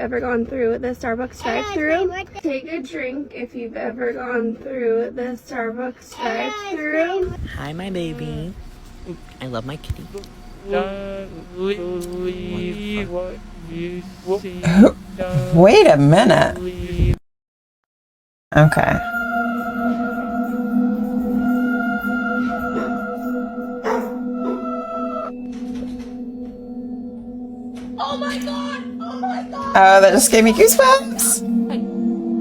Ever gone through the Starbucks drive-thru? Take a drink if you've ever gone through the Starbucks drive-thru. Hi, my baby. I love my kitty. Wait a minute. Okay. Oh my god! Oh my god! Oh, that just gave me goosebumps. Hey,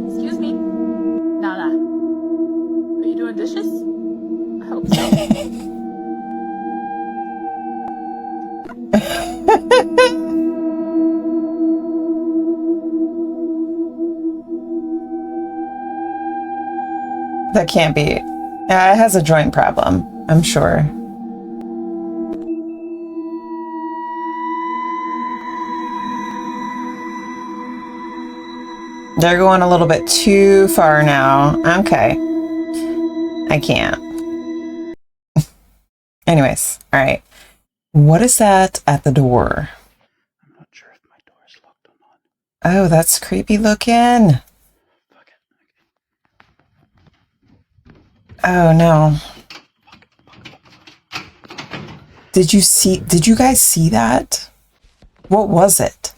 excuse me. Nana. Are you doing dishes? I hope so. That can't be. It has a joint problem, I'm sure. They're going a little bit too far now. Okay. I can't. Anyways, all right. What is that at the door? I'm not sure if my door is locked or not. Oh, that's creepy looking. Fuck it. Oh no. Did you guys see that? What was it?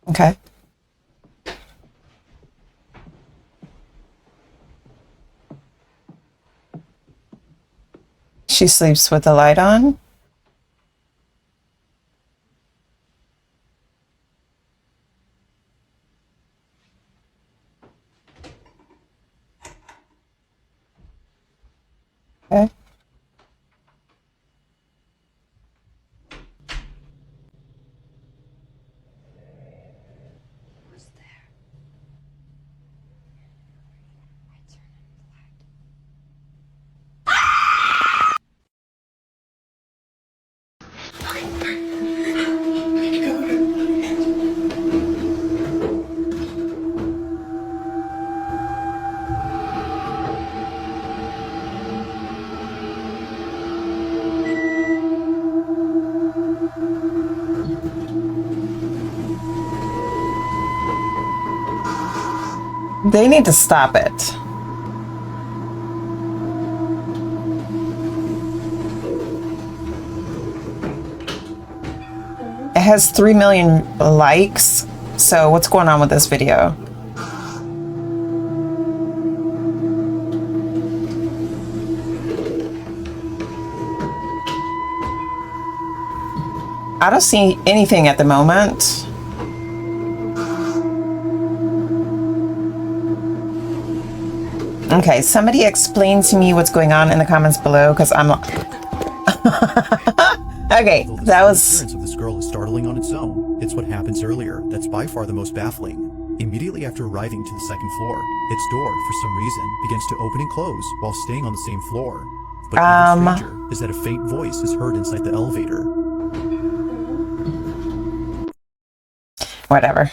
Okay. She sleeps with the light on. Okay. They need to stop it. It has 3 million likes. So what's going on with this video? I don't see anything at the moment. Okay, somebody explain to me what's going on in the comments below, because I'm okay, that was... The appearance of this girl is startling on its own. It's what happens earlier that's by far the most baffling. Immediately after arriving to the second floor, its door, for some reason, begins to open and close while staying on the same floor. But even stranger is that a faint voice is heard inside the elevator. Whatever.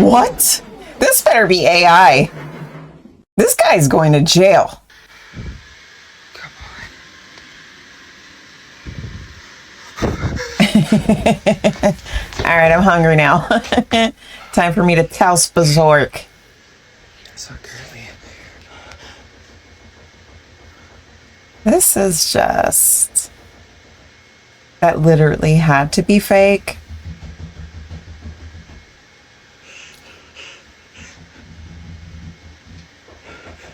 What? This better be AI. This guy's going to jail. Come All right, I'm hungry now. Time for me to touse Berserk. So girly. This is just... That literally had to be fake.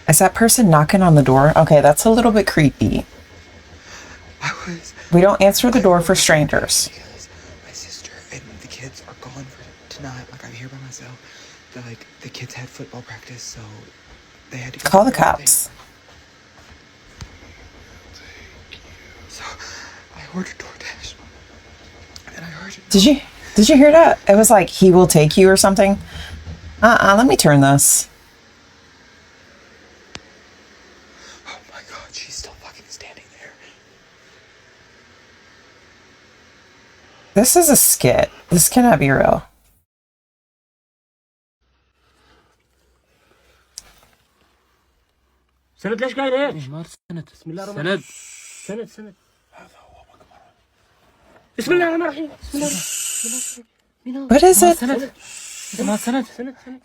Is that person knocking on the door? Okay, that's a little bit creepy. We don't answer the door for strangers. Because my sister and the kids are gone for tonight. Like, I'm here by myself. The kids had football practice, so they had to go. Call the cops. So I ordered DoorDash, and I heard it. Did you hear that? It was like, he will take you or something. Let me turn this. my god, she's still fucking standing there. This is a skit. This cannot be real. سند ليش قايل ايش؟ سند بسم الله الرحمن الرحيم سند بسم الله الرحمن الرحيم بسم الله What is it?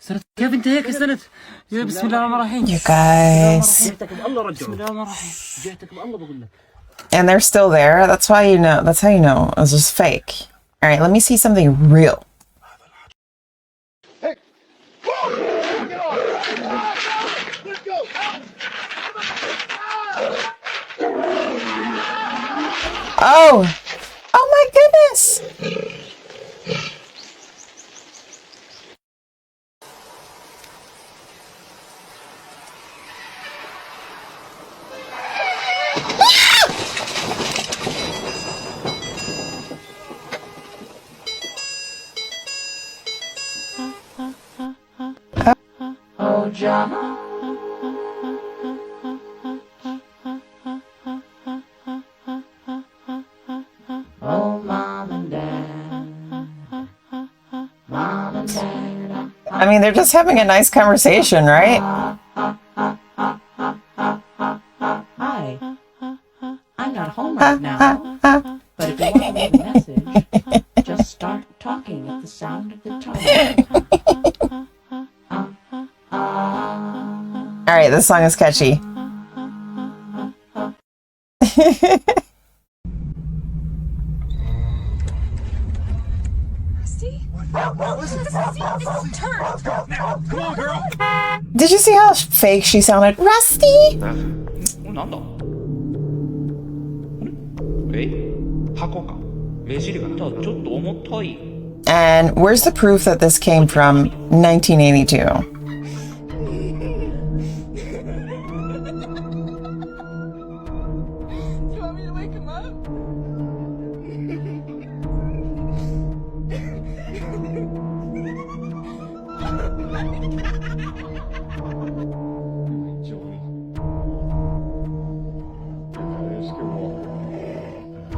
سند كيف انت هيك سند بسم الله الرحمن الرحيم You guys. جئتك بالله رجعوا بسم الله الرحمن الرحيم جئتك بالله بقول لك And they're still there. That's why you know. That's how you know it was just fake. All right, let me see something real. Oh, oh my goodness. I mean, they're just having a nice conversation, right? Hi. I'm not home right now, but if you want to leave a message, just start talking at the sound of the tone. All right, this song is catchy. Did you see how fake she sounded? Rusty? なんだ箱か目尻がちょっと重たい And where's the proof that this came from 1982?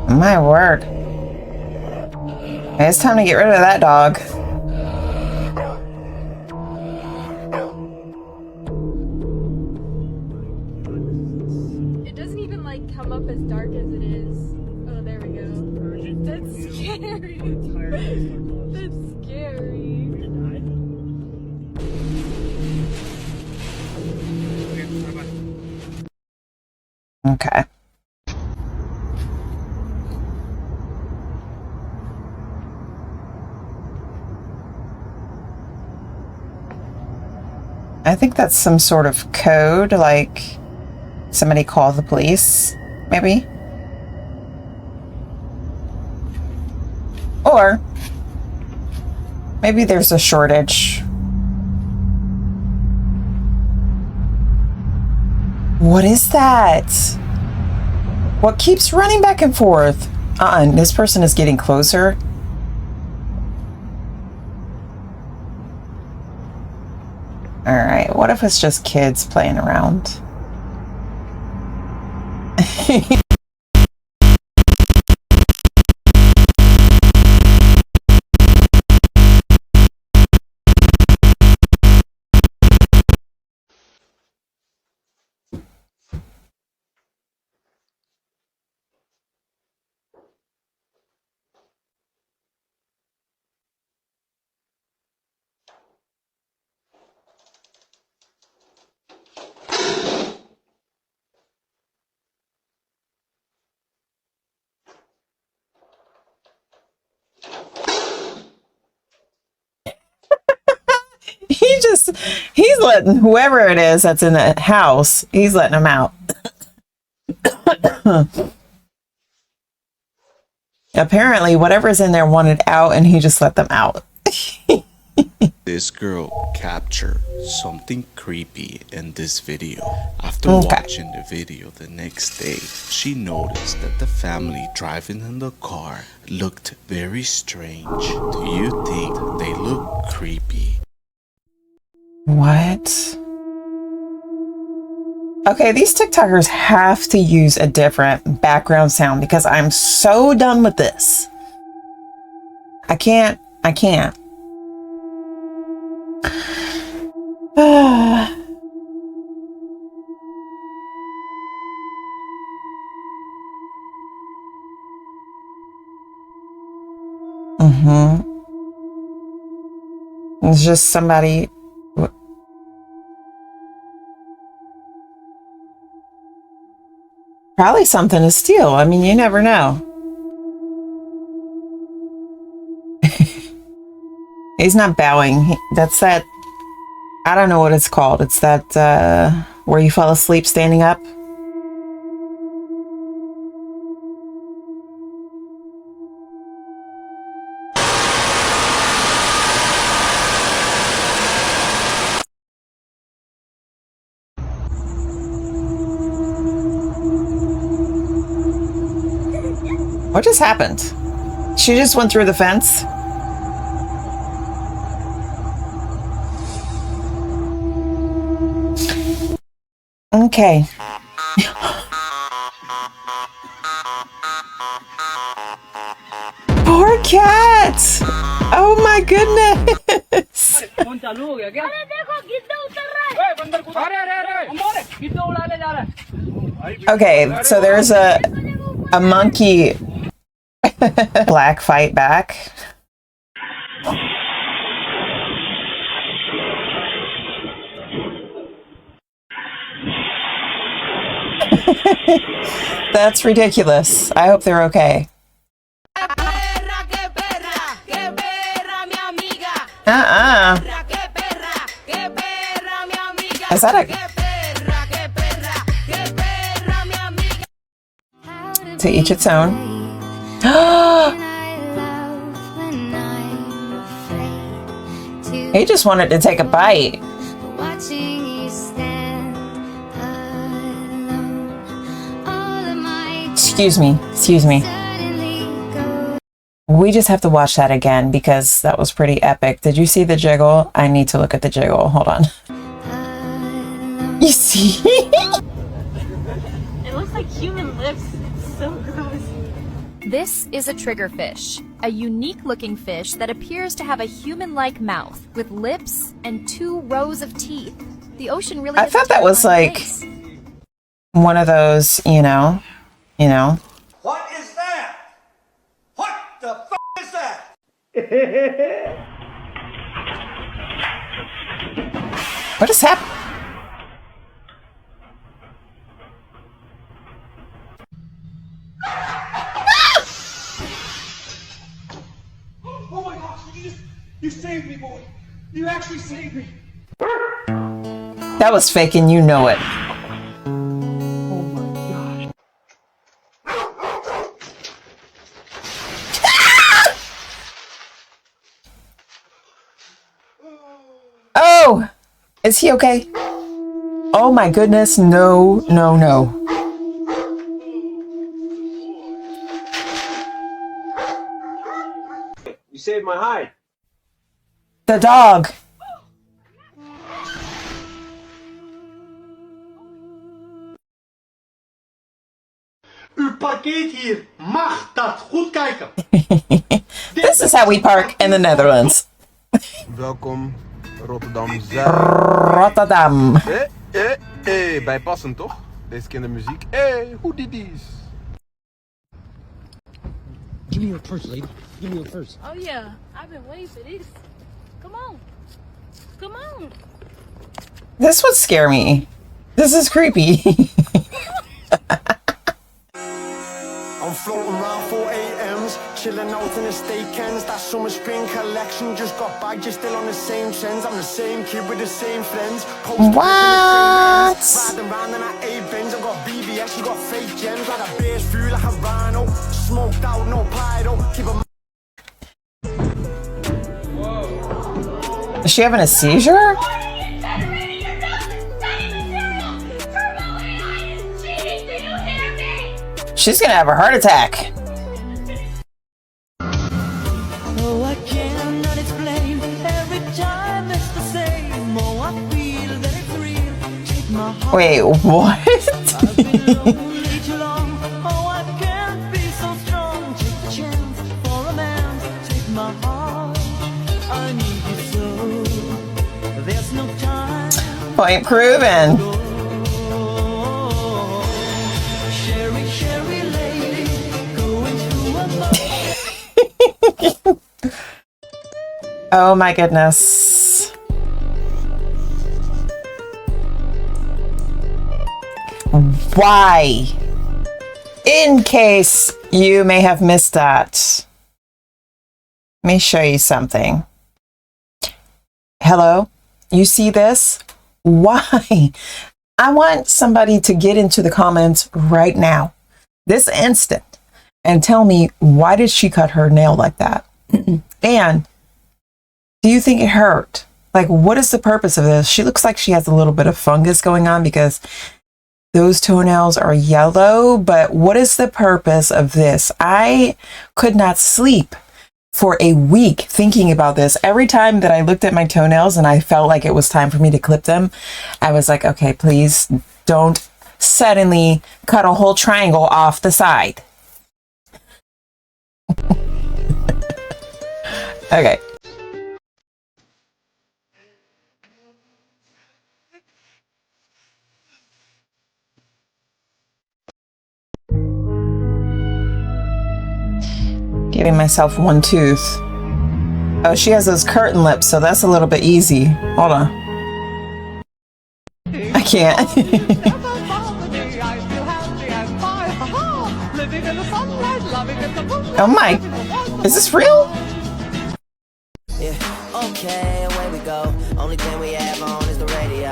My word. It's time to get rid of that dog. It doesn't even like come up as dark as it is. Oh, there we go. That's scary. That's scary. Okay. I think that's some sort of code, like somebody call the police, maybe? Or maybe there's a shortage. What is that? What keeps running back and forth? And this person is getting closer. Alright, what if it's just kids playing around? He's letting whoever it is that's in the house, he's letting them out. Apparently whatever's in there wanted out and he just let them out. This girl captured something creepy in this video. After watching the video the next day, she noticed that the family driving in the car looked very strange. Do you think they look creepy? What? Okay, these TikTokers have to use a different background sound because I'm so done with this. I can't. It's just somebody. Probably something to steal. I mean, you never know. He's not bowing. That's that. I don't know what it's called. It's that where you fall asleep standing up. What just happened? She just went through the fence? Okay. Poor cat! Oh my goodness! Okay, so there's a monkey black fight back. That's ridiculous. I hope they're okay. Is that a... To each its own. He just wanted to take a bite. Excuse me. We just have to watch that again because that was pretty epic. Did you see the jiggle? I need to look at the jiggle. Hold on. You see? It looks like human lips. It's so gross. This is a triggerfish, a unique-looking fish that appears to have a human-like mouth with lips and 2 rows of teeth. The ocean really. I thought that was like one of those, you know. What is that? What the f is that? What is happening? Oh my gosh, you saved me, boy. You actually saved me. That was fake and you know it. Oh my gosh. Oh! Is he okay? Oh my goodness, no. You saved my hide. The dog. Uw pakket hier. Mag dat. Goed kijken. This is how we park in the Netherlands. Welkom, Rotterdam. Rotterdam. Bijpassend toch? Deze kindermuziek. Hoe dit is. Give me your purse, lady. Give me your purse. Oh yeah, I've been waiting for this. Come on. This would scare me. This is creepy. I'm floating around 4 a.m.s, chilling out in the Staykens. That summer spring collection just got back, just still on the same trends. I'm the same kid with the same friends. What? Riding around in that A-Benz. I've got BBS, you got fake gems. Like a beer's food, like a rhino. Smoked out, no Pido. Keep a... Is she having a seizure? She's gonna have a heart attack. Oh, I cannot explain. Every time it's the same. Oh, I feel that it's real. Take my heart. Wait, what? Point proven. Oh my goodness. Why? In case you may have missed that, let me show you something. Hello? You see this? Why? I want somebody to get into the comments right now, this instant, and tell me, why did she cut her nail like that? And do you think it hurt? Like, what is the purpose of this? She looks like she has a little bit of fungus going on because those toenails are yellow, but what is the purpose of this? I could not sleep for a week thinking about this. Every time that I looked at my toenails and I felt like it was time for me to clip them, I was like, okay, please don't suddenly cut a whole triangle off the side. Okay. Giving myself one tooth. Oh, she has those curtain lips, so that's a little bit easy. Hold on. I can't. Oh my, is this real? Yeah, okay, away we go. Only thing we have on is the radio.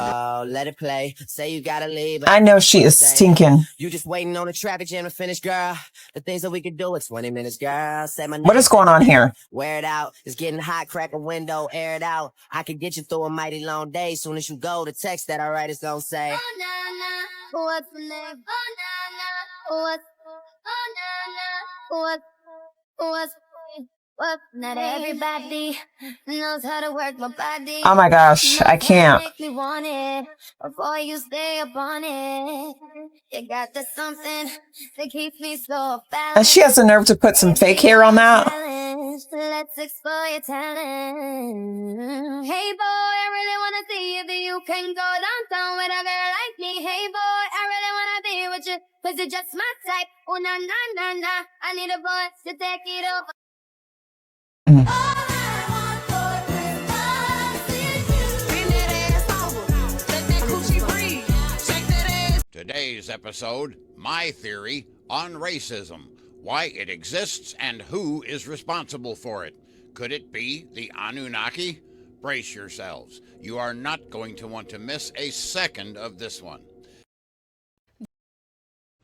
Oh, let it play. Say you gotta leave. I know she is stinking. You just waiting on the traffic jam to finish, girl. The things that we could do in 20 minutes, girl. Say my name. What is going on here? Wear it out. It's getting hot. Crack a window, air it out. I can get you through a mighty long day. Soon as you go, the text that I write is gonna say, oh, nah, nah. What's the name? Oh, nah, nah. What's, oh, nah, nah. What's Well, not everybody knows how to work my body. Oh my gosh, I can't. Make me want it before you stay up on it. You got the something that keeps me so balanced. And she has the nerve to put some fake hair on that. Let's explore your talent. Hey boy, I really wanna see if you can go downtown with a girl like me. Hey boy, I really wanna be with you, 'cause you're just my type. Oh na na na na, I need a boy to take it over. Today's episode, my theory on racism, why it exists and who is responsible for it. Could it be the Anunnaki? Brace yourselves. You are not going to want to miss a second of this one.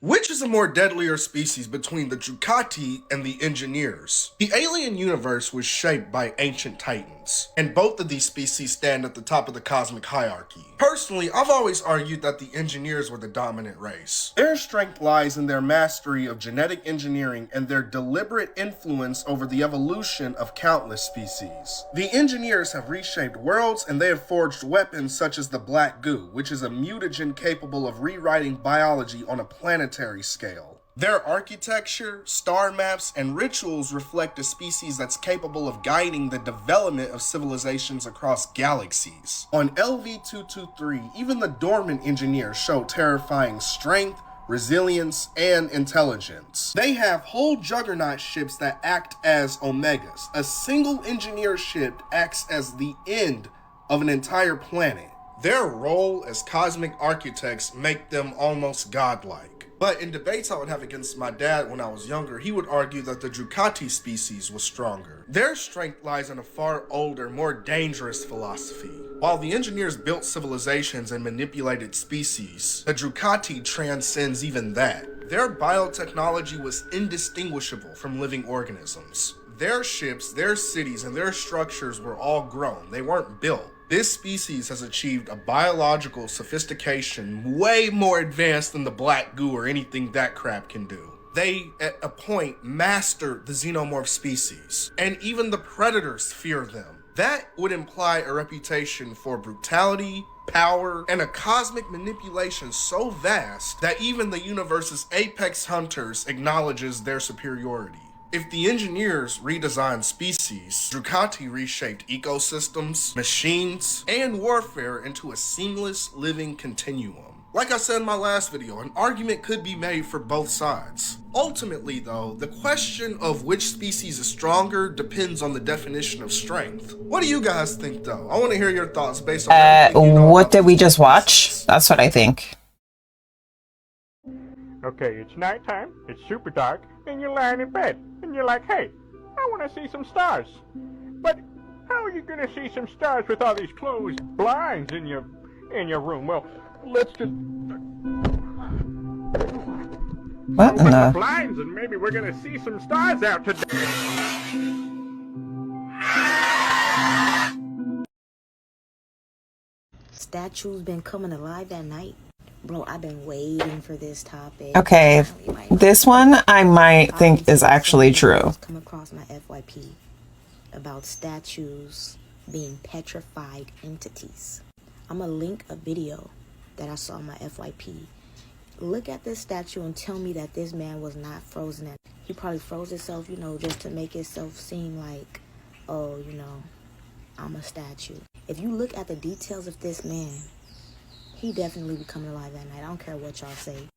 Which is a more deadlier species between the Drukati and the Engineers? The alien universe was shaped by ancient titans, and both of these species stand at the top of the cosmic hierarchy. Personally, I've always argued that the Engineers were the dominant race. Their strength lies in their mastery of genetic engineering and their deliberate influence over the evolution of countless species. The Engineers have reshaped worlds, and they have forged weapons such as the Black Goo, which is a mutagen capable of rewriting biology on a planetary scale. Their architecture, star maps, and rituals reflect a species that's capable of guiding the development of civilizations across galaxies. On LV-223, even the dormant Engineers show terrifying strength, resilience, and intelligence. They have whole juggernaut ships that act as Omegas. A single Engineer ship acts as the end of an entire planet. Their role as cosmic architects make them almost godlike. But in debates I would have against my dad when I was younger, he would argue that the Drukati species was stronger. Their strength lies in a far older, more dangerous philosophy. While the Engineers built civilizations and manipulated species, the Drukati transcends even that. Their biotechnology was indistinguishable from living organisms. Their ships, their cities, and their structures were all grown. They weren't built. This species has achieved a biological sophistication way more advanced than the Black Goo or anything that crap can do. They, at a point, mastered the xenomorph species, and even the predators fear them. That would imply a reputation for brutality, power, and a cosmic manipulation so vast that even the universe's apex hunters acknowledges their superiority. If the engineers redesigned species, Drukati reshaped ecosystems, machines, and warfare into a seamless living continuum. Like I said in my last video, an argument could be made for both sides. Ultimately though, the question of which species is stronger depends on the definition of strength. What do you guys think though? I want to hear your thoughts based on everything you know what about did we this just watch? That's what I think. Okay, it's nighttime, it's super dark, and you're lying in bed, and you're like, hey, I want to see some stars. But how are you going to see some stars with all these closed blinds in your room? Well, let's just what open the blinds and maybe we're going to see some stars out today. Statues been coming alive at night. Bro, I've been waiting for this topic. Okay, this one I might think is actually true. Come across my FYP about statues being petrified entities. I'm gonna link a video that I saw on my FYP. Look at this statue and tell me that this man was not frozen. He probably froze himself, you know, just to make himself seem like, oh, you know, I'm a statue. If you look at the details of this man, he definitely be coming alive at night. I don't care what y'all say.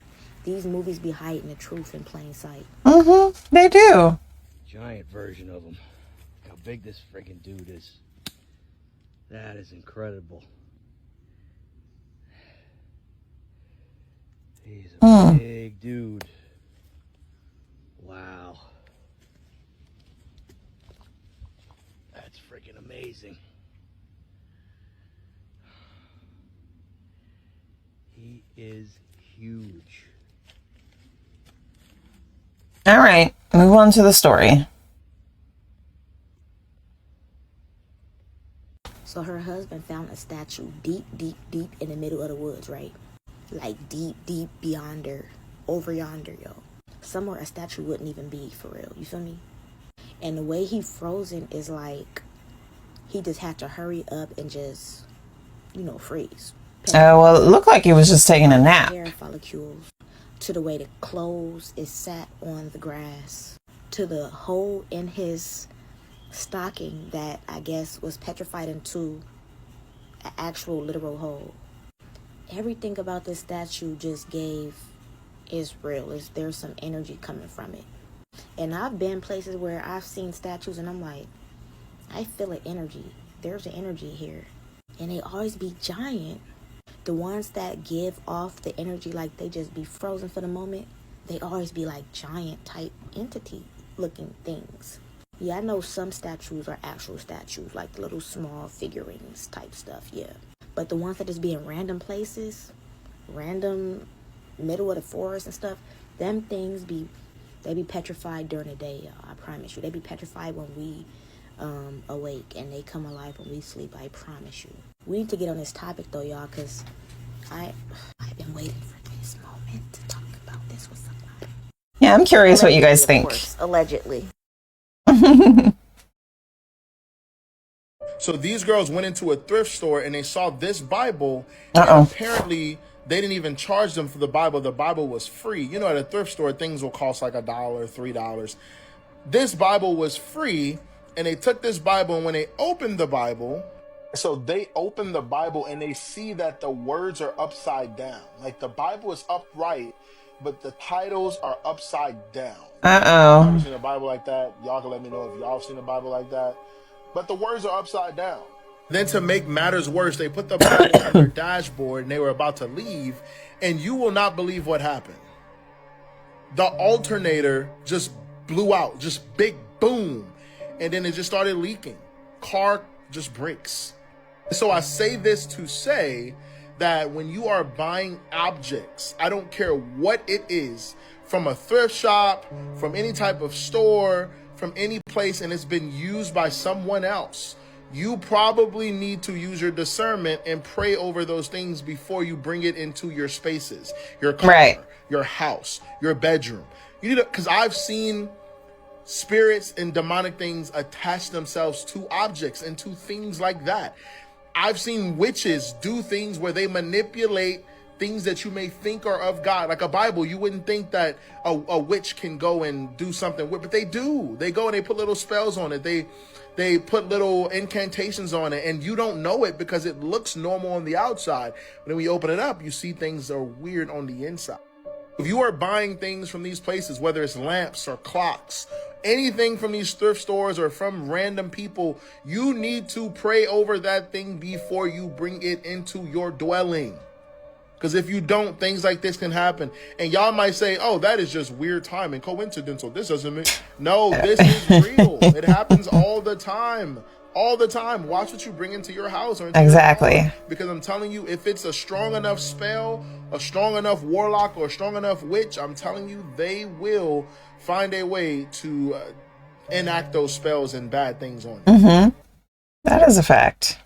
These movies be hiding the truth in plain sight. Mm-hmm, they do. Giant version of him. How big this freaking dude is. That is incredible. He's a big dude. Wow. That's freaking amazing. He is huge. All right, move on to the story. So her husband found a statue deep, deep, deep in the middle of the woods, right? Like deep, deep beyond her, over yonder, yo. Somewhere a statue wouldn't even be, for real. You feel me? And the way he frozen is like he just had to hurry up and just, you know, freeze. Well, it looked like he was just taking a nap. Hair follicles, to the way the clothes is sat on the grass, to the hole in his stocking that I guess was petrified into an actual literal hole. Everything about this statue just gave is real. There's some energy coming from it. And I've been places where I've seen statues and I'm like, I feel an energy. There's an energy here. And they always be giant. The ones that give off the energy like they just be frozen for the moment, they always be like giant type entity looking things. Yeah, I know some statues are actual statues, like the little small figurines type stuff, yeah. But the ones that just be in random places, random middle of the forest and stuff, them things they be petrified during the day, y'all. I promise you. They be petrified when we awake, and they come alive when we sleep, I promise you. We need to get on this topic though, y'all, because I've been waiting for this moment to talk about this with somebody. Yeah, I'm curious what you guys think. Allegedly. So these girls went into a thrift store and they saw this Bible. And apparently they didn't even charge them for the Bible. The Bible was free. You know, at a thrift store, things will cost like $1, $3. This Bible was free, and they took this Bible, and when they opened the Bible, so they open the Bible and they see that the words are upside down. Like the Bible is upright, but the titles are upside down. Uh-oh. Ever seen a Bible like that? Y'all can let me know if y'all seen a Bible like that. But the words are upside down. Then to make matters worse, they put the Bible on their dashboard and they were about to leave, and you will not believe what happened. The alternator just blew out, just big boom, and then it just started leaking. Car just breaks. So I say this to say that when you are buying objects, I don't care what it is, from a thrift shop, from any type of store, from any place, and it's been used by someone else, you probably need to use your discernment and pray over those things before you bring it into your spaces, your car, your house, your bedroom. You need to, because I've seen spirits and demonic things attach themselves to objects and to things like that. I've seen witches do things where they manipulate things that you may think are of God. Like a Bible, you wouldn't think that a witch can go and do something with, but they do. They go and they put little spells on it. They put little incantations on it, and you don't know it because it looks normal on the outside. But then when you open it up, you see things that are weird on the inside. If you are buying things from these places, whether it's lamps or clocks, anything from these thrift stores or from random people, you need to pray over that thing before you bring it into your dwelling. Because if you don't, things like this can happen. And y'all might say, oh, that is just weird timing, coincidental. This doesn't mean... No, this is real. It happens all the time. All the time. Watch what you bring into your house. Or into exactly. Your home. Because I'm telling you, if it's a strong enough spell, a strong enough warlock, or a strong enough witch, I'm telling you, they will find a way to enact those spells and bad things on you. Mm-hmm. That is a fact.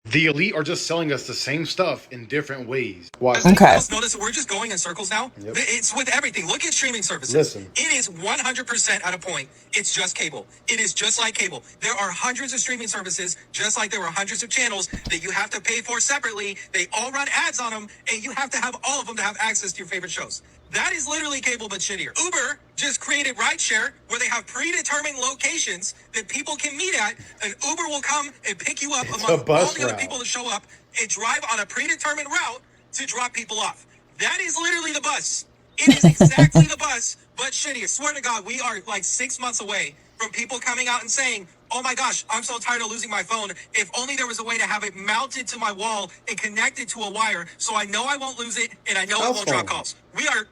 The elite are just selling us the same stuff in different ways. Okay. Notice we're just going in circles now. Yep. It's with everything. Look at streaming services. Listen. It is 100% at a point. It's just cable. It is just like cable. There are hundreds of streaming services, just like there were hundreds of channels that you have to pay for separately. They all run ads on them, and you have to have all of them to have access to your favorite shows. That is literally cable, but shittier. Uber just created rideshare where they have predetermined locations that people can meet at, and Uber will come and pick you up among all the other people that show up and drive on a predetermined route to drop people off. That is literally the bus. It is exactly the bus, but shittier. Swear to God, we are like 6 months away from people coming out and saying, oh my gosh, I'm so tired of losing my phone. If only there was a way to have it mounted to my wall and connected to a wire so I know I won't lose it and I know it won't drop calls. We are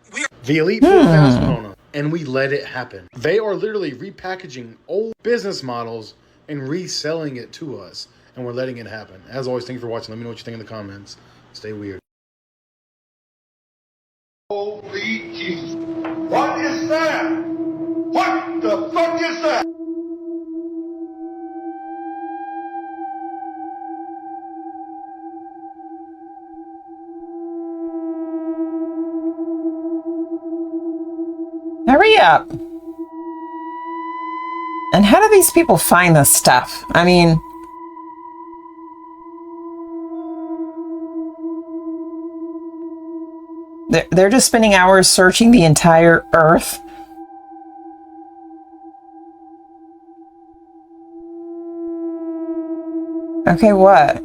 The elite put a fast phone on, and we let it happen. They are literally repackaging old business models and reselling it to us, and we're letting it happen. As always, thank you for watching. Let me know what you think in the comments. Stay weird. Holy Jesus. What is that? What the fuck is that? Hurry up. And how do these people find this stuff? I mean, they're just spending hours searching the entire earth. Okay, what?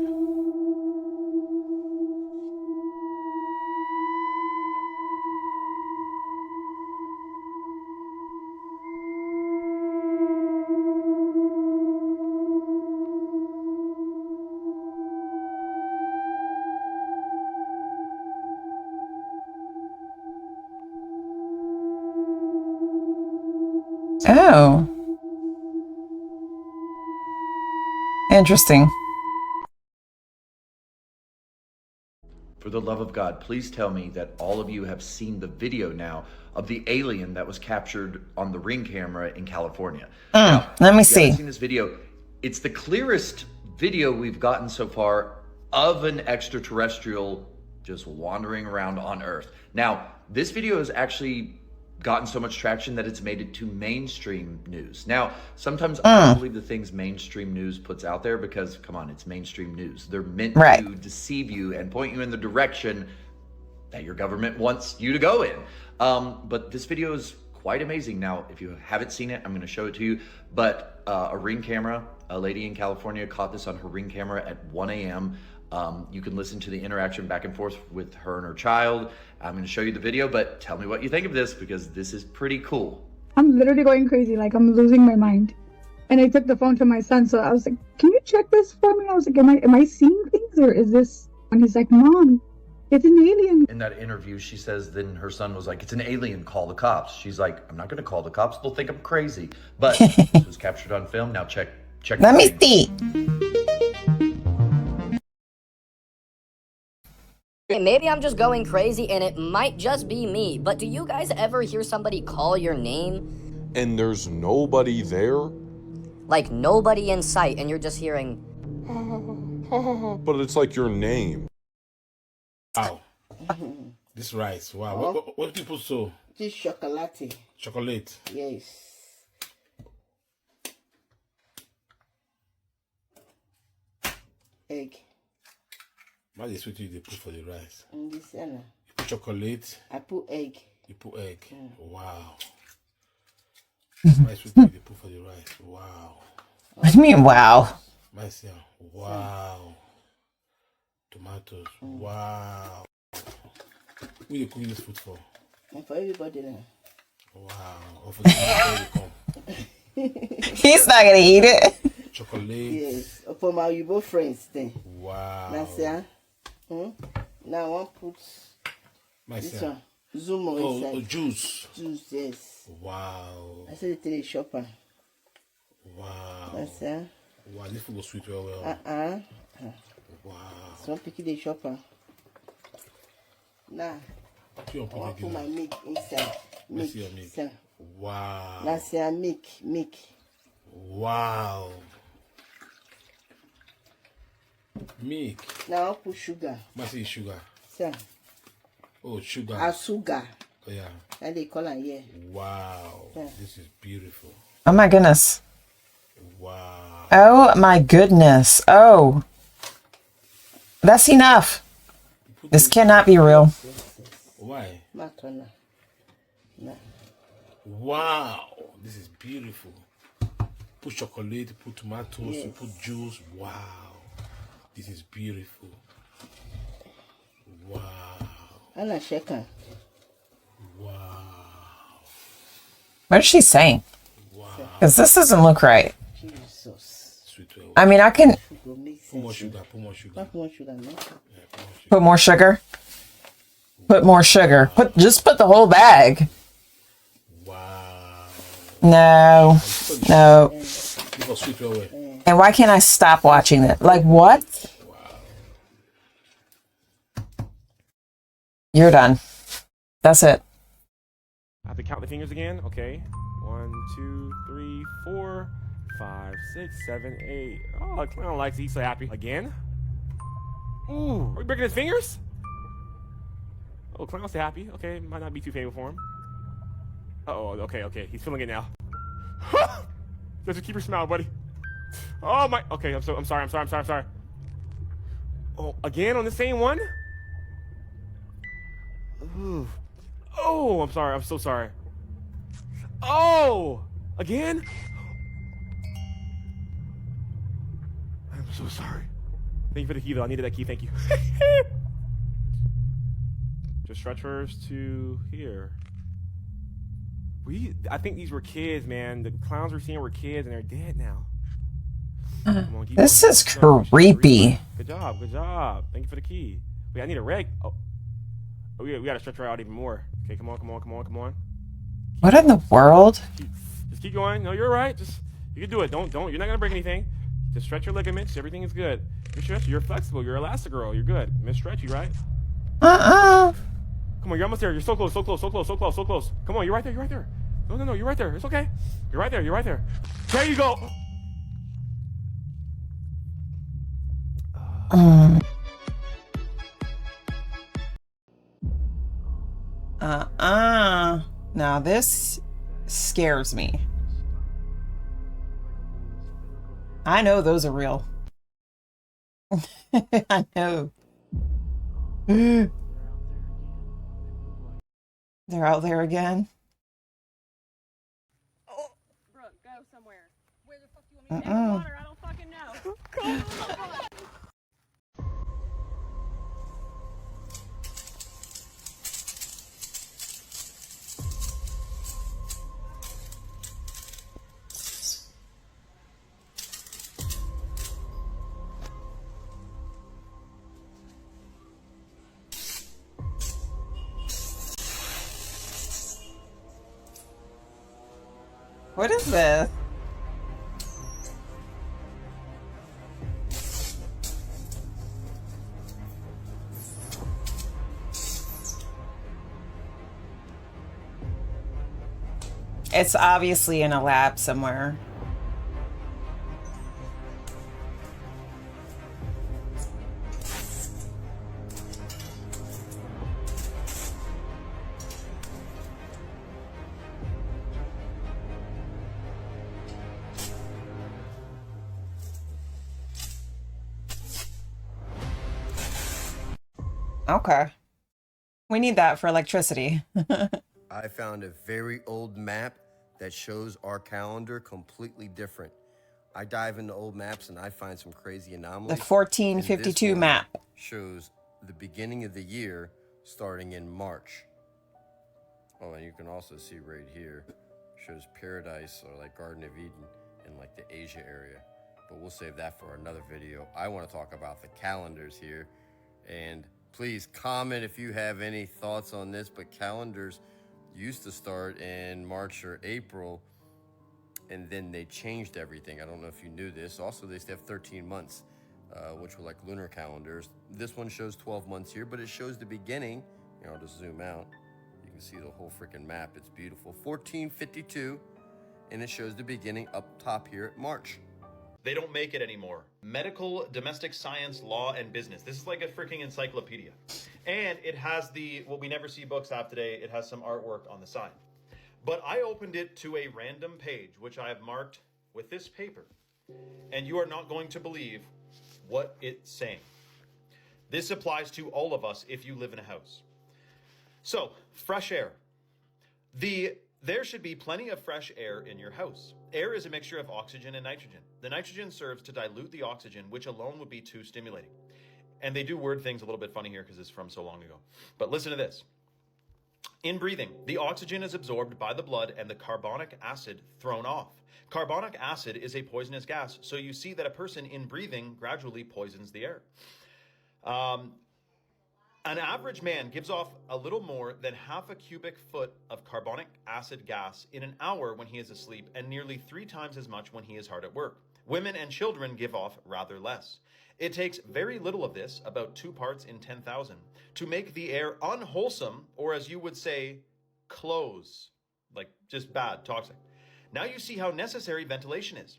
Oh. Interesting. For the love of God, please tell me that all of you have seen the video now of the alien that was captured on the Ring camera in California. Now, let me if you haven't see. seen this video, it's the clearest video we've gotten so far of an extraterrestrial just wandering around on Earth. Now, this video has actually gotten so much traction that it's made it to mainstream news. Now, sometimes I don't believe the things mainstream news puts out there because, come on, it's mainstream news. They're meant to deceive you and point you in the direction that your government wants you to go in. But this video is quite amazing. Now, if you haven't seen it, I'm going to show it to you. But a Ring camera, a lady in California caught this on her Ring camera at 1 a.m. You can listen to the interaction back and forth with her and her child. I'm going to show you the video, but tell me what you think of this because this is pretty cool. I'm literally going crazy. Like, I'm losing my mind. And I took the phone to my son, so I was like, can you check this for me? I was like, am I seeing things or is this? And he's like, Mom, it's an alien. In that interview, she says then her son was like, it's an alien, call the cops. She's like, I'm not going to call the cops. They'll think I'm crazy. But this was captured on film. Now check. Let me see. Maybe I'm just going crazy and it might just be me, but do you guys ever hear somebody call your name? And there's nobody there? Like nobody in sight and you're just hearing... But it's like your name. Wow. This rice, wow. What people saw? This chocolate. Chocolate. Yes. Egg. What is sweet they put for the rice? This one. You put chocolate. I put egg. You put egg. Wow. Mhm. My sweet they put for the rice. Wow. What do you mean, wow? My son. Wow. Tomatoes. Wow. Who you cooking this food for? And for everybody now. Wow. Or for the come. He's not gonna eat it. Chocolate. Yes. For my Yubo friends then. Wow. That's it. Now I want put this son. one. Zumo inside. Oh, juice. Juice, yes. Wow. I said it to the shopper. Wow. That's it. Wow, this food was sweet well. Wow. So I'm picking the shopper. Now, I want to put my milk inside. Milk. See your milk. So, wow. that's your milk. Wow. Milk. Now I'll put sugar. What is sugar? So, oh, sugar. Sugar. Oh, yeah. And they call it here. Wow. Yeah. This is beautiful. Oh my goodness. Wow. Oh my goodness. Oh. That's enough. This cannot be real. Why? Matona. No. Wow. This is beautiful. Put chocolate, put tomatoes, Yes. you put juice. Wow. This is beautiful. Wow. I'm not shaking. What is she saying? Because this doesn't look right. Jesus. I mean, I can Put more sugar, put more sugar. Put more sugar, no? put more sugar. Put more sugar. Just put the whole bag. Wow. No. No. Give us sweet away. And why can't I stop watching it? Like what? You're done. That's it. I have to count the fingers again. Okay. 1, 2, 3, 4, 5, 6, 7, 8. Oh, Clown likes to eat so happy. Again? Ooh, are we breaking his fingers? Oh, Clown's so happy. Okay, might not be too painful for him. Uh-oh, okay. He's feeling it now. Just keep your smile, buddy. Oh my, okay, I'm sorry. Oh, again on the same one? Ooh. Oh, I'm sorry. I'm so sorry. Oh, again? I'm so sorry. Thank you for the key, though. I needed that key. Thank you. Just stretch hers to here. I think these were kids, man. The clowns we're seeing were kids, and they're dead now. Come on, keep This going. is creepy. Good job. Thank you for the key. Wait, I need a reg. Oh, we gotta stretch her out even more. Okay, come on. What in the world? Just keep going. No, you're right. You can do it. Don't. You're not gonna break anything. Just stretch your ligaments. Everything is good. You're flexible. You're Elastigirl. You're good. Miss Stretchy, right? Come on, you're almost there. You're so close. Come on, you're right there. No, you're right there. It's okay. You're right there. There you go. Now this scares me. I know those are real. I know. They're out there again. Oh, Brooke, go somewhere. Where the fuck do you want me to take the water? I don't fucking know. What is this? It's obviously in a lab somewhere. Okay. We need that for electricity. I found a very old map that shows our calendar completely different. I dive into old maps and I find some crazy anomalies. The 1452 map shows the beginning of the year starting in March. Oh, and you can also see right here, shows paradise or like Garden of Eden in like the Asia area. But we'll save that for another video. I want to talk about the calendars here. And please comment if you have any thoughts on this, but calendars used to start in March or April, and then they changed everything. I don't know if you knew this. Also, they used to have 13 months, which were like lunar calendars. This one shows 12 months here, but it shows the beginning. You know, I'll just zoom out. You can see the whole freaking map. It's beautiful. 1452, and it shows the beginning up top here at March. They don't make it anymore. Medical, domestic science, law, and business. This is like a freaking encyclopedia. And it has what we never see books have today. It has some artwork on the side. But I opened it to a random page, which I have marked with this paper. And you are not going to believe what it's saying. This applies to all of us if you live in a house. So, fresh air. There should be plenty of fresh air in your house. Air is a mixture of oxygen and nitrogen. The nitrogen serves to dilute the oxygen, which alone would be too stimulating. And they do word things a little bit funny here because it's from so long ago. But listen to this. In breathing, the oxygen is absorbed by the blood and the carbonic acid thrown off. Carbonic acid is a poisonous gas, so you see that a person in breathing gradually poisons the air. An average man gives off a little more than half a cubic foot of carbonic acid gas in an hour when he is asleep, and nearly 3 times as much when he is hard at work. Women and children give off rather less. It takes very little of this, about 2 parts in 10,000, to make the air unwholesome, or as you would say, close. Like just bad, toxic. Now you see how necessary ventilation is.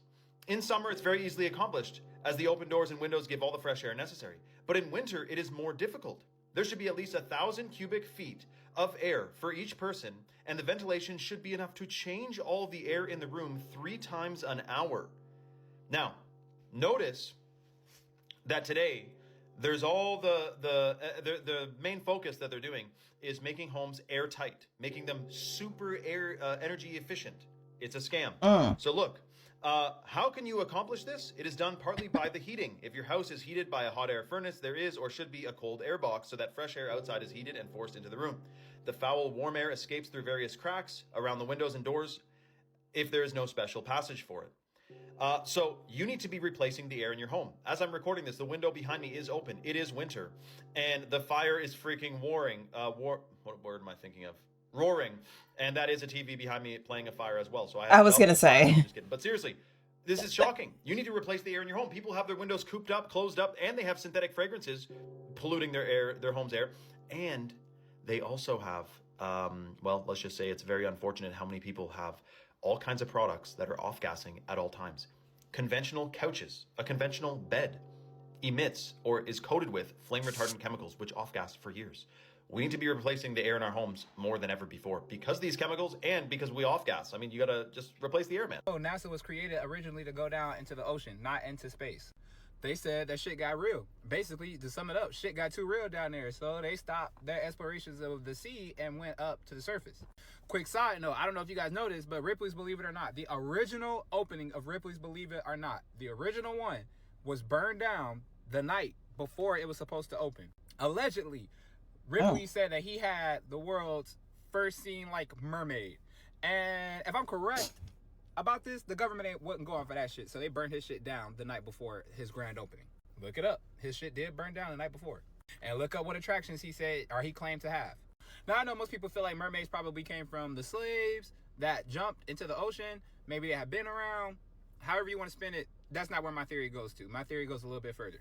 In summer, it's very easily accomplished, as the open doors and windows give all the fresh air necessary. But in winter, it is more difficult. There should be at least 1,000 cubic feet of air for each person, and the ventilation should be enough to change all the air in the room 3 times an hour. Now, notice that today, there's all the main focus that they're doing is making homes airtight, making them super energy efficient. It's a scam. So look, how can you accomplish this? It is done partly by the heating. If your house is heated by a hot air furnace, there is or should be a cold air box so that fresh air outside is heated and forced into the room. The foul warm air escapes through various cracks around the windows and doors if there is no special passage for it. So you need to be replacing the air in your home. As I'm recording this, the window behind me is open. It is winter, and the fire is freaking roaring. What word am I thinking of? Roaring, and that is a TV behind me playing a fire as well. So I was gonna say, just kidding. But seriously, this is shocking. You need to replace the air in your home. People have their windows cooped up, closed up, and they have synthetic fragrances polluting their home's air, and they also have, well, let's just say it's very unfortunate how many people have all kinds of products that are off-gassing at all times. Conventional couches, a conventional bed emits or is coated with flame-retardant chemicals which off-gas for years. We need to be replacing the air in our homes more than ever before because of these chemicals and because we off-gas. I mean, you gotta just replace the air, man. Oh, NASA was created originally to go down into the ocean, not into space. They said that shit got real. Basically, to sum it up, shit got too real down there, so they stopped their explorations of the sea and went up to the surface. Quick side note, I don't know if you guys noticed, but Ripley's Believe It or Not, the original opening of Ripley's Believe It or Not, the original one was burned down the night before it was supposed to open. Allegedly, Ripley said that he had the world's first seen like mermaid. And if I'm correct about this, the government wasn't going for that shit, so they burned his shit down the night before his grand opening. Look it up. His shit did burn down the night before. And look up what attractions he said or he claimed to have. Now, I know most people feel like mermaids probably came from the slaves that jumped into the ocean. Maybe they have been around. However you want to spin it, that's not where my theory goes to. My theory goes a little bit further.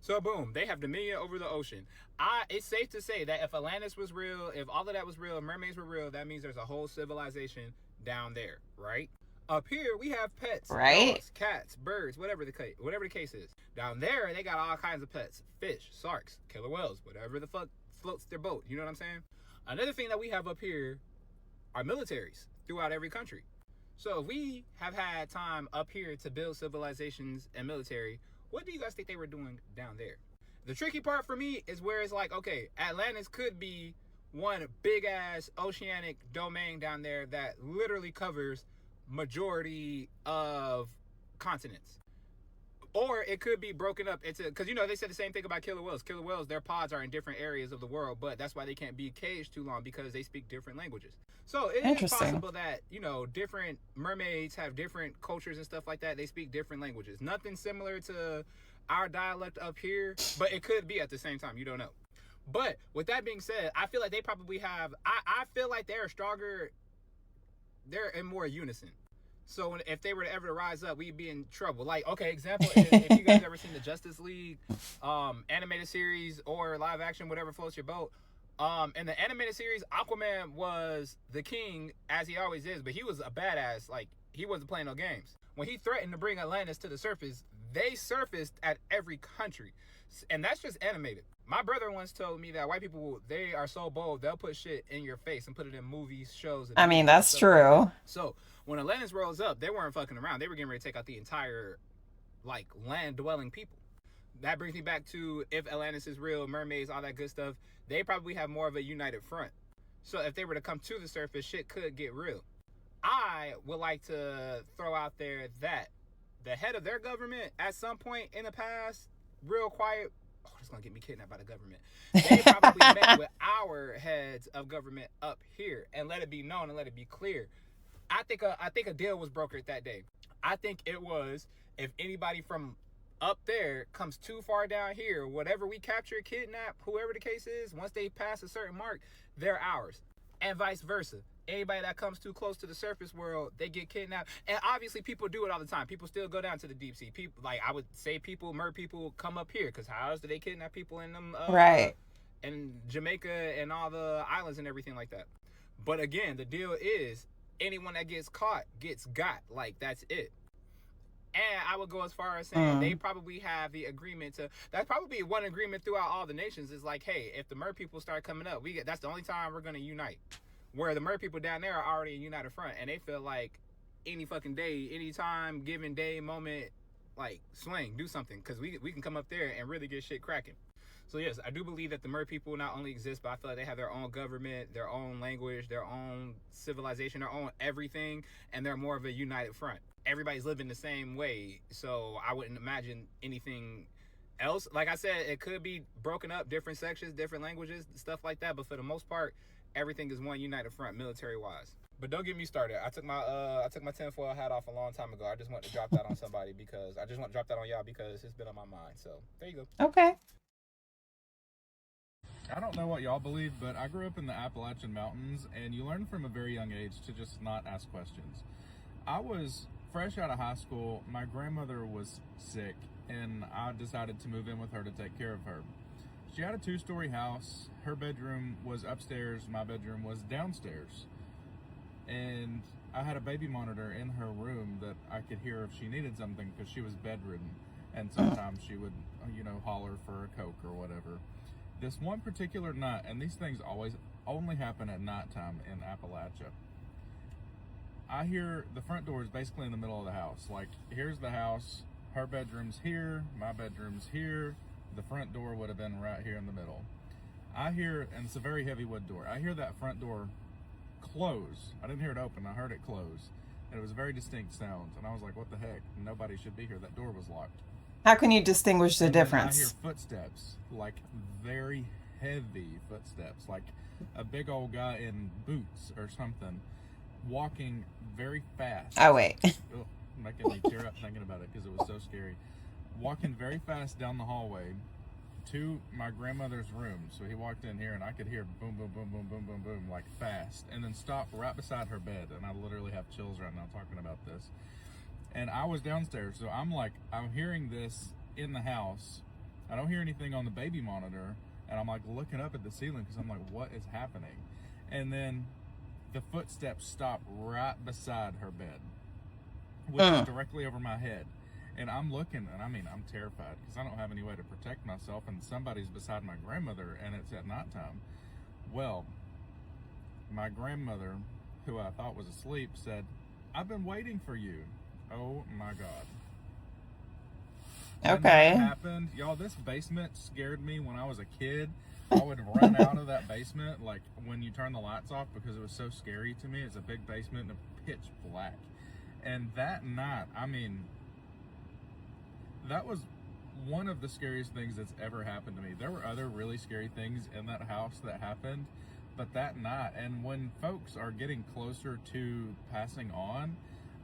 So boom, they have dominion over the ocean. It's safe to say that if Atlantis was real, if all of that was real, mermaids were real, that means there's a whole civilization down there, right? Up here, we have pets, right? Dogs, cats, birds, whatever the case is. Down there, they got all kinds of pets. Fish, sharks, killer whales, whatever the fuck floats their boat. You know what I'm saying? Another thing that we have up here are militaries throughout every country. So if we have had time up here to build civilizations and military, what do you guys think they were doing down there? The tricky part for me is where it's like, okay, Atlantis could be one big ass oceanic domain down there that literally covers majority of continents. Or it could be broken up into, because you know they said the same thing about killer whales. Killer whales, their pods are in different areas of the world, but that's why they can't be caged too long, because they speak different languages. So it is possible that, you know, different mermaids have different cultures and stuff like that. They speak different languages. Nothing similar to our dialect up here, but it could be at the same time. You don't know. But with that being said, I feel like they probably have, I feel like they're stronger, they're in more unison. So if they were to ever rise up, we'd be in trouble. Like, okay, example, if you guys ever seen the Justice League animated series or live action, whatever floats your boat, in the animated series, Aquaman was the king, as he always is, but he was a badass. Like, he wasn't playing no games. When he threatened to bring Atlantis to the surface, they surfaced at every country. And that's just animated. My brother once told me that white people, they are so bold, they'll put shit in your face and put it in movies, shows. I mean, that's true. So when Atlantis rolls up, they weren't fucking around. They were getting ready to take out the entire, like, land-dwelling people. That brings me back to, if Atlantis is real, mermaids, all that good stuff, they probably have more of a united front. So if they were to come to the surface, shit could get real. I would like to throw out there that the head of their government, at some point in the past, real quiet, oh, it's gonna get me kidnapped by the government. They probably met with our heads of government up here and let it be known and let it be clear. I think a deal was brokered that day. I think it was, if anybody from up there comes too far down here, whatever we capture, kidnap, whoever the case is, once they pass a certain mark, they're ours. And vice versa. Anybody that comes too close to the surface world, they get kidnapped. And obviously people do it all the time. People still go down to the deep sea. People, like, I would say people, mer people come up here, because how else do they kidnap people in them right, in Jamaica and all the islands and everything like that? But again, the deal is, anyone that gets caught gets got. Like, that's it. And I would go as far as saying they probably have the agreement to, that's probably one agreement throughout all the nations, is like, hey, if the mer people start coming up, that's the only time we're going to unite. Where the mer people down there are already a united front, and they feel like any fucking day, any time, given day, moment, like, swing, do something, because we can come up there and really get shit cracking. So yes, I do believe that the mer people not only exist, but I feel like they have their own government, their own language, their own civilization, their own everything, and they're more of a united front. Everybody's living the same way, so I wouldn't imagine anything else. Like I said, it could be broken up, different sections, different languages, stuff like that, but for the most part, everything is one united front, military-wise. But don't get me started. I took my tinfoil hat off a long time ago. I just want to drop that on somebody, because I just want to drop that on y'all because it's been on my mind. So there you go. Okay. I don't know what y'all believe, but I grew up in the Appalachian Mountains, and you learn from a very young age to just not ask questions. I was fresh out of high school. My grandmother was sick, and I decided to move in with her to take care of her. She had a 2-story house. Her bedroom was upstairs. My bedroom was downstairs. And I had a baby monitor in her room that I could hear if she needed something, because she was bedridden. And sometimes she would, you know, holler for a Coke or whatever. This one particular night, and these things always only happen at nighttime in Appalachia, I hear the front door is basically in the middle of the house. Like, here's the house, her bedroom's here, my bedroom's here, the front door would have been right here in the middle. I hear, and it's a very heavy wood door, I hear that front door close. I didn't hear it open, I heard it close. And it was a very distinct sound, and I was like, what the heck? Nobody should be here, that door was locked. How can you distinguish the And difference? I hear footsteps, like very heavy footsteps, like a big old guy in boots or something, walking very fast. Oh, wait. Ugh, making me tear up thinking about it because it was so scary. Walking very fast down the hallway to my grandmother's room. So he walked in here and I could hear boom, boom, boom, boom, boom, boom, boom, like fast. And then stopped right beside her bed. And I literally have chills right now talking about this. And I was downstairs, so I'm hearing this in the house. I don't hear anything on the baby monitor, and I'm like looking up at the ceiling because I'm like, what is happening? And then the footsteps stop right beside her bed, which is directly over my head. And I'm looking, and I mean, I'm terrified because I don't have any way to protect myself, and somebody's beside my grandmother, and it's at nighttime. Well, my grandmother, who I thought was asleep, said, "I've been waiting for you." Oh my God. When Okay. that happened, y'all, this basement scared me when I was a kid. I would run out of that basement like when you turn the lights off because it was so scary to me. It's a big basement and pitch black. And that night, I mean, that was one of the scariest things that's ever happened to me. There were other really scary things in that house that happened, but that night, and when folks are getting closer to passing on,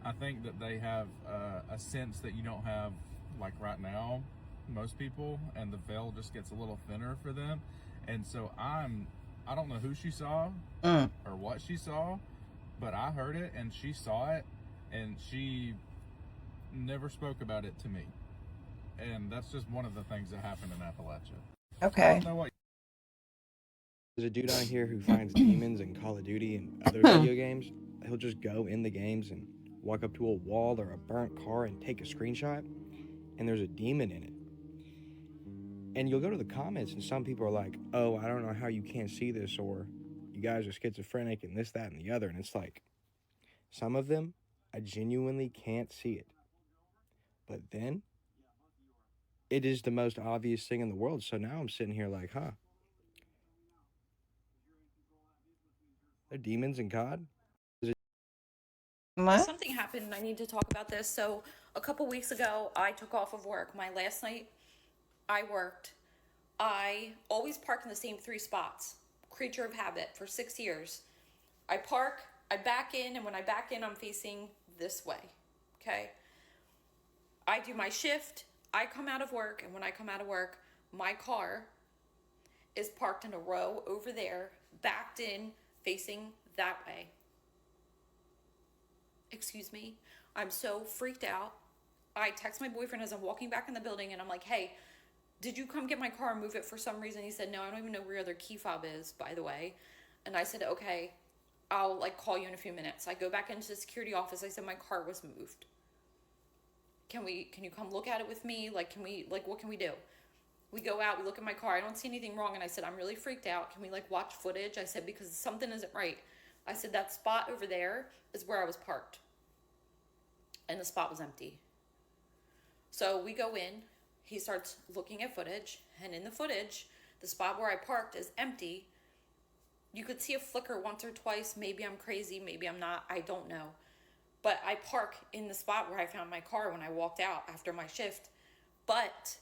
I think that they have a sense that you don't have like right now, most people, and the veil just gets a little thinner for them. And so I don't know who she saw or what she saw, but I heard it and she saw it, and she never spoke about it to me. And that's just one of the things that happened in Appalachia. Okay. I don't know what There's a dude on here who finds demons in Call of Duty and other video games. He'll just go in the games and walk up to a wall or a burnt car and take a screenshot, and there's a demon in it. And you'll go to the comments and some people are like, oh, I don't know how you can't see this, or you guys are schizophrenic and this, that, and the other. And it's like, some of them, I genuinely can't see it. But then, it is the most obvious thing in the world. So now I'm sitting here like, huh? They're demons in COD? Something happened and I need to talk about this. So a couple weeks ago, I took off of work. My last night I worked. I always park in the same 3 spots. Creature of habit for 6 years. I park, I back in, and when I back in, I'm facing this way, okay? I do my shift, I come out of work, and when I come out of work, my car is parked in a row over there, backed in, facing that way. Excuse me, I'm so freaked out. I text my boyfriend as I'm walking back in the building and I'm like, hey, did you come get my car and move it for some reason? He said, no, I don't even know where your other key fob is, by the way. And I said, okay, I'll like call you in a few minutes. I go back into the security office. I said, my car was moved. Can you come look at it with me? What can we do? We go out, we look at my car. I don't see anything wrong. And I said, I'm really freaked out. Can we watch footage? I said, because something isn't right. I said, that spot over there is where I was parked. And the spot was empty. So we go in, he starts looking at footage, and in the footage, the spot where I parked is empty. You could see a flicker once or twice. Maybe I'm crazy, maybe I'm not, I don't know. But I park in the spot where I found my car when I walked out after my shift. But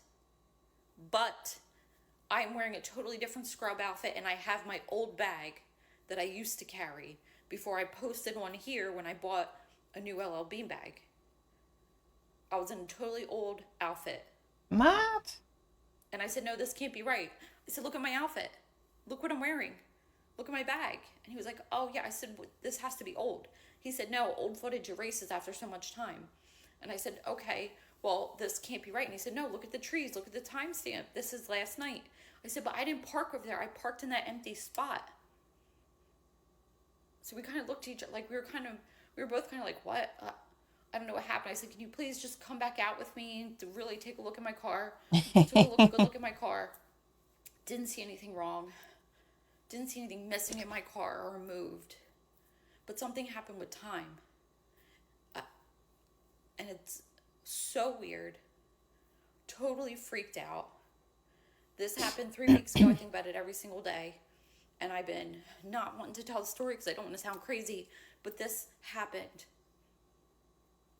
I'm wearing a totally different scrub outfit, and I have my old bag that I used to carry before I posted one here when I bought a new LL Bean bag. I was in a totally old outfit. What? And I said, no, this can't be right. I said, look at my outfit. Look what I'm wearing. Look at my bag. And he was like, oh yeah. I said, this has to be old. He said, no, old footage erases after so much time. And I said, okay, well, this can't be right. And he said, no, look at the trees. Look at the timestamp. This is last night. I said, but I didn't park over there. I parked in that empty spot. So we kind of looked at each other, like we were both kind of like, what? I don't know what happened. I said, can you please just come back out with me to really take a look at my car? Took a good look at my car. Didn't see anything wrong. Didn't see anything missing in my car or moved. But something happened with time. And it's so weird. Totally freaked out. This happened 3 weeks ago. I think about it every single day. And I've been not wanting to tell the story because I don't want to sound crazy. But this happened.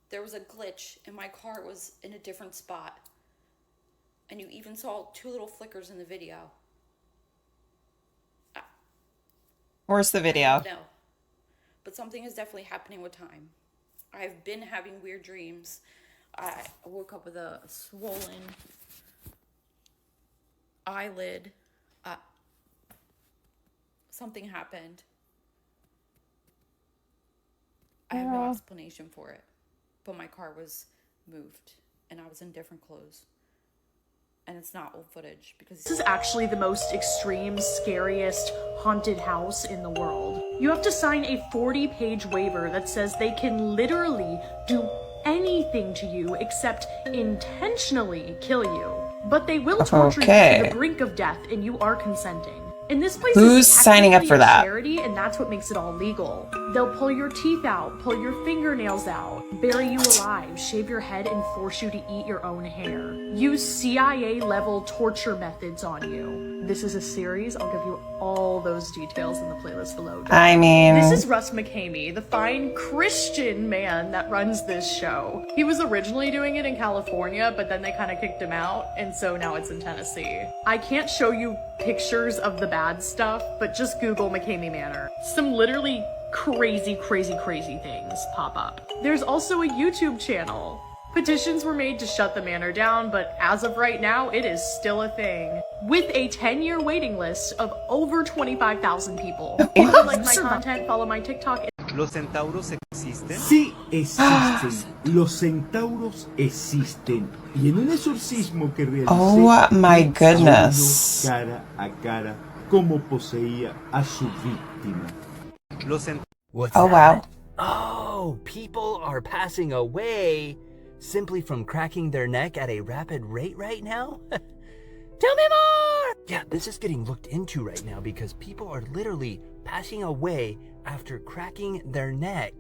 There was a glitch and my car was in a different spot. And you even saw 2 little flickers in the video. Where's the video? No. But something is definitely happening with time. I've been having weird dreams. I woke up with a swollen eyelid. Something happened. I have no explanation for it. But my car was moved and I was in different clothes. And it's not old footage because this is actually the most extreme, scariest haunted house in the world. You have to sign a 40-page waiver that says they can literally do anything to you except intentionally kill you. But they will torture you to the brink of death and you are consenting. And this place Who's is signing up technically for a that? charity, and that's what makes it all legal. They'll pull your teeth out, pull your fingernails out, bury you alive, shave your head, and force you to eat your own hair. Use CIA-level torture methods on you. This is a series. I'll give you all those details in the playlist below. I mean... This is Russ McKamey, the fine Christian man that runs this show. He was originally doing it in California, but then they kind of kicked him out, and so now it's in Tennessee. I can't show you pictures of the bad stuff, but just Google McKamey Manor. Some literally crazy things pop up. There's also a YouTube channel. Petitions were made to shut the manor down, but as of right now, it is still a thing. With a 10-year waiting list of over 25,000 people. If you like my content, follow my TikTok. ¿Los centauros existen? Sí existen. Los centauros existen. Y en un exorcismo que realicé, Oh my vi a goodness. uno cara a cara como poseía a su víctima. Los What's Oh, that? wow. Oh, people are passing away simply from cracking their neck at a rapid rate right now? Tell me more! Yeah, this is getting looked into right now because people are literally passing away after cracking their neck.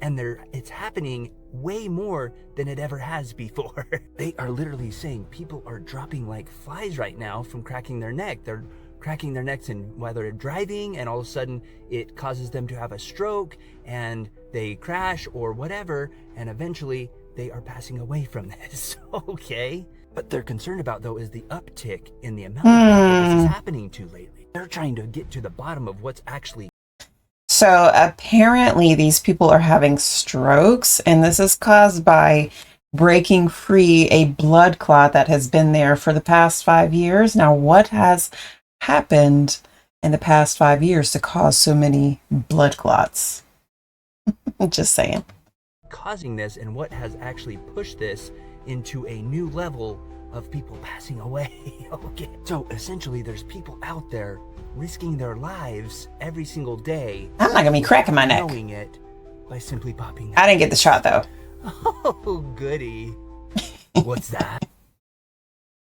And it's happening way more than it ever has before. They are literally saying people are dropping like flies right now from cracking their neck. They're cracking their necks and while they're driving, and all of a sudden it causes them to have a stroke and they crash or whatever, and eventually they are passing away from this. Okay. What they're concerned about though is the uptick in the amount of people this is happening to lately. They're trying to get to the bottom of what's actually. So apparently these people are having strokes, and this is caused by breaking free a blood clot that has been there for the past 5 years. Now, what has happened in the past 5 years to cause so many blood clots? Just saying. Causing this and what has actually pushed this into a new level of people passing away. Okay. So essentially there's people out there risking their lives every single day. I'm not gonna be cracking my neck. Knowing it by simply popping. I didn't get the shot though. Oh, goody. What's that?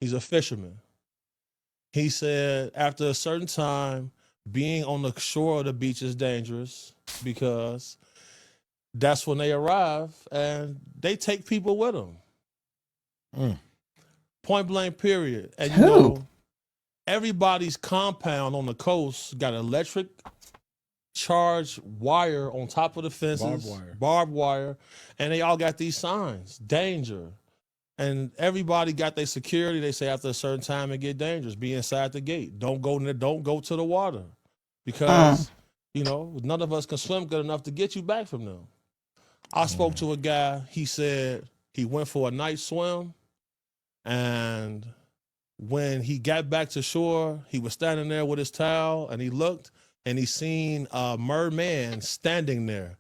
He's a fisherman. He said after a certain time, being on the shore of the beach is dangerous because that's when they arrive and they take people with them. Point blank period. And you know, everybody's compound on the coast got electric charged wire on top of the fences, barbed wire, and they all got these signs, danger. And everybody got their security. They say after a certain time it get dangerous. Be inside the gate. Don't go to the water because you know none of us can swim good enough to get you back from them. I spoke to a guy. He said he went for a night swim, and when he got back to shore, he was standing there with his towel, and he looked and he seen a merman standing there.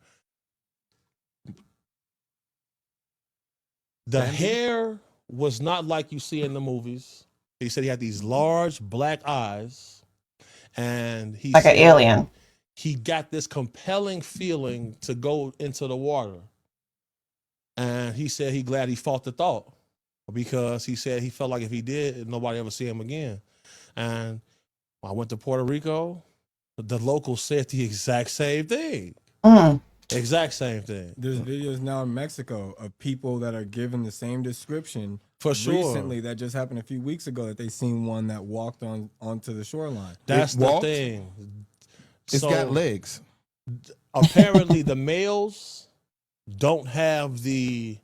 The hair was not like you see in the movies. He said he had these large black eyes, and he like an said alien. he got this compelling feeling to go into the water. And he said he glad he fought the thought because he said he felt like if he did, nobody ever see him again. And when I went to Puerto Rico, the locals said the exact same thing. Exact same thing. There's videos now in Mexico of people that are given the same description. For sure. Recently, that just happened a few weeks ago that they seen one that walked onto the shoreline. That's the thing. It's got legs. Apparently, the males don't have the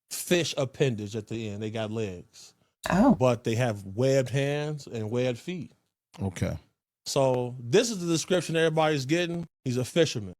fish appendage at the end. They got legs. Oh. But they have webbed hands and webbed feet. Okay. So this is the description everybody's getting. He's a fisherman.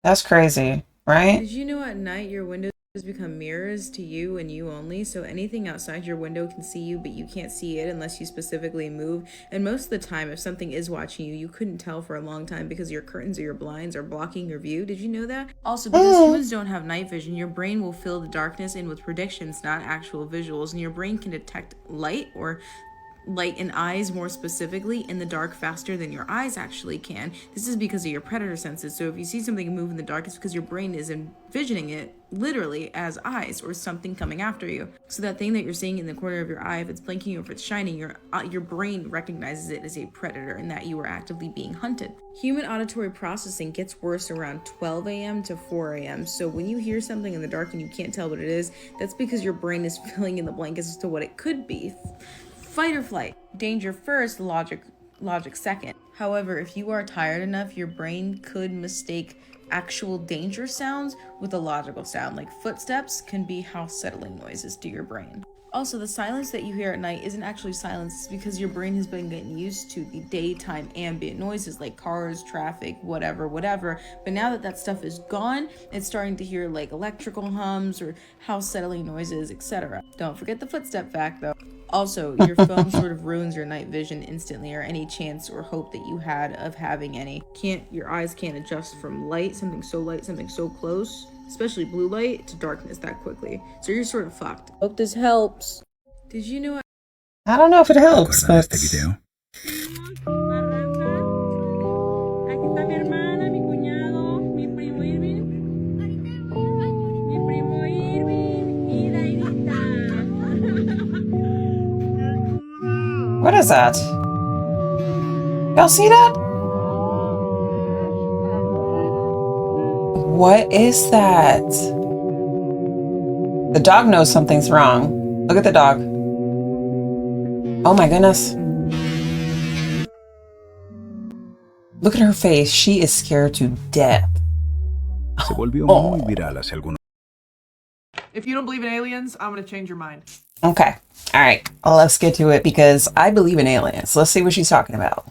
That's crazy, right? Did you know at night your windows become mirrors to you and you only? So anything outside your window can see you, but you can't see it unless you specifically move. And most of the time, if something is watching you, you couldn't tell for a long time because your curtains or your blinds are blocking your view. Did you know that? Also, because humans don't have night vision, your brain will fill the darkness in with predictions, not actual visuals. And your brain can detect light or light and eyes more specifically in the dark faster than your eyes actually can. This is because of your predator senses. So if you see something move in the dark, it's because your brain is envisioning it literally as eyes or something coming after you. So that thing that you're seeing in the corner of your eye, if it's blinking or if it's shining, your brain recognizes it as a predator and that you are actively being hunted. Human auditory processing gets worse around 12 a.m. to 4 a.m. So when you hear something in the dark and you can't tell what it is, that's because your brain is filling in the blanks as to what it could be. Fight or flight. Danger first, logic second. However, if you are tired enough, your brain could mistake actual danger sounds with a logical sound, like footsteps can be house settling noises to your brain. Also, the silence that you hear at night isn't actually silence, it's because your brain has been getting used to the daytime ambient noises like cars, traffic, whatever. But now that that stuff is gone, it's starting to hear like electrical hums or house settling noises, etc. Don't forget the footstep fact though. Also, your phone sort of ruins your night vision instantly, or any chance or hope that you had of having any. Your eyes can't adjust from light, something so close, especially blue light, to darkness that quickly. So you're sort of fucked. Hope this helps. Did you know? I don't know if it helps, but what is that? Y'all see that? What is that? The dog knows something's wrong. Look at the dog. Oh my goodness. Look at her face. She is scared to death. Se volvió muy viral hace algunos. If you don't believe in aliens, I'm gonna change your mind. Okay. All right. Well, let's get to it because I believe in aliens. Let's see what she's talking about.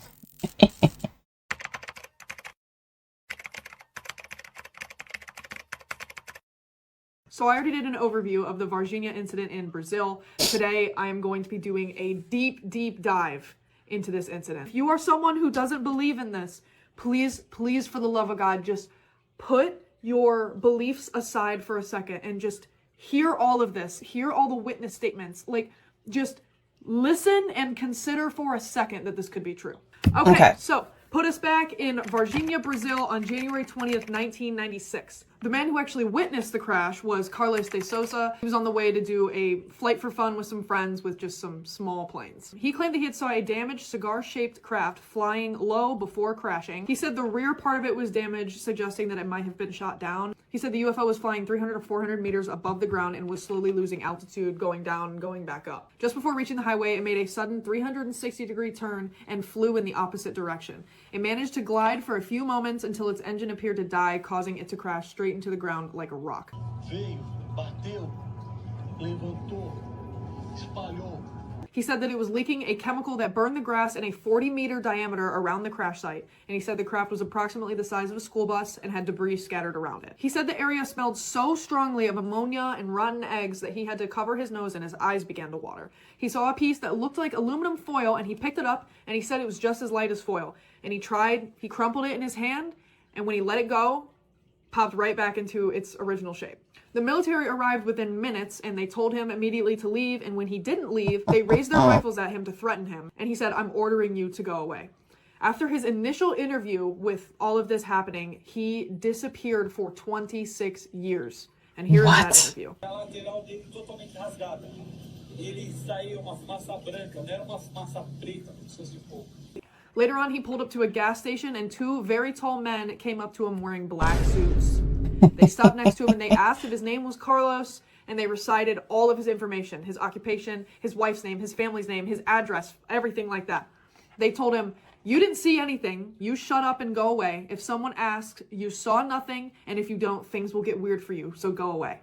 So I already did an overview of the Varginha incident in Brazil. Today, I am going to be doing a deep dive into this incident. If you are someone who doesn't believe in this, please, for the love of God, just put your beliefs aside for a second and just hear all of this. Hear all the witness statements. Like, just listen and consider for a second that this could be true. Okay. So put us back in Varginha, Brazil on January 20th, 1996. The man who actually witnessed the crash was Carlos de Sousa. He was on the way to do a flight for fun with some friends with just some small planes. He claimed that he had saw a damaged cigar-shaped craft flying low before crashing. He said the rear part of it was damaged, suggesting that it might have been shot down. He said the UFO was flying 300 or 400 meters above the ground and was slowly losing altitude, going down and going back up. Just before reaching the highway, it made a sudden 360-degree turn and flew in the opposite direction. It managed to glide for a few moments until its engine appeared to die, causing it to crash straight into the ground like a rock. He said that it was leaking a chemical that burned the grass in a 40-meter diameter around the crash site, and he said the craft was approximately the size of a school bus and had debris scattered around it. He said the area smelled so strongly of ammonia and rotten eggs that he had to cover his nose and his eyes began to water. He saw a piece that looked like aluminum foil, and he picked it up, and he said it was just as light as foil. And he crumpled it in his hand, and when he let it go, popped right back into its original shape. The military arrived within minutes and they told him immediately to leave, and when he didn't leave, they raised their rifles at him to threaten him, and he said, "I'm ordering you to go away." After his initial interview with all of this happening, he disappeared for 26 years. And here is that interview. Later on, he pulled up to a gas station and two very tall men came up to him wearing black suits. They stopped next to him and they asked if his name was Carlos, and they recited all of his information, his occupation, his wife's name, his family's name, his address, everything like that. They told him, "You didn't see anything, you shut up and go away. If someone asks, you saw nothing, and if you don't, things will get weird for you, so go away."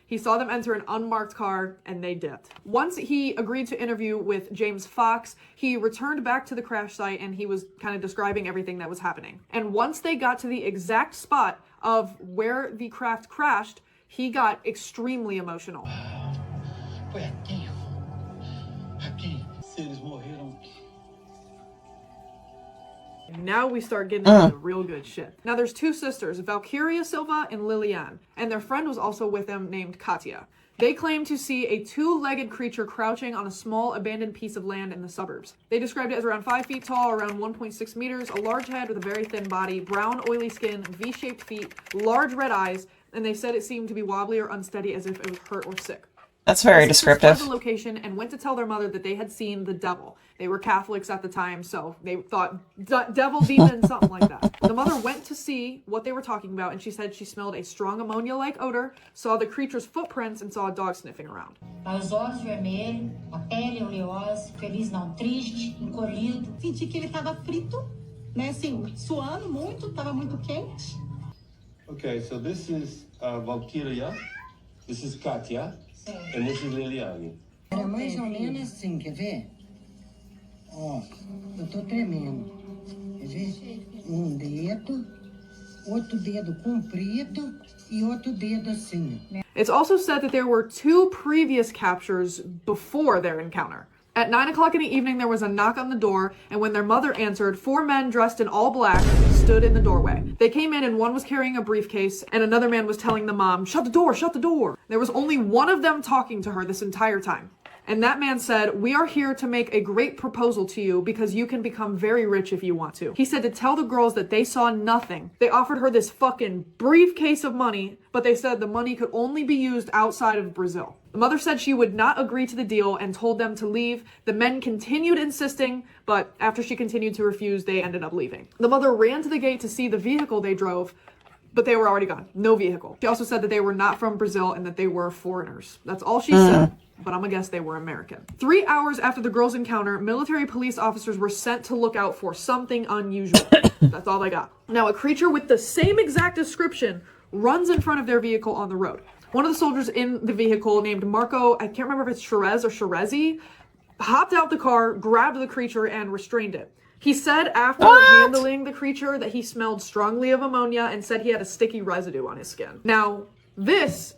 He saw them enter an unmarked car, and they dipped. Once he agreed to interview with James Fox, he returned back to the crash site, and he was kind of describing everything that was happening. And once they got to the exact spot of where the craft crashed, he got extremely emotional. Now we start getting into the real good shit. Now there's two sisters, Valkyria Silva and Liliane, and their friend was also with them named Katia. They claim to see a two-legged creature crouching on a small abandoned piece of land in the suburbs. They described it as around 5 feet tall, around 1.6 meters, a large head with a very thin body, brown oily skin, V-shaped feet, large red eyes, and they said it seemed to be wobbly or unsteady as if it was hurt or sick. That's very The sisters fled descriptive. the location and went to tell their mother that they had seen the devil. They were Catholics at the time, so they thought devil, demon, something like that. The mother went to see what they were talking about, and she said she smelled a strong ammonia-like odor, saw the creature's footprints, and saw a dog sniffing around. Os olhos vermelhos, a pele oleosa, feliz não, triste, encolhido. Senti que ele estava frito, né, assim, suando muito, estava muito quente. Okay, so this is Valkyria, this is Katya, and this is Liliane. Era mais ou menos assim, quer ver? Ó, eu tô tremendo. Quer ver? Dedo, outro dedo comprido e outro dedo assim. It's also said that there were 2 previous captures before their encounter. At 9 o'clock in the evening, there was a knock on the door, and when their mother answered, 4 men dressed in all black stood in the doorway. They came in, and one was carrying a briefcase, and another man was telling the mom, "Shut the door, shut the door." There was only one of them talking to her this entire time. And that man said, "We are here to make a great proposal to you because you can become very rich if you want to." He said to tell the girls that they saw nothing. They offered her this fucking briefcase of money, but they said the money could only be used outside of Brazil. The mother said she would not agree to the deal and told them to leave. The men continued insisting, but after she continued to refuse, they ended up leaving. The mother ran to the gate to see the vehicle they drove, but they were already gone. No vehicle. She also said that they were not from Brazil and that they were foreigners. That's all she said, but I'm gonna guess they were American. 3 hours after the girls' encounter, military police officers were sent to look out for something unusual. That's all they got. Now, a creature with the same exact description runs in front of their vehicle on the road. One of the soldiers in the vehicle, named Marco, I can't remember if it's Sherez or Sherezi, hopped out the car, grabbed the creature, and restrained it. He said after handling the creature that he smelled strongly of ammonia and said he had a sticky residue on his skin. Now, this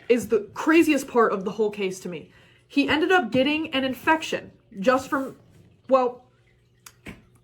is the craziest part of the whole case to me. He ended up getting an infection just from, well,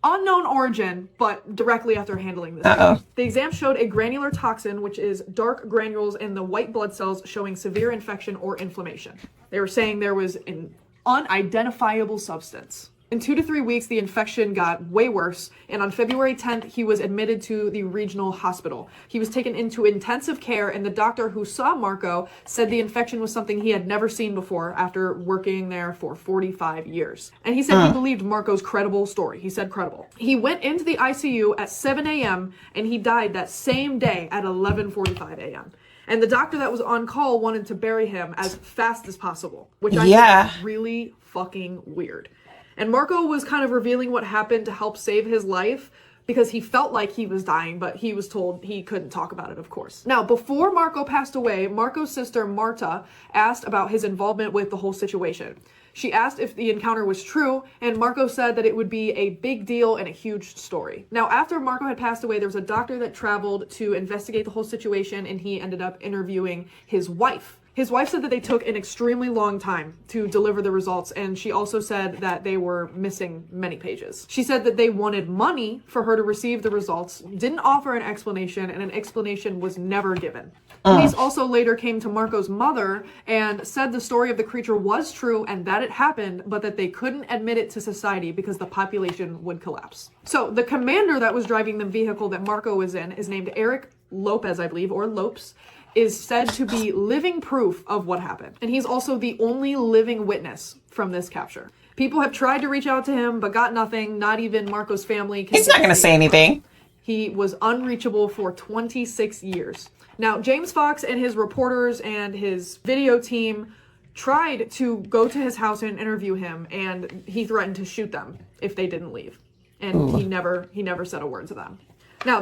unknown origin, but directly after handling this. The exam showed a granular toxin, which is dark granules in the white blood cells showing severe infection or inflammation. They were saying there was an unidentifiable substance. In 2 to 3 weeks, the infection got way worse, and on February 10th, he was admitted to the regional hospital. He was taken into intensive care, and the doctor who saw Marco said the infection was something he had never seen before after working there for 45 years. And he said he believed Marco's credible story. He said credible. He went into the ICU at 7 a.m., and he died that same day at 11:45 a.m. And the doctor that was on call wanted to bury him as fast as possible, which I think is really fucking weird. And Marco was kind of revealing what happened to help save his life because he felt like he was dying, but he was told he couldn't talk about it, of course. Now, before Marco passed away, Marco's sister, Marta, asked about his involvement with the whole situation. She asked if the encounter was true, and Marco said that it would be a big deal and a huge story. Now, after Marco had passed away, there was a doctor that traveled to investigate the whole situation, and he ended up interviewing his wife. His wife said that they took an extremely long time to deliver the results, and she also said that they were missing many pages. She said that they wanted money for her to receive the results, didn't offer an explanation, and an explanation was never given. Police also later came to Marco's mother and said the story of the creature was true and that it happened, but that they couldn't admit it to society because the population would collapse. So the commander that was driving the vehicle that Marco was in is named Eric Lopez, I believe, or Lopes, is said to be living proof of what happened. And he's also the only living witness from this capture. People have tried to reach out to him, but got nothing. Not even Marco's family. He's not going to say anything. He was unreachable for 26 years. Now, James Fox and his reporters and his video team tried to go to his house and interview him, and he threatened to shoot them if they didn't leave. And he never said a word to them. Now,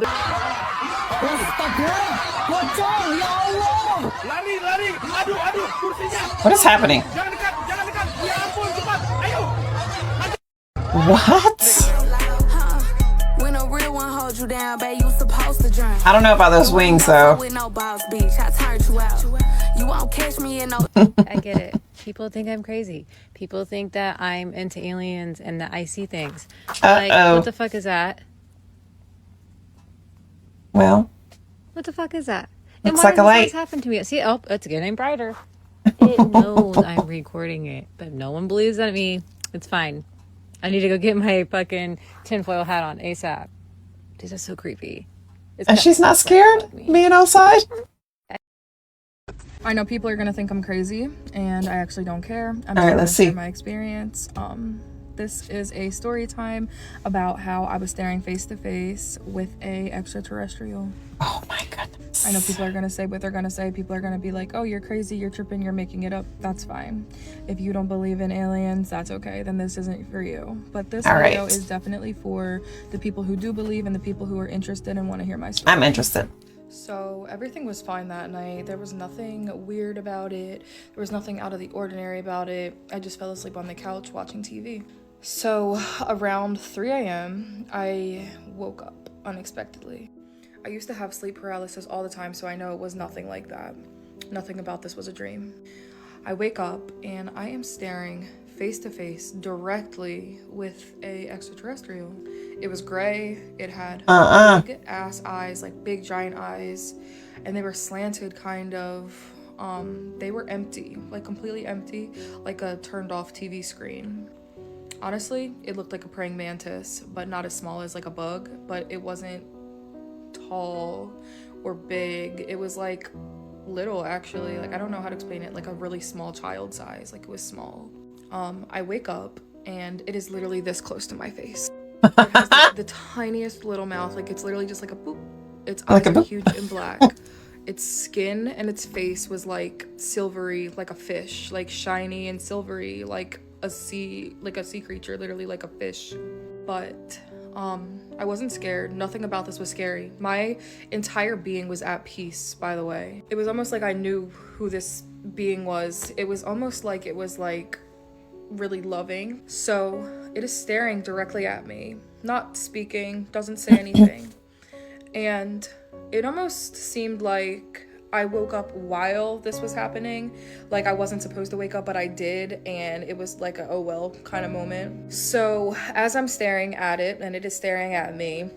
what is happening? What? When a real one holds you down, babe, you supposed to drown. I don't know about those wings though. With no boss, bitch, I turned you out. You won't catch me in no. I get it. People think I'm crazy. People think that I'm into aliens and that I see things. Like, what the fuck is that? Well, what the fuck is that? And looks why like a does light. this happen to me? See, oh, it's getting brighter. What it knows I'm recording it, but no one believes at me. It's fine. I need to go get my fucking tinfoil hat on ASAP. Dude, that's so creepy. And she's not scared being outside? I know people are gonna think I'm crazy, and I actually don't care. I'm All right, let's see. my experience. This is a story time about how I was staring face to face with a extraterrestrial. Oh my goodness. I know people are gonna say what they're gonna say. People are gonna be like, oh, you're crazy, you're tripping, you're making it up. That's fine. If you don't believe in aliens, that's okay. Then this isn't for you. But this video is definitely for the people who do believe and the people who are interested and want to hear my story. I'm interested. So everything was fine that night. There was nothing weird about it. There was nothing out of the ordinary about it. I just fell asleep on the couch watching TV. So around 3 a.m., I woke up unexpectedly. I used to have sleep paralysis all the time, so I know it was nothing like that. Nothing about this was a dream. I wake up and I am staring face to face directly with a extraterrestrial. It was gray. It had big ass eyes, like big giant eyes, and they were slanted kind of. They were empty, like completely empty, like a turned off TV screen. Honestly, it looked like a praying mantis, but not as small as like a bug, but it wasn't tall or big. It was like little, actually. Like, I don't know how to explain it, like a really small child size. Like, it was small. I wake up and it is literally this close to my face. It has like, the tiniest little mouth. Like, it's literally just like a boop. Its eyes are huge and black. Its skin and its face was like silvery, like a fish, like shiny and silvery, like a sea creature, literally like a fish. But I wasn't scared. Nothing about this was scary. My entire being was at peace, by the way. It was almost like I knew who this being was. It was almost like it was like really loving. So it is staring directly at me, not speaking, doesn't say anything. And it almost seemed like I woke up while this was happening. Like, I wasn't supposed to wake up, but I did, and it was like a oh well kind of moment. So as I'm staring at it and it is staring at me,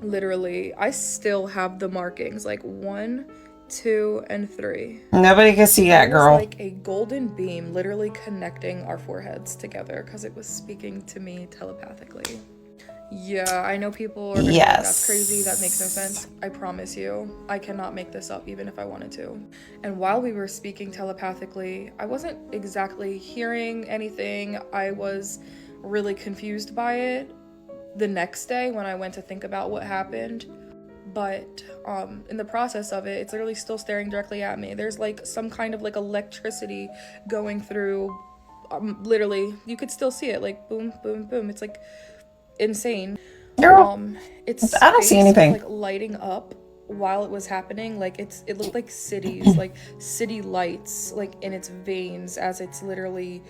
literally I still have the markings, like 1, 2, and 3. Nobody can see that, girl. It was like a golden beam literally connecting our foreheads together because it was speaking to me telepathically. Yeah, I know people are gonna think that's crazy, that makes no sense. I promise you, I cannot make this up even if I wanted to. And while we were speaking telepathically, I wasn't exactly hearing anything. I was really confused by it the next day when I went to think about what happened. But in the process of it, it's literally still staring directly at me. There's like some kind of like electricity going through, literally, you could still see it, like boom, boom, boom. It's like insane. Girl, I don't see anything. Was, like lighting up while it was happening. Like it looked like cities, like city lights, like in its veins, as it's literally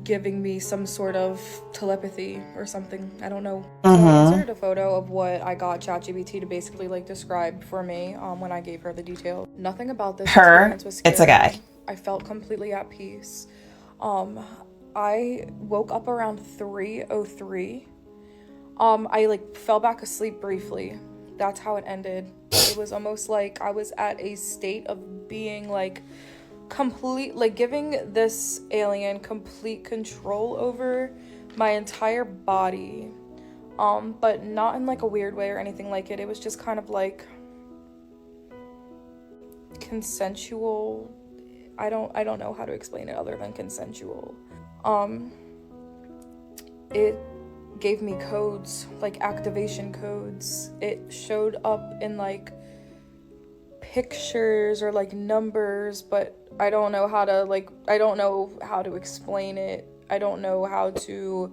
giving me some sort of telepathy or something. I don't know. So I inserted a photo of what I got ChatGPT to basically like describe for me when I gave her the detail. Nothing about this experience was scary. It's a guy. I felt completely at peace. I woke up around 3:03. I like fell back asleep briefly. That's how it ended. It was almost like I was at a state of being like complete, like giving this alien complete control over my entire body. But not in like a weird way or anything like it. It was just kind of like consensual. I don't know how to explain it other than consensual. It gave me codes, like activation codes. It showed up in like pictures or like numbers, but I don't know how to explain it. I don't know how to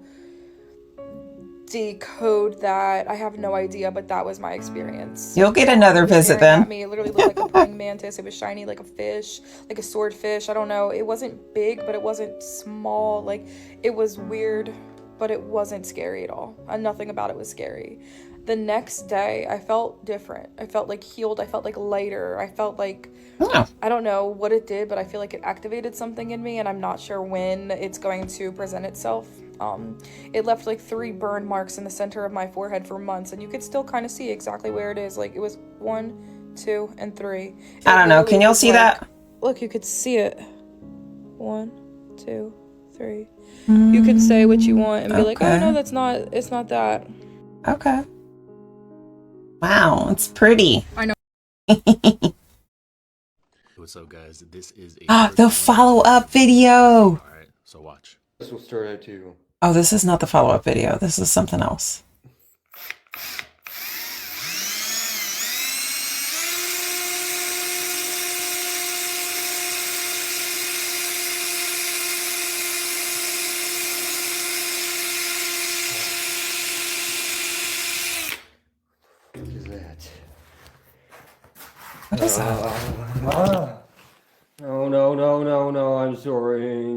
decode that. I have no idea, but that was my experience. You'll get another visit then. At me. It literally looked like a praying mantis. It was shiny like a fish, like a swordfish. I don't know. It wasn't big, but it wasn't small. Like, it was weird, but it wasn't scary at all. And nothing about it was scary. The next day, I felt different. I felt like healed. I felt like lighter. I felt like, I don't know what it did, but I feel like it activated something in me, and I'm not sure when it's going to present itself. It left like 3 burn marks in the center of my forehead for months, and you could still kind of see exactly where it is. Like, it was 1, 2, and 3. I don't know. Can y'all see that? Look, you could see it. 1, 2, 3. You can say what you want and be like, oh no, it's not that. Okay. Wow, it's pretty. I know. What's up, guys? This is The follow-up video. All right, so watch. This will start out to. Oh, this is not the follow-up video. This is something else. What is that? No, I'm sorry.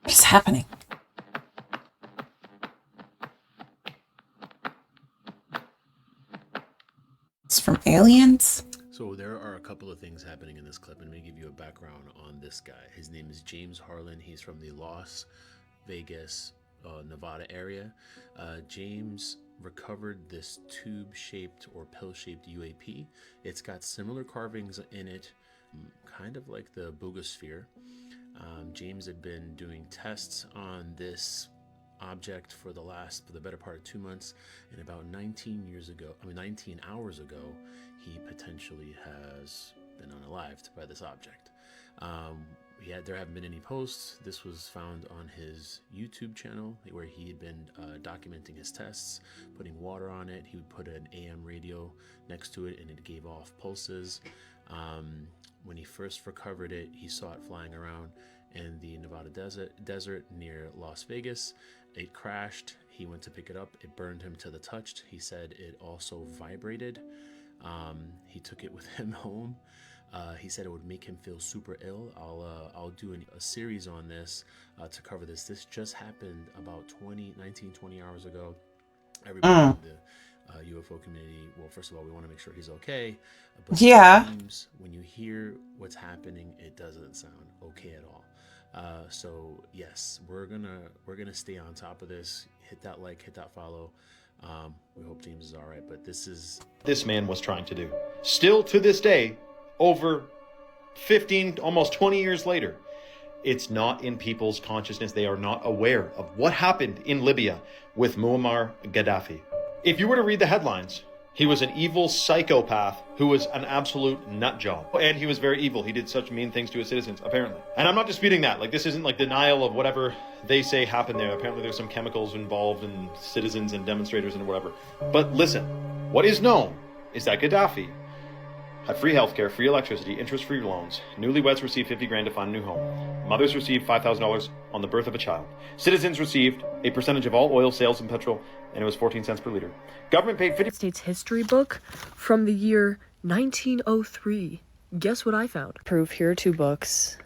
What is happening? It's from Aliens? So there are a couple of things happening in this clip, and let me give you a background on this guy. His name is James Harlan. He's from the Las Vegas, Nevada area. James recovered this tube-shaped or pill-shaped UAP. It's got similar carvings in it, kind of like the Boogosphere. James had been doing tests on this object for the better part of 2 months, and about 19 hours ago, he potentially has been unalived by this object. There haven't been any posts. This was found on his YouTube channel where he had been documenting his tests, putting water on it. He would put an AM radio next to it and it gave off pulses. When he first recovered it, he saw it flying around in the Nevada desert near Las Vegas. It crashed. He went to pick it up. It burned him to the touch. He said it also vibrated. He took it with him home. He said it would make him feel super ill. I'll do a series on this to cover this. This just happened about 20 hours ago. Everybody in the UFO community, well, first of all, we want to make sure he's okay. But sometimes when you hear what's happening, it doesn't sound okay at all. So yes, we're gonna stay on top of this. Hit that like, hit that follow. We hope James is all right, but this man was trying to do. Still to this day, over 15, almost 20 years later, it's not in people's consciousness. They are not aware of what happened in Libya with Muammar Gaddafi. If you were to read the headlines, he was an evil psychopath who was an absolute nut job. And he was very evil. He did such mean things to his citizens, apparently. And I'm not disputing that. Like, this isn't like denial of whatever they say happened there. Apparently there's some chemicals involved in citizens and demonstrators and whatever. But listen, what is known is that Gaddafi had free healthcare, free electricity, interest-free loans. Newlyweds received 50 grand to find a new home. Mothers received $5,000 on the birth of a child. Citizens received a percentage of all oil sales and petrol, and it was 14 cents per liter. Government paid 50 States history book from the year 1903. Guess what I found? Proof. Here are 2 books.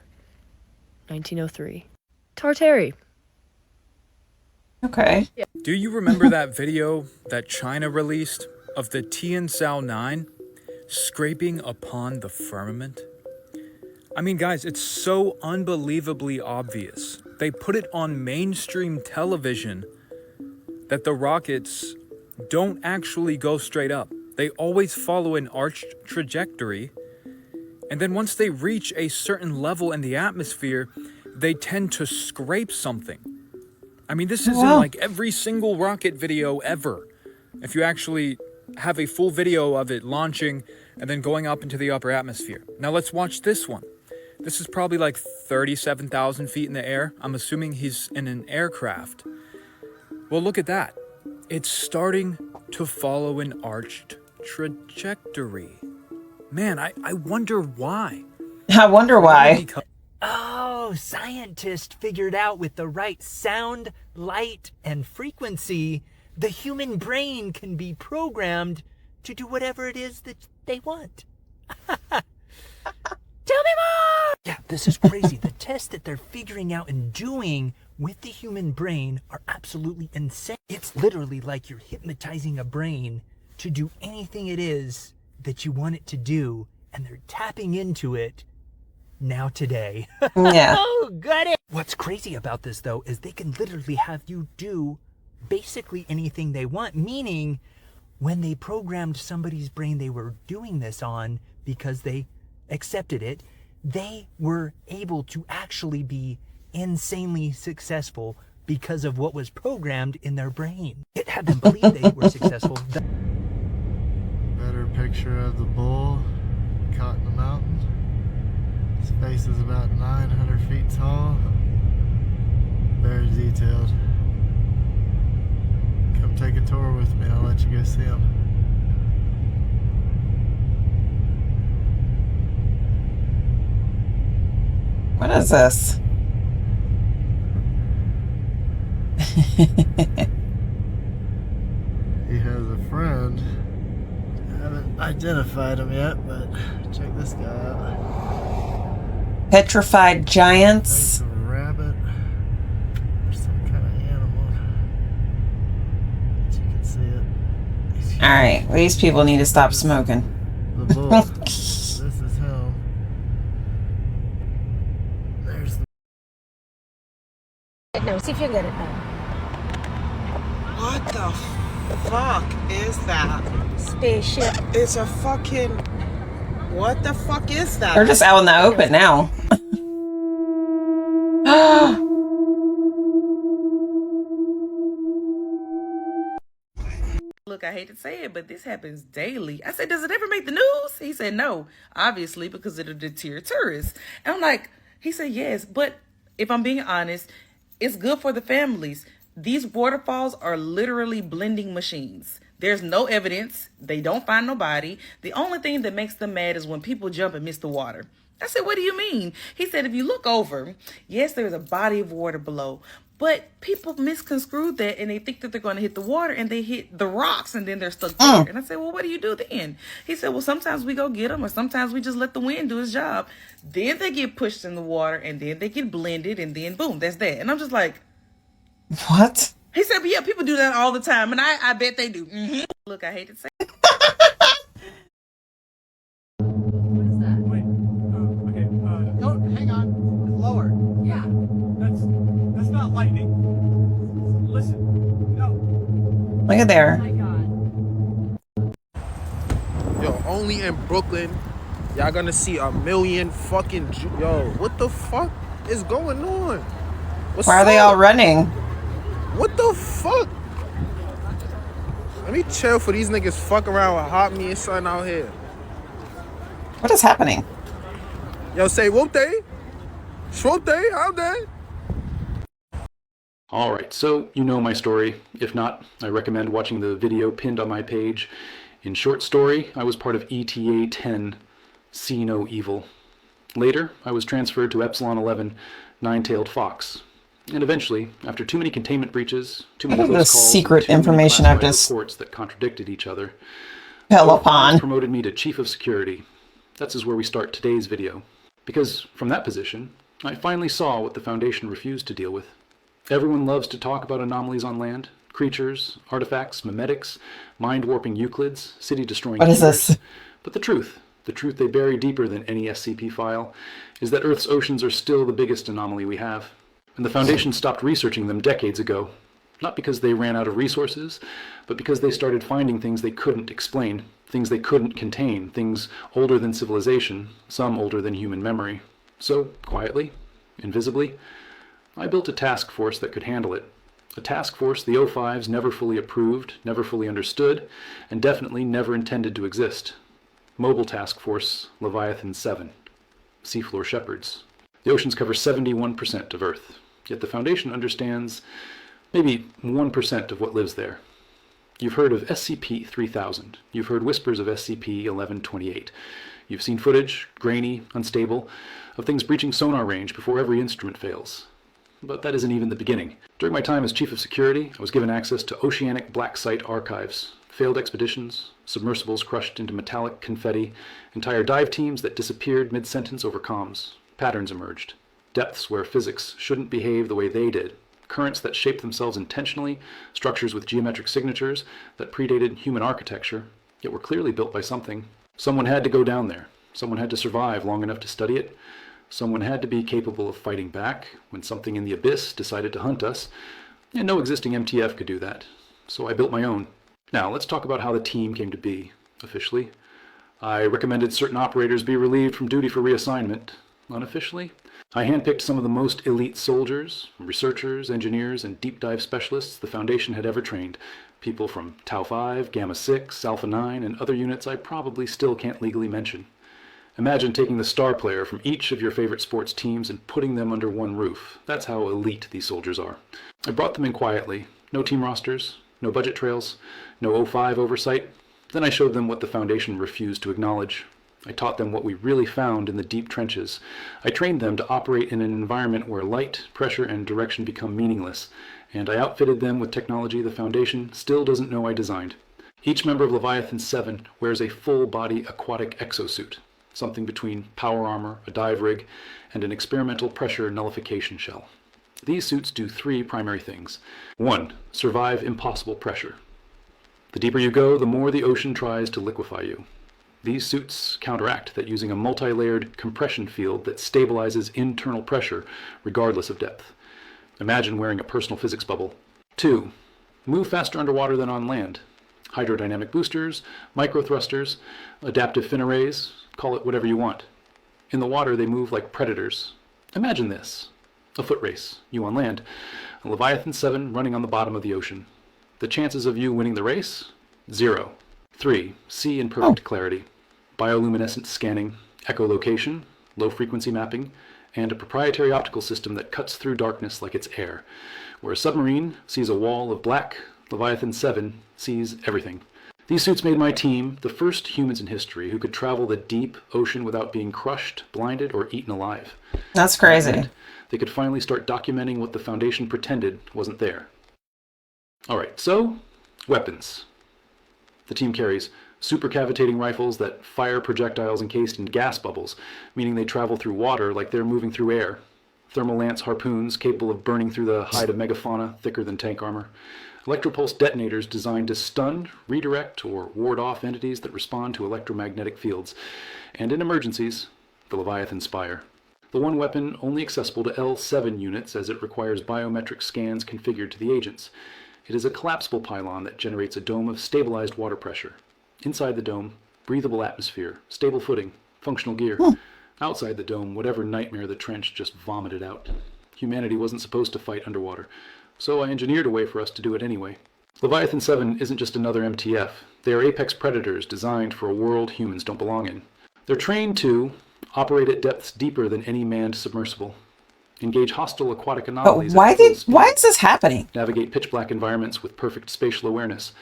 1903. Tartary. Okay. Do you remember that video that China released of the Tianzhou 9 scraping upon the firmament? I mean, guys, it's so unbelievably obvious. They put it on mainstream television that the rockets don't actually go straight up. They always follow an arched trajectory. And then once they reach a certain level in the atmosphere, they tend to scrape something. I mean, this is in like every single rocket video ever. If you actually have a full video of it launching and then going up into the upper atmosphere. Now let's watch this one. This is probably like 37,000 feet in the air. I'm assuming he's in an aircraft. Well, look at that. It's starting to follow an arched trajectory. Man, I wonder why. I wonder why. Oh, scientists figured out with the right sound, light, and frequency, the human brain can be programmed to do whatever it is that they want. Tell me more! Yeah, This is crazy. The tests that they're figuring out and doing with the human brain are absolutely insane. It's literally like you're hypnotizing a brain to do anything it is that you want it to do, and they're tapping into it now today. Yeah. Oh, got it. What's crazy about this, though, is they can literally have you do basically anything they want, meaning when they programmed somebody's brain they were doing this on because they accepted it, they were able to actually be insanely successful because of what was programmed in their brain. It had them believe they were successful. Better picture of the bull caught in the mountain. His face is about 900 feet tall. Very detailed. Come take a tour with me, I'll let you go see him. What is this? He has a friend. I haven't identified him yet, but check this guy out. Petrified giants. Face of a rabbit. Or some kind of animal. But you can see it. All right, these people need to stop smoking. The bull. This is him. There's the... No, see if you can get it done. What the fuck is that? Spaceship. It's a fucking... What the fuck is that? They're just out in the open now. Look, I hate to say it, but this happens daily. I said, does it ever make the news? He said, no, obviously, because it'll deter tourists. And I'm like, he said, yes, but if I'm being honest, it's good for the families. These waterfalls are literally blending machines. There's no evidence. They don't find nobody. The only thing that makes them mad is when people jump and miss the water. I said, what do you mean? He said, if you look over, yes, there's a body of water below, but people misconstrued that and they think that they're going to hit the water and they hit the rocks and then they're stuck there. And I said, well, what do you do then? He said, well, sometimes we go get them or sometimes we just let the wind do his job. Then they get pushed in the water and then they get blended and then boom, that's that. And I'm just like, what? He said, but yeah, people do that all the time. And I bet they do. Mm-hmm. Look, I hate to say it. No, hang on. It's lower. Yeah. That's not lightning. Listen. No. Look at there. Oh my God. Yo, only in Brooklyn, y'all gonna see a million fucking yo, what the fuck is going on? What's Why are they all running? What the fuck? Let me chill for these niggas fuck around with hot me and son out here. What is happening? Yo, say whoop they? Swoop they? How they? Alright, so you know my story. If not, I recommend watching the video pinned on my page. In short story, I was part of ETA 10, See No Evil. Later, I was transferred to Epsilon 11, Nine-Tailed Fox. And eventually, after too many containment breaches, too many Look at close the calls, secret and too many information I've classified just reports that contradicted each other, fell Both upon. sides promoted me to Chief of Security. That's where we start today's video. Because from that position, I finally saw what the Foundation refused to deal with. Everyone loves to talk about anomalies on land, creatures, artifacts, memetics, mind-warping Euclids, city-destroying What is killers. this? But the truth they bury deeper than any SCP file, is that Earth's oceans are still the biggest anomaly we have. And the Foundation stopped researching them decades ago. Not because they ran out of resources, but because they started finding things they couldn't explain, things they couldn't contain, things older than civilization, some older than human memory. So, quietly, invisibly, I built a task force that could handle it. A task force the O5s never fully approved, never fully understood, and definitely never intended to exist. Mobile Task Force Leviathan 7. Seafloor Shepherds. The oceans cover 71% of Earth, yet the Foundation understands maybe 1% of what lives there. You've heard of SCP-3000. You've heard whispers of SCP-1128. You've seen footage, grainy, unstable, of things breaching sonar range before every instrument fails. But that isn't even the beginning. During my time as Chief of Security, I was given access to oceanic black site archives, failed expeditions, submersibles crushed into metallic confetti, entire dive teams that disappeared mid-sentence over comms, patterns emerged. Depths where physics shouldn't behave the way they did. Currents that shaped themselves intentionally, structures with geometric signatures that predated human architecture, yet were clearly built by something. Someone had to go down there. Someone had to survive long enough to study it. Someone had to be capable of fighting back when something in the abyss decided to hunt us, and no existing MTF could do that. So I built my own. Now, let's talk about how the team came to be, officially. I recommended certain operators be relieved from duty for reassignment. Unofficially, I handpicked some of the most elite soldiers, researchers, engineers, and deep dive specialists the Foundation had ever trained. People from Tau 5, Gamma 6, Alpha 9, and other units I probably still can't legally mention. Imagine taking the star player from each of your favorite sports teams and putting them under one roof. That's how elite these soldiers are. I brought them in quietly. No team rosters, no budget trails, no 05 oversight. Then I showed them what the Foundation refused to acknowledge. I taught them what we really found in the deep trenches. I trained them to operate in an environment where light, pressure, and direction become meaningless. And I outfitted them with technology the Foundation still doesn't know I designed. Each member of Leviathan 7 wears a full-body aquatic exosuit, something between power armor, a dive rig, and an experimental pressure nullification shell. These suits do 3 primary things. 1. Survive impossible pressure. The deeper you go, the more the ocean tries to liquefy you. These suits counteract that using a multi-layered compression field that stabilizes internal pressure regardless of depth. Imagine wearing a personal physics bubble. 2. Move faster underwater than on land. Hydrodynamic boosters, microthrusters, adaptive fin arrays, call it whatever you want. In the water, they move like predators. Imagine this. A foot race, you on land. A Leviathan 7 running on the bottom of the ocean. The chances of you winning the race? 0. 3. See in perfect clarity. Bioluminescent scanning, echolocation, low-frequency mapping, and a proprietary optical system that cuts through darkness like it's air. Where a submarine sees a wall of black, Leviathan 7 sees everything. These suits made my team the first humans in history who could travel the deep ocean without being crushed, blinded, or eaten alive. That's crazy. And they could finally start documenting what the Foundation pretended wasn't there. Alright, so, weapons. The team carries supercavitating rifles that fire projectiles encased in gas bubbles, meaning they travel through water like they're moving through air. Thermal lance harpoons capable of burning through the hide of megafauna thicker than tank armor. Electropulse detonators designed to stun, redirect, or ward off entities that respond to electromagnetic fields. And in emergencies, the Leviathan Spire. The one weapon only accessible to L7 units as it requires biometric scans configured to the agents. It is a collapsible pylon that generates a dome of stabilized water pressure. Inside the dome, breathable atmosphere, stable footing, functional gear. Outside the dome, whatever nightmare the trench just vomited out. Humanity wasn't supposed to fight underwater, so I engineered a way for us to do it anyway. Leviathan 7 isn't just another MTF. They are apex predators designed for a world humans don't belong in. They're trained to operate at depths deeper than any manned submersible. Engage hostile aquatic anomalies. But why is this happening? Navigate pitch black environments with perfect spatial awareness.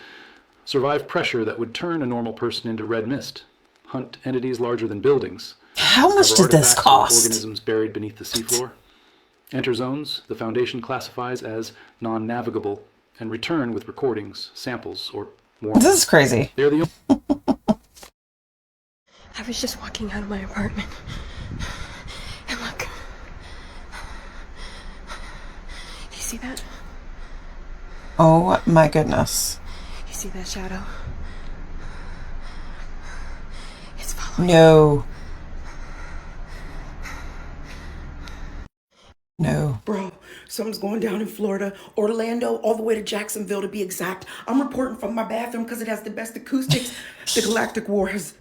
Survive pressure that would turn a normal person into red mist. Hunt entities larger than buildings. How much did this cost? Organisms buried beneath the seafloor. Enter zones the Foundation classifies as non-navigable and return with recordings, samples, or more. This is crazy. They're the I was just walking out of my apartment. And look. You see that? Oh my goodness. You see that shadow? It's following. No. No. Bro, something's going down in Florida, Orlando, all the way to Jacksonville to be exact. I'm reporting from my bathroom because it has the best acoustics. The galactic war has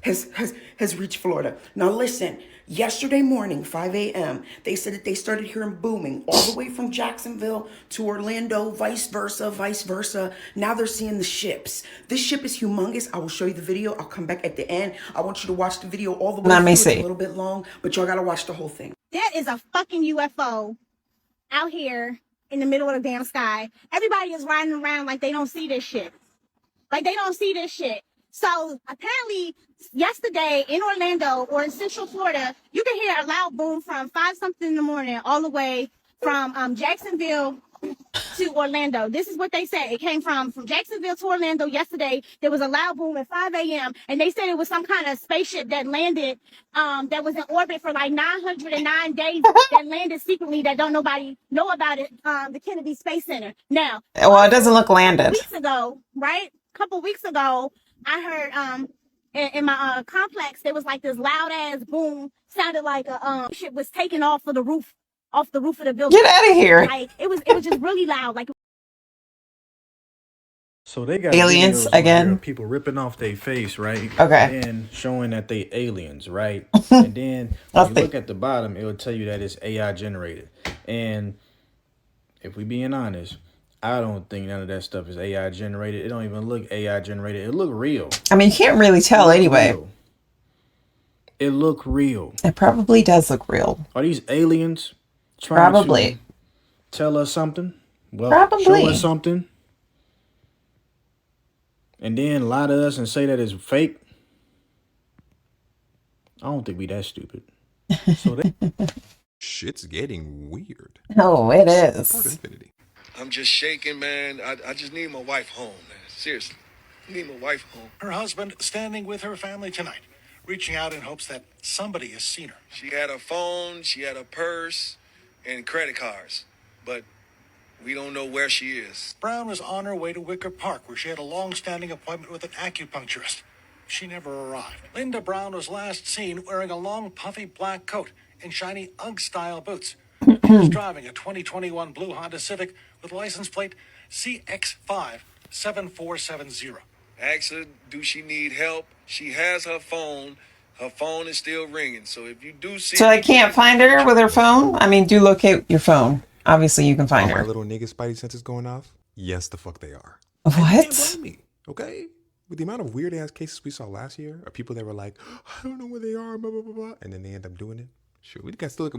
reached Florida. Now listen, yesterday morning, 5 a.m., they said that they started hearing booming all the way from Jacksonville to Orlando, vice versa. Now they're seeing the ships. This ship is humongous. I will show you the video. I'll come back at the end. I want you to watch the video all the way Let me through. see. It's a little bit long, but y'all gotta watch the whole thing. That is a fucking UFO out here in the middle of the damn sky. Everybody is riding around like they don't see this shit. So apparently yesterday in Orlando or in Central Florida, you can hear a loud boom from 5 something in the morning all the way from Jacksonville to Orlando. This is what they said. It came from Jacksonville to Orlando yesterday. There was a loud boom at 5 a.m. and they said it was some kind of spaceship that landed, that was in orbit for like 909 days, that landed secretly, that don't nobody know about it, the Kennedy Space Center. Now, Well, it doesn't look landed. weeks ago, right? A couple weeks ago, I heard in my complex there was like this loud ass boom. Sounded like a ship was taking off of the roof of the building. Get outta here. Like it was just really loud. Like So they got Aliens videos on again? here of people ripping off their face, right? Okay. And showing that they aliens, right? And then when you look at the bottom, it will tell you that it's AI generated. And if we being honest, I don't think none of that stuff is AI generated. It don't even look AI generated. It look real. I mean, you can't really tell anyway. Real. It look real. It probably does look real. Are these aliens trying Probably. to tell us something? Well, Probably. show us something. And then lie to us and say that it's fake. I don't think we that stupid. So they Shit's getting weird. Oh, it Part is. infinity. I'm just shaking, man. I just need my wife home, man. Seriously. I need my wife home. Her husband standing with her family tonight, reaching out in hopes that somebody has seen her. She had a phone, she had a purse, and credit cards. But we don't know where she is. Brown was on her way to Wicker Park, where she had a long-standing appointment with an acupuncturist. She never arrived. Linda Brown was last seen wearing a long, puffy black coat and shiny Ugg-style boots. She was driving a 2021 blue Honda Civic with license plate CX57470. Ask her, do she need help? She has her phone. Her phone is still ringing. So if you do see... So I can't find her with her phone? I mean, do locate your phone. Obviously, you can find Are my her. little nigga spidey senses going off? Yes, the fuck they are. What? And you can't blame me, okay? With the amount of weird ass cases we saw last year of people that were like, I don't know where they are, blah blah blah blah, and then they end up doing it. Sure, we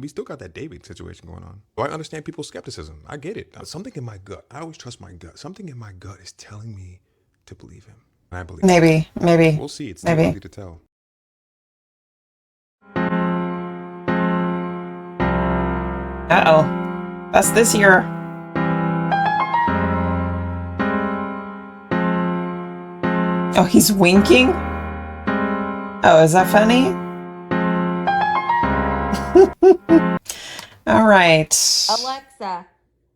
still got that David situation going on. So I understand people's skepticism. I get it. Something in my gut. I always trust my gut. Something in my gut is telling me to believe him. And I believe him. Maybe. We'll see. It's maybe. too early to tell. Uh-oh. That's this year. Oh, he's winking? Oh, is that funny? All right. Alexa,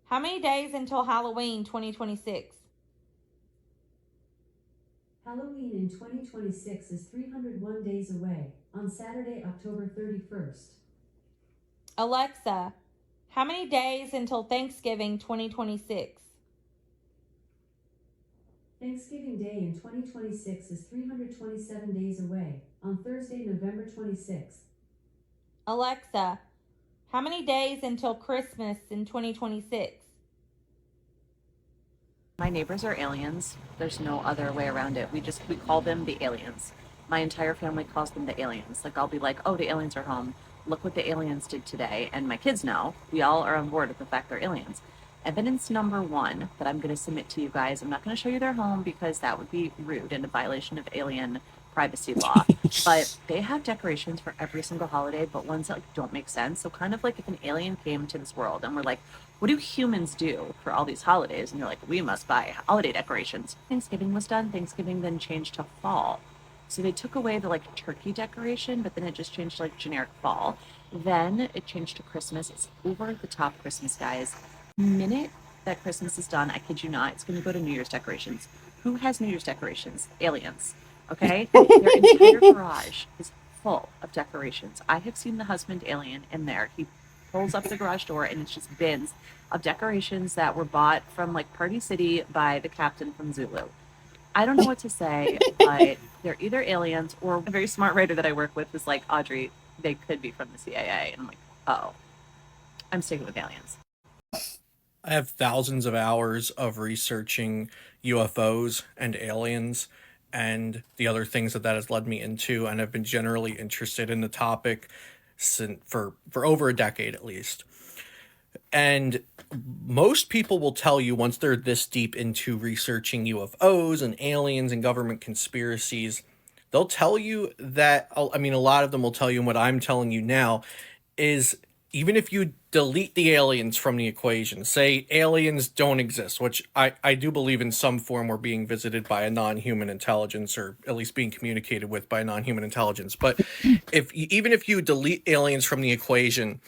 how many days until Halloween 2026? Halloween in 2026 is 301 days away, on Saturday, October 31st. Alexa, how many days until Thanksgiving 2026? Thanksgiving Day in 2026 is 327 days away, on Thursday, November 26th. Alexa, how many days until Christmas in 2026? My neighbors are aliens. There's no other way around it. We call them the aliens. My entire family calls them the aliens. Like, I'll be like, oh, the aliens are home. Look what the aliens did today. And my kids know. We all are on board with the fact they're aliens. Evidence number one that I'm going to submit to you guys. I'm not going to show you their home because that would be rude and a violation of alien privacy law. But they have decorations for every single holiday, but ones that don't make sense. So kind of like if an alien came to this world and we're like, what do humans do for all these holidays? And you're like, we must buy holiday decorations. Thanksgiving was done. Thanksgiving then changed to fall. So they took away the turkey decoration, but then it just changed to generic fall. Then it changed to Christmas. It's over the top Christmas, guys. The minute that Christmas is done, I kid you not, it's going to go to New Year's decorations. Who has New Year's decorations? Aliens. Okay? Their entire garage is full of decorations. I have seen the husband alien in there. He pulls up the garage door and it's just bins of decorations that were bought from Party City by the captain from Zulu. I don't know what to say, but they're either aliens or a very smart writer that I work with is like, Audrey, they could be from the CIA. And I'm like, oh, I'm sticking with aliens. I have thousands of hours of researching UFOs and aliens and the other things that has led me into, and I've been generally interested in the topic for over a decade at least. And most people will tell you once they're this deep into researching UFOs and aliens and government conspiracies, they'll tell you that, I mean, a lot of them will tell you, and what I'm telling you now is even if you delete the aliens from the equation, say aliens don't exist, which I do believe in some form we're being visited by a non-human intelligence, or at least being communicated with by a non-human intelligence. But even if you delete aliens from the equation,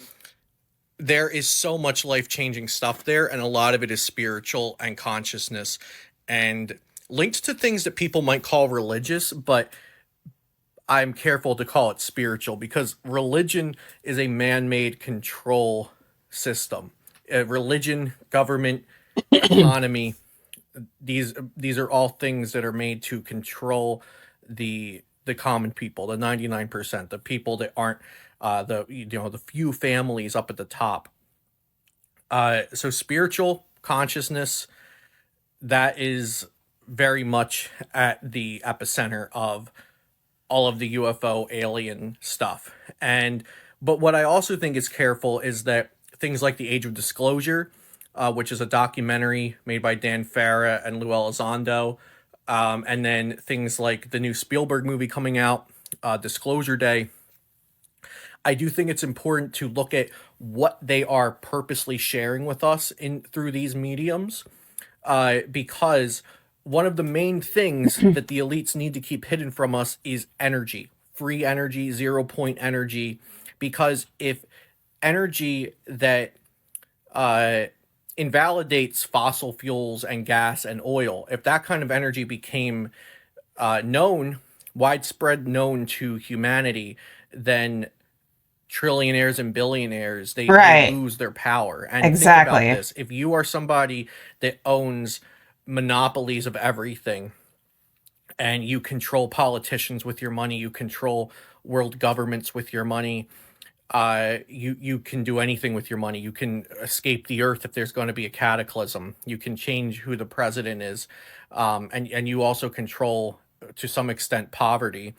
there is so much life-changing stuff there, and a lot of it is spiritual and consciousness and linked to things that people might call religious, but I'm careful to call it spiritual, because religion is a man-made control system. Religion, government, economy, these are all things that are made to control the common people, the 99%, the people that aren't the few families up at the top. So spiritual consciousness, that is very much at the epicenter of all of the UFO alien stuff. But what I also think is careful is that things like The Age of Disclosure, which is a documentary made by Dan Farah and Lou Elizondo, and then things like the new Spielberg movie coming out, Disclosure Day, I do think it's important to look at what they are purposely sharing with us through these mediums, because one of the main things that the elites need to keep hidden from us is energy, free energy, 0 point energy, because if energy that invalidates fossil fuels and gas and oil, if that kind of energy became widespread known to humanity, then trillionaires and billionaires, they lose their power. And exactly. Think about this. If you are somebody that owns monopolies of everything, and you control politicians with your money, you control world governments with your money, you can do anything with your money. You can escape the earth if there's going to be a cataclysm. You can change who the president is, and you also control, to some extent, poverty.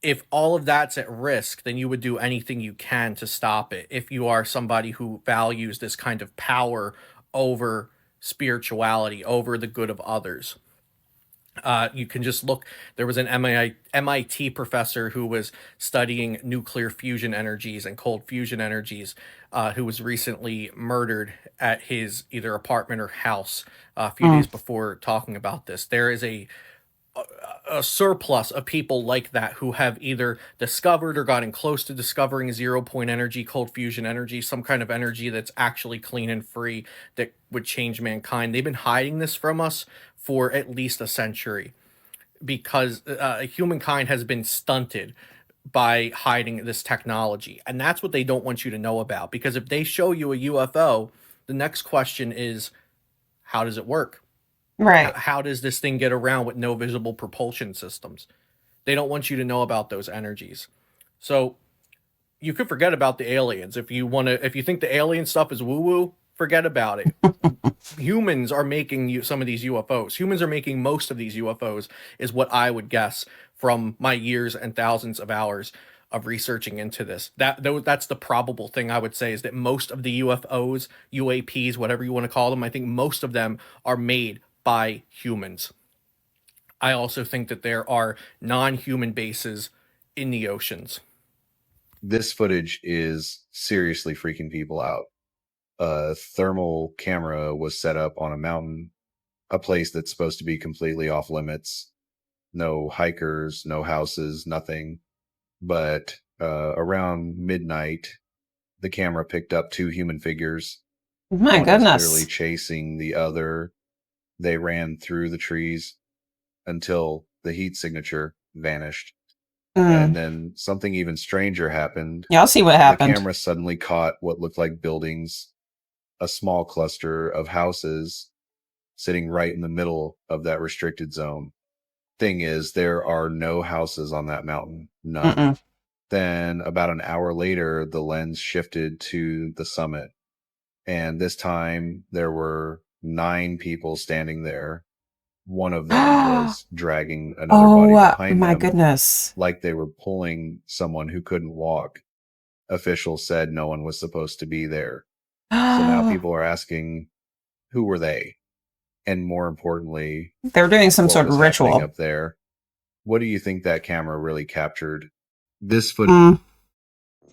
If all of that's at risk, then you would do anything you can to stop it. If you are somebody who values this kind of power over spirituality, over the good of others. You can just look, there was an MIT professor who was studying nuclear fusion energies and cold fusion energies, who was recently murdered at his either apartment or house a few days before talking about this. There is a surplus of people like that who have either discovered or gotten close to discovering 0 point energy, cold fusion energy, some kind of energy that's actually clean and free that would change mankind. They've been hiding this from us for at least a century, because humankind has been stunted by hiding this technology. And that's what they don't want you to know about, because if they show you a UFO, the next question is, how does it work? Right. How does this thing get around with no visible propulsion systems? They don't want you to know about those energies. So you could forget about the aliens. If you think the alien stuff is woo-woo, forget about it. Humans are making some of these UFOs. Humans are making most of these UFOs, is what I would guess from my years and thousands of hours of researching into this. That's the probable thing I would say, is that most of the UFOs, UAPs, whatever you want to call them, I think most of them are made by humans. I also think that there are non-human bases in the oceans. This footage is seriously freaking people out. A thermal camera was set up on a mountain, a place that's supposed to be completely off limits. No hikers, no houses, nothing. But around midnight, the camera picked up 2 human figures. My One goodness. was clearly chasing the other. They ran through the trees until the heat signature vanished. And then something even stranger happened. Yeah, I'll see what happened. The camera suddenly caught what looked like buildings, a small cluster of houses sitting right in the middle of that restricted zone. Thing is, there are no houses on that mountain. None. Then about an hour later, the lens shifted to the summit. And this time there were 9 people standing there. One of them was dragging another body behind my them, goodness. like they were pulling someone who couldn't walk. Officials said no one was supposed to be there. So now people are asking, who were they? And more importantly, They're doing some what sort of was happening ritual. up there. What do you think that camera really captured? This footage.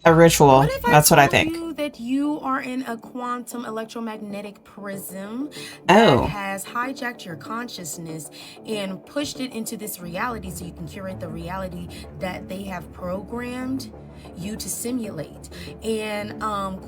a ritual. What if That's what I told think. you that you are in a quantum electromagnetic prism Oh. that has hijacked your consciousness and pushed it into this reality so you can curate the reality that they have programmed you to simulate? And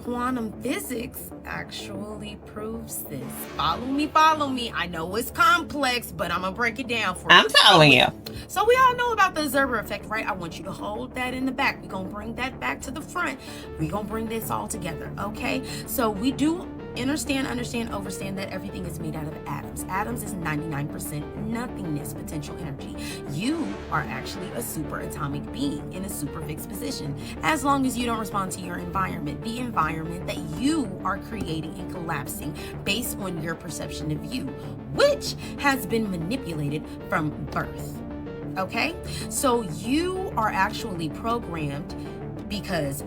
quantum physics actually proves this. Follow me. I know it's complex, but I'm gonna break it down for you. I'm following you. So we all know about the observer effect, right? I want you to hold that in the back. We're gonna bring that back to the front. We're gonna bring this all together, okay? So we do understand that everything is made out of atoms. Atoms is 99% nothingness potential energy. You are actually a superatomic being in a super fixed position. As long as you don't respond to your environment, the environment that you are creating and collapsing based on your perception of you, which has been manipulated from birth. Okay? So you are actually programmed, because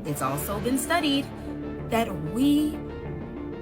it's also been studied that we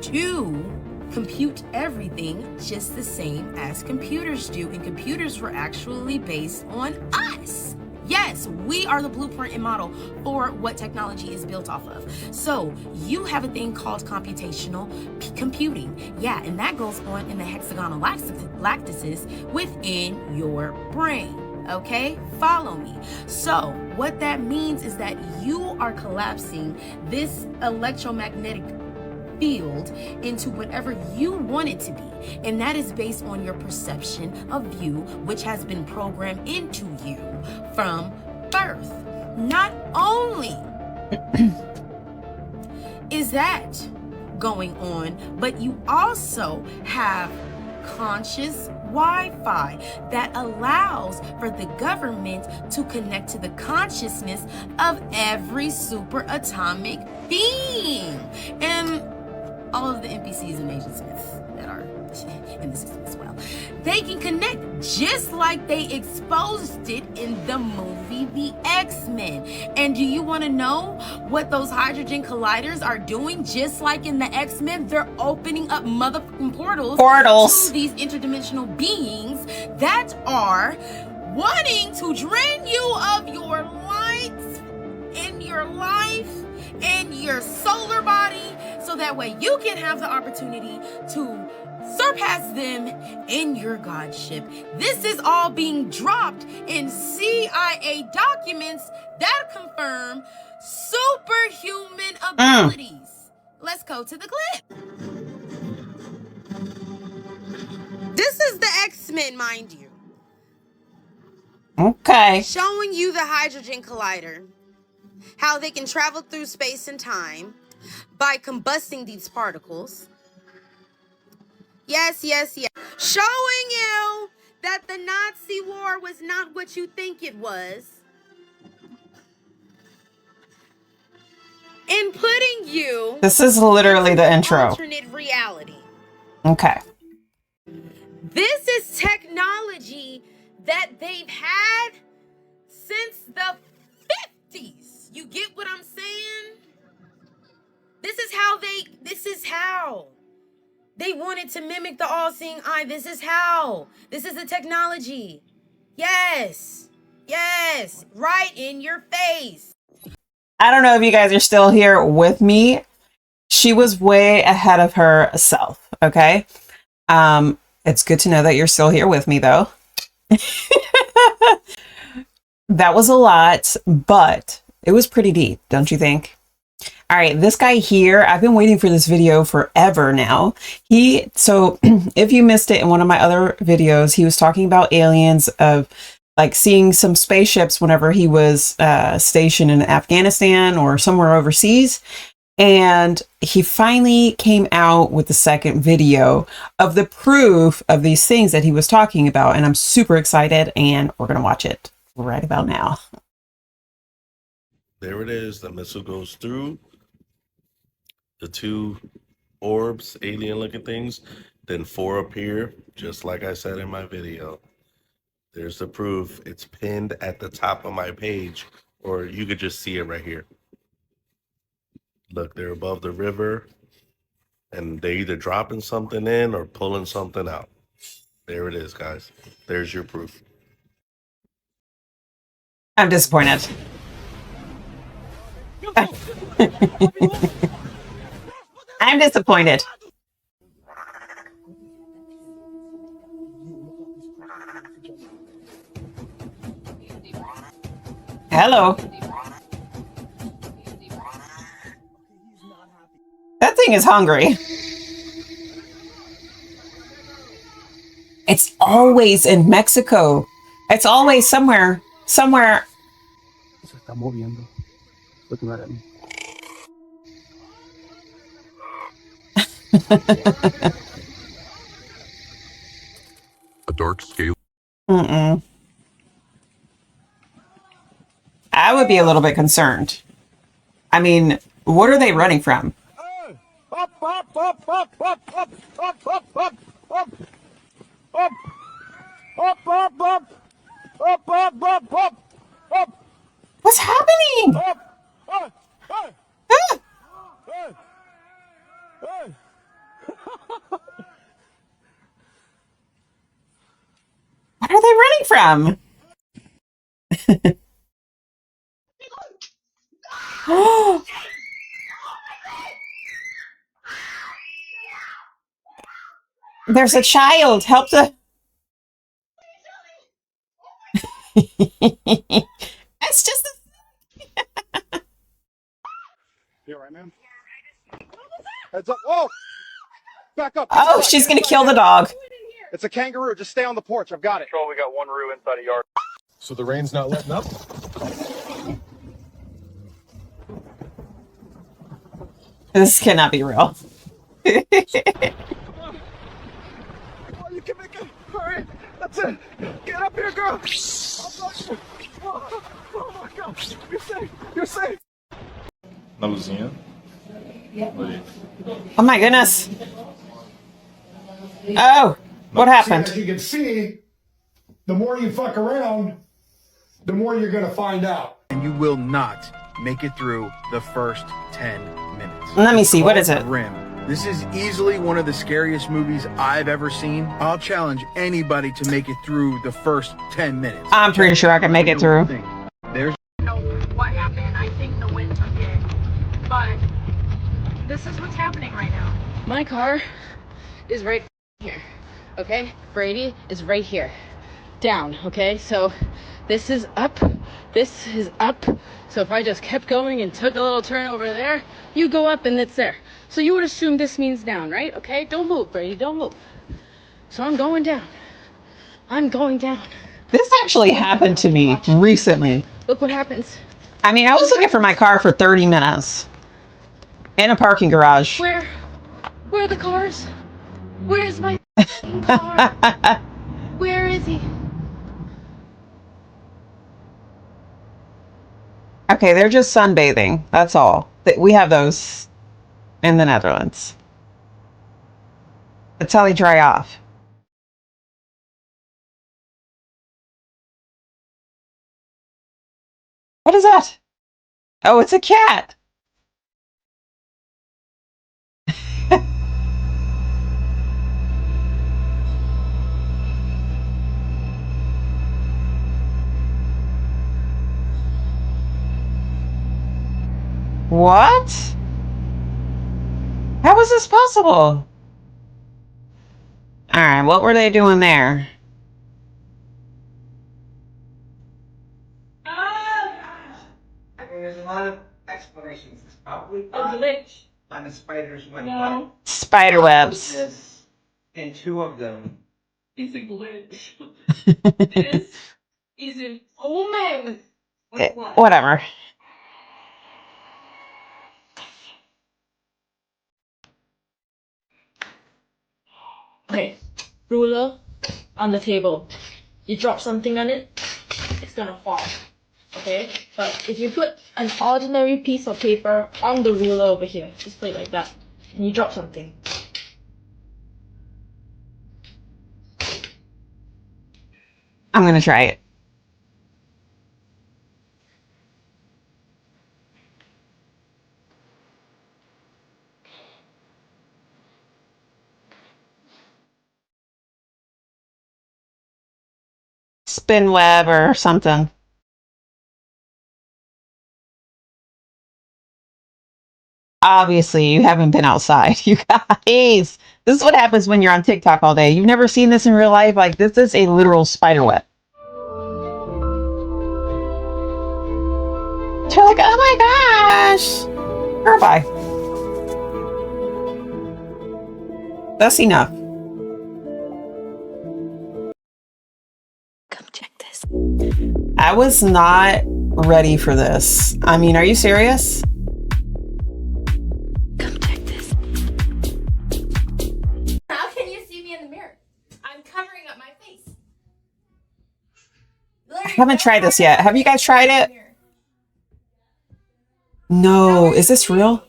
do compute everything just the same as computers do, and computers were actually based on us. Yes, we are the blueprint and model for what technology is built off of. So you have a thing called computational computing. Yeah, and that goes on in the hexagonal lattices within your brain. Okay, follow me. So what that means is that you are collapsing this electromagnetic field into whatever you want it to be, and that is based on your perception of you, which has been programmed into you from birth. Not only is that going on, but you also have conscious Wi-Fi that allows for the government to connect to the consciousness of every superatomic being and all of the NPCs and Agent Smiths that are in the system as well. They can connect just like they exposed it in the movie The X-Men. And do you want to know what those hydrogen colliders are doing? Just like in the X-Men, they're opening up motherfucking portals to these interdimensional beings that are wanting to drain you of your lights in your life and your solar body, so that way you can have the opportunity to surpass them in your godship. This is all being dropped in CIA documents that confirm superhuman abilities. Let's go to the clip. This is the X-Men, mind you. Okay. Showing you the hydrogen collider, how they can travel through space and time by combusting these particles. Yes. Showing you that the Nazi war was not what you think it was. And putting you This is literally the intro. alternate reality. Okay. This is technology that they've had since the 50s. You get what I'm saying? This is how they wanted to mimic the all-seeing eye. This is the technology. Yes, right in your face. I don't know if you guys are still here with me. She was way ahead of herself. Okay. It's good to know that you're still here with me, though. That was a lot, but it was pretty deep, don't you think? All right, this guy here, I've been waiting for this video forever now. So if you missed it in one of my other videos, he was talking about aliens, of like seeing some spaceships whenever he was stationed in Afghanistan or somewhere overseas. And he finally came out with the second video of the proof of these things that he was talking about. And I'm super excited, and we're going to watch it right about now. There it is. The missile goes through the two orbs, alien looking things. Then 4 appear, just like I said in my video. There's the proof. It's pinned at the top of my page, or you could just see it right here. Look, they're above the river, and they're either dropping something in or pulling something out. There it is, guys. There's your proof. I'm disappointed. I'm disappointed. Hello. That thing is hungry. It's always in Mexico. It's always somewhere. Somewhere. Se está moviendo. Looking right at me. A dark scale. Mm-mm. I would be a little bit concerned. I mean, what are they running from? Up, up, up, up, up, up, up, up, up, up, up, up, up, up, up, up, up, up, up. What's happening? Up, hey, hey, hey. What are they running from? There's a child. Help the. It's just. You all right, man? Heads up. Whoa! Back up. Oh, she's gonna kill the dog. It's a kangaroo. Just stay on the porch. I've got it. We got one room inside a yard. So the rain's not letting up? This cannot be real. Oh, you can make it. Hurry. That's it. Get up here, girl. I'll touch you. Oh my God. You're safe. You're safe. Na luzinha. Oh my goodness. Oh, what happened? As you can see, the more you fuck around, the more you're going to find out. And you will not make it through the first 10 minutes. Let me see. What is it? Rim. This is easily one of the scariest movies I've ever seen. I'll challenge anybody to make it through the first 10 minutes. I'm pretty sure I can make it through. There's What happened? I think the wind took it. But this is what's happening right now. My car is right here. Okay? Brady is right here. Down. Okay? So this is up. This is up. So if I just kept going and took a little turn over there, you go up and it's there. So you would assume this means down, right? Okay? Don't move, Brady. Don't move. So I'm going down. I'm going down. This actually happened to me recently. Look what happens. I mean, I was looking for my car for 30 minutes in a parking garage. Where are the cars? Where's my car? Where is he? Okay, they're just sunbathing. That's all. We have those in the Netherlands. That's how they dry off. What is that? Oh, it's a cat. What? How is this possible? All right, what were they doing there? I mean, there's a lot of explanations. It's probably A glitch. on the spider's web. No. Spider webs. And two of them. It's a glitch. This is an omen. Whatever. Okay, ruler on the table. You drop something on it, it's gonna fall. Okay? But if you put an ordinary piece of paper on the ruler over here, just play it like that, and you drop something. I'm gonna try it. Spin web or something. Obviously, you haven't been outside, you guys. This is what happens when you're on TikTok all day. You've never seen this in real life. Like, this is a literal spider web. You're like, oh my gosh. Girl, bye. That's enough. Come check this. I was not ready for this. I mean, are you serious? How can you see me in the mirror? I'm covering up my face. I haven't tried this yet. Have you guys tried it? No. Is this real?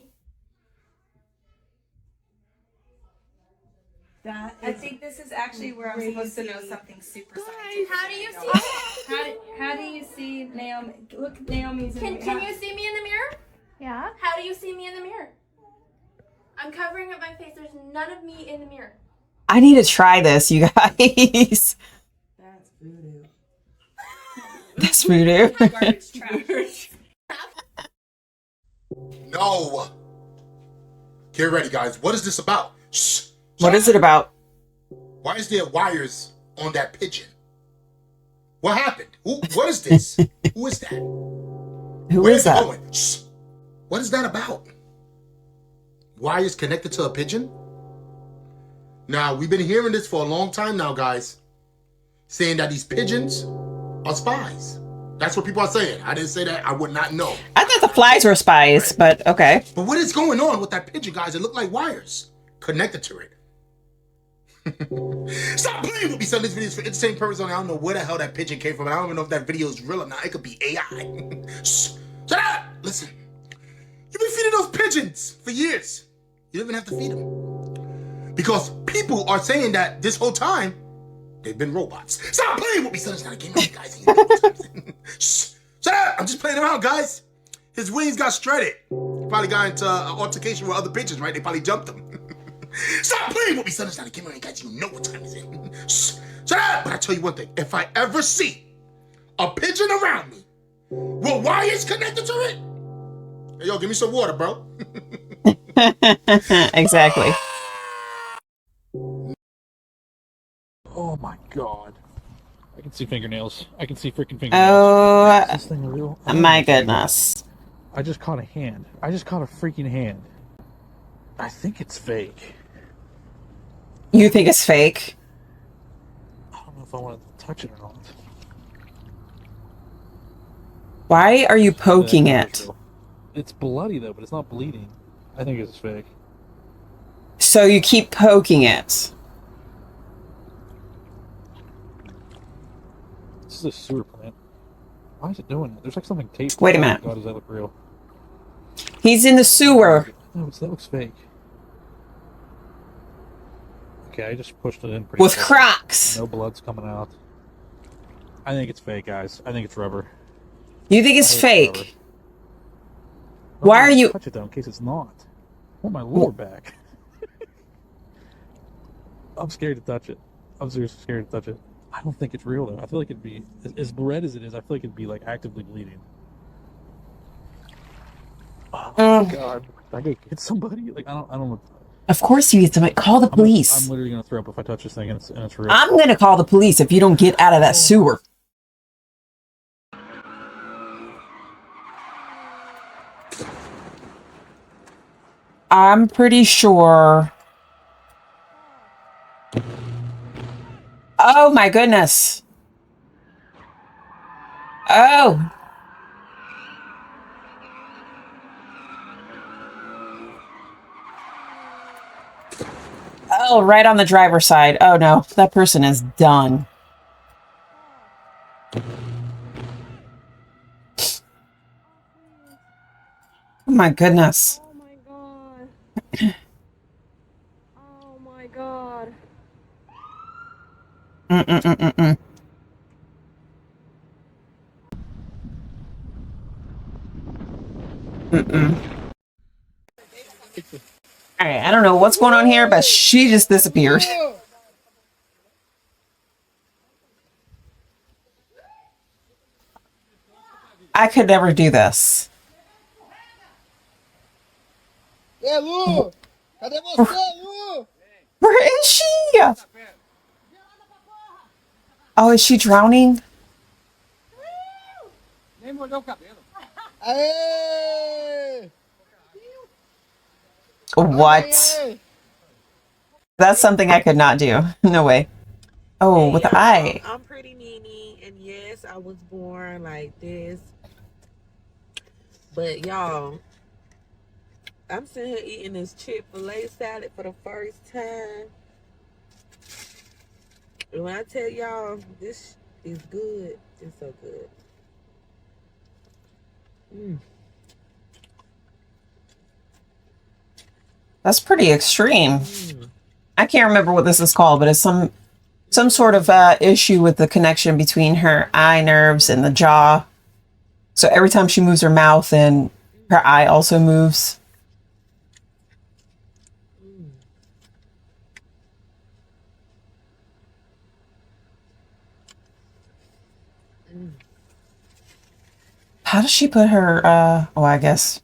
I think this is actually where I'm supposed to know something super scientific. How do you see me? How do you see Naomi? Look, Naomi's in Can you see me in the mirror? Yeah. How do you see me in the mirror? I'm covering up my face. There's none of me in the mirror. I need to try this, you guys. That's voodoo. No. Get ready, guys. What is this about? Shh. What is it about? Why is there wires on that pigeon? What happened? What is this? Who is that? Who Where is that? it going? Shh. What is that about? Wires connected to a pigeon? Now, we've been hearing this for a long time now, guys. Saying that these pigeons are spies. That's what people are saying. I didn't say that. I would not know. I thought the flies were spies, but okay. But what is going on with that pigeon, guys? It looked like wires connected to it. Stop playing with me, son. This video is for entertainment purposes only. I don't know where the hell that pigeon came from. I don't even know if that video is real or not. It could be AI. Shh. Shut up! Listen. You've been feeding those pigeons for years. You don't even have to feed them. Because people are saying that this whole time, they've been robots. Stop playing with me, son. It's not a game, guys. Shh. Shut up! I'm just playing around, guys. His wings got shredded. Probably got into an altercation with other pigeons, right? They probably jumped him. Stop playing with me, son. It's not a game, guys. You know what time is it. Shh. Shut up! But I tell you one thing. If I ever see a pigeon around me with wires connected to it, hey, yo, give me some water, bro. Exactly. Oh my god. I can see fingernails. I can see freaking fingernails. Oh, Is this thing real? my goodness. I just caught a hand. I just caught a freaking hand. I think it's fake. You think it's fake? I don't know if I want to touch it or not. Why are you poking it? It's bloody though, but it's not bleeding. I think it's fake. So you keep poking it. This is a sewer plant. Why is it doing it? There's like something taped. Wait a Oh my minute. God, does that look real? He's in the sewer. No, that looks fake. Okay, I just pushed it in pretty With quick. Crocs. No blood's coming out. I think it's fake, guys. I think it's rubber. You think it's I think fake? rubber. Why I'm are gonna you... touch it though in case it's not? I want my lower back. I'm scared to touch it. I'm seriously scared to touch it. I don't think it's real though. I feel like it'd be as red as it is. I feel like it'd be like actively bleeding. Oh my god! I could get somebody. Like I don't know. Of course you get somebody. Call the police. I'm literally gonna throw up if I touch this thing and it's real. I'm gonna call the police if you don't get out of that sewer. I'm pretty sure. Oh my goodness. Oh. Oh, right on the driver's side. Oh no, that person is done. Oh my goodness. Oh my god. Mm-mm-mm-mm-mm. Mm-mm. Alright, I don't know what's going on here, but she just disappeared. I could never do this. Ei, Lu! Cadê você, Lu? Where is she? Oh, is she drowning? Nem molhou o cabelo. Aê! What? That's something I could not do. No way. Oh, with the eye. I'm Pretty Nene, and yes, I was born like this. But y'all, I'm sitting here eating this Chick-fil-A salad for the first time. And when I tell y'all, this is good. It's so good. That's pretty extreme. I can't remember what this is called, but it's some sort of issue with the connection between her eye nerves and the jaw. So every time she moves her mouth, and her eye also moves. How does she put her, oh, I guess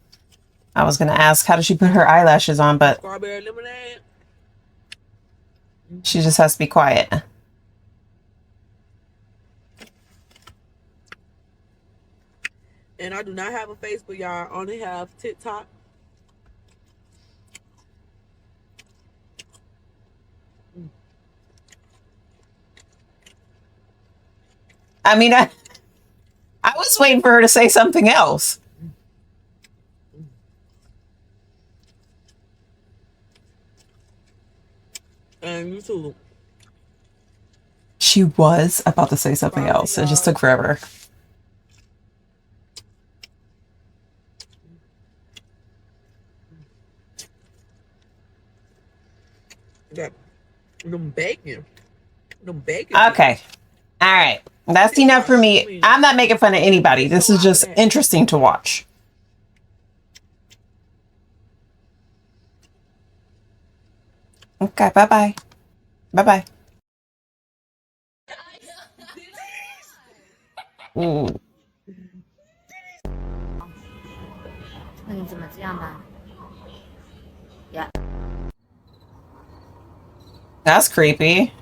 I was going to ask, how does she put her eyelashes on, but Strawberry lemonade. she just has to be quiet. And I do not have a Facebook, y'all. I only have TikTok. I mean, I was waiting for her to say something else. And YouTube. She was about to say something else. It just took forever. That them bacon. Okay. All right. That's enough for me. I'm not making fun of anybody. This is just interesting to watch. Okay. Bye-bye. Bye-bye. Ooh. 那你怎么这样呢？呀， That's creepy.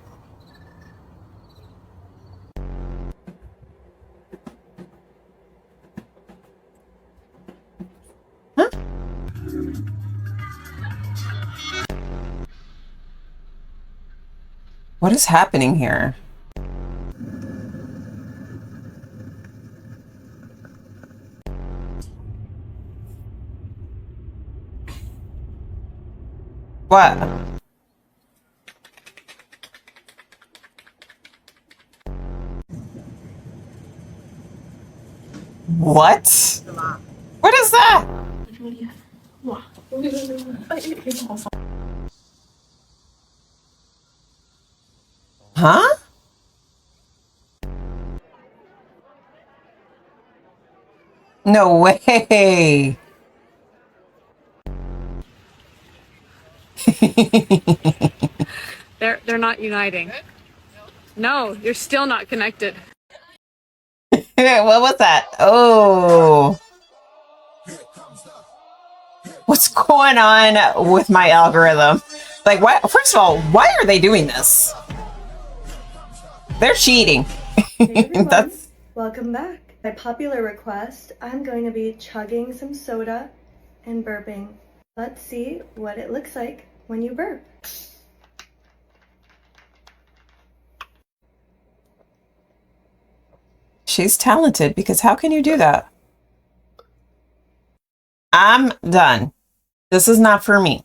Huh? What is happening here? What? What? What is that? Huh? No way. They're not uniting. No, you're still not connected. What was that? Oh. What's going on with my algorithm? Like, why? First of all, why are they doing this? They're cheating. That's Welcome back. By popular request, I'm going to be chugging some soda and burping. Let's see what it looks like when you burp. She's talented, because how can you do that? I'm done. This is not for me.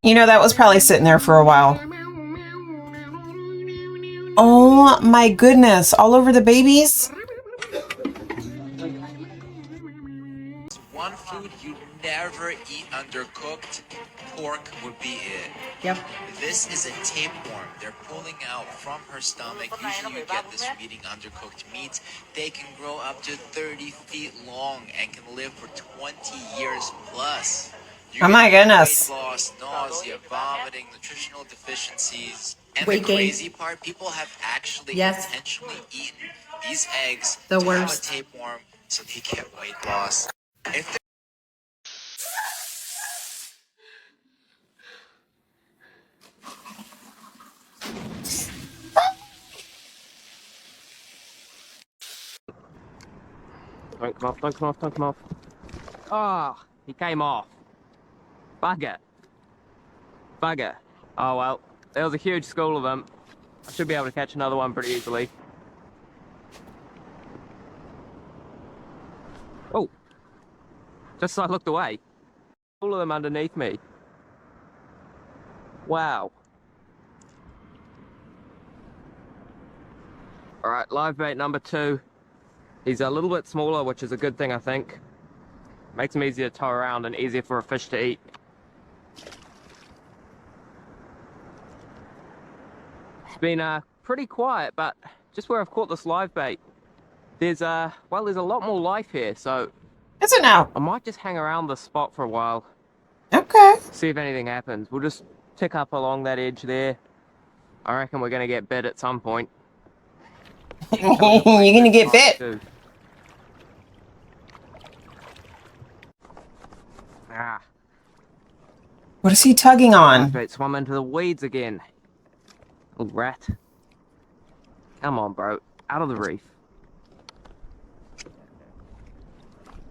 You know, that was probably sitting there for a while. Oh my goodness, all over the babies? One food you never eat undercooked, pork would be it. Yep. This is a tapeworm. They're pulling out from her stomach. Usually you get this from eating undercooked meats. They can grow up to 30 feet long and can live for 20 years plus. Oh my goodness. Weight loss, nausea, vomiting, nutritional deficiencies. And Weight the gain. crazy part, people have actually Yes. intentionally eaten these eggs The to worst. have a tapeworm so they get weight loss. If Don't come off, don't come off, don't come off. Oh, he came off. Bugger. Bugger. Oh well, there was a huge school of them. I should be able to catch another one pretty easily. Oh. Just as I looked away. All of them underneath me. Wow. Alright, live bait number 2. He's a little bit smaller, which is a good thing, I think. Makes him easier to tow around and easier for a fish to eat. It's been pretty quiet, but just where I've caught this live bait, there's well, there's a lot more life here, so is it now? I might just hang around this spot for a while. Okay. See if anything happens. We'll just tick up along that edge there. I reckon we're gonna get bit at some point. You're gonna get bit. Too. Ah. What is he tugging on? Bait swam into the weeds again. Little rat. Come on, bro. Out of the reef.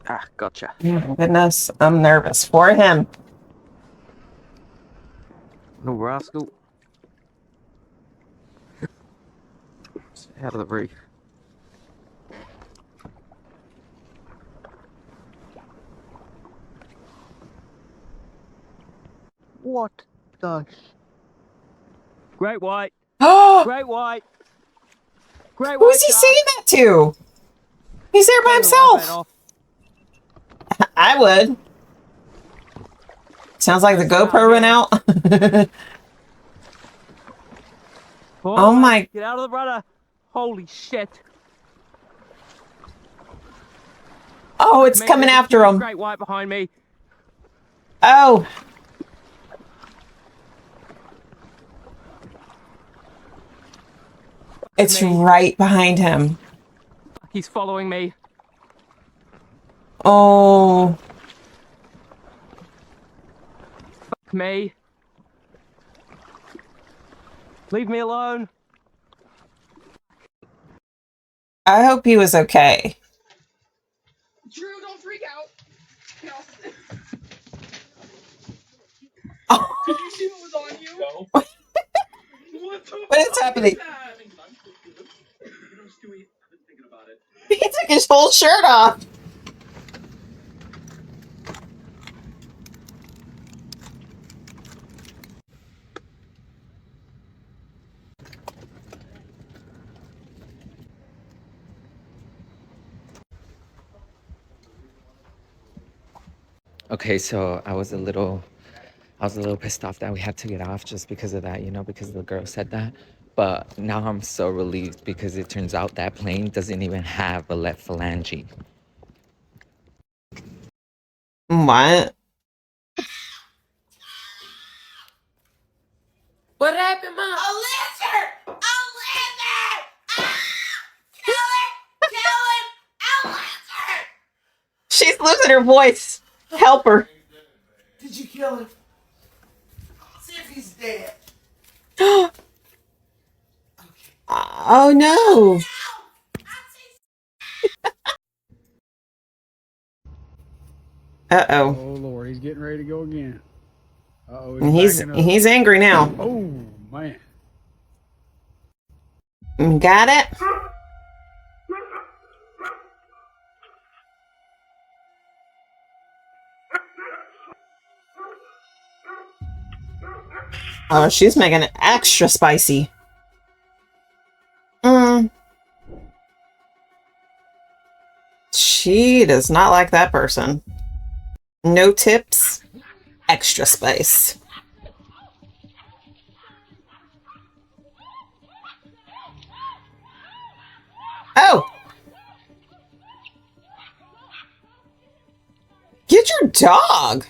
Ah, gotcha. Oh my goodness, I'm nervous for him. Little rascal. Out of the reef. What the? Great white. Great white. Great Who white. is he saying that to? He's there by himself. I would. Sounds like the GoPro went out. Oh my. Get out of the rudder. Holy shit. Oh, it's Man, coming there's a after huge him. Great white behind me. Oh. It's right behind him. He's following me. Oh. Fuck me. Leave me alone. I hope he was okay. Drew, don't freak out. Oh. Did you see what was on you? No. What is happening? He took his whole shirt off. Okay, so I was a little pissed off that we had to get off just because of that, you know, because the girl said that. But now I'm so relieved because it turns out that plane doesn't even have a left phalange. What? What happened, Mom? A lizard! A lizard! Ah! Kill it! Kill it! A lizard! She's losing her voice. Help her. Did you kill him? See if he's dead. Oh no. Uh-oh. Oh Lord, he's getting ready to go again. Uh-oh, He's angry now. Oh man. Got it? Oh, she's making it extra spicy. She does not like that person. No tips, extra spice. Oh! Get your dog!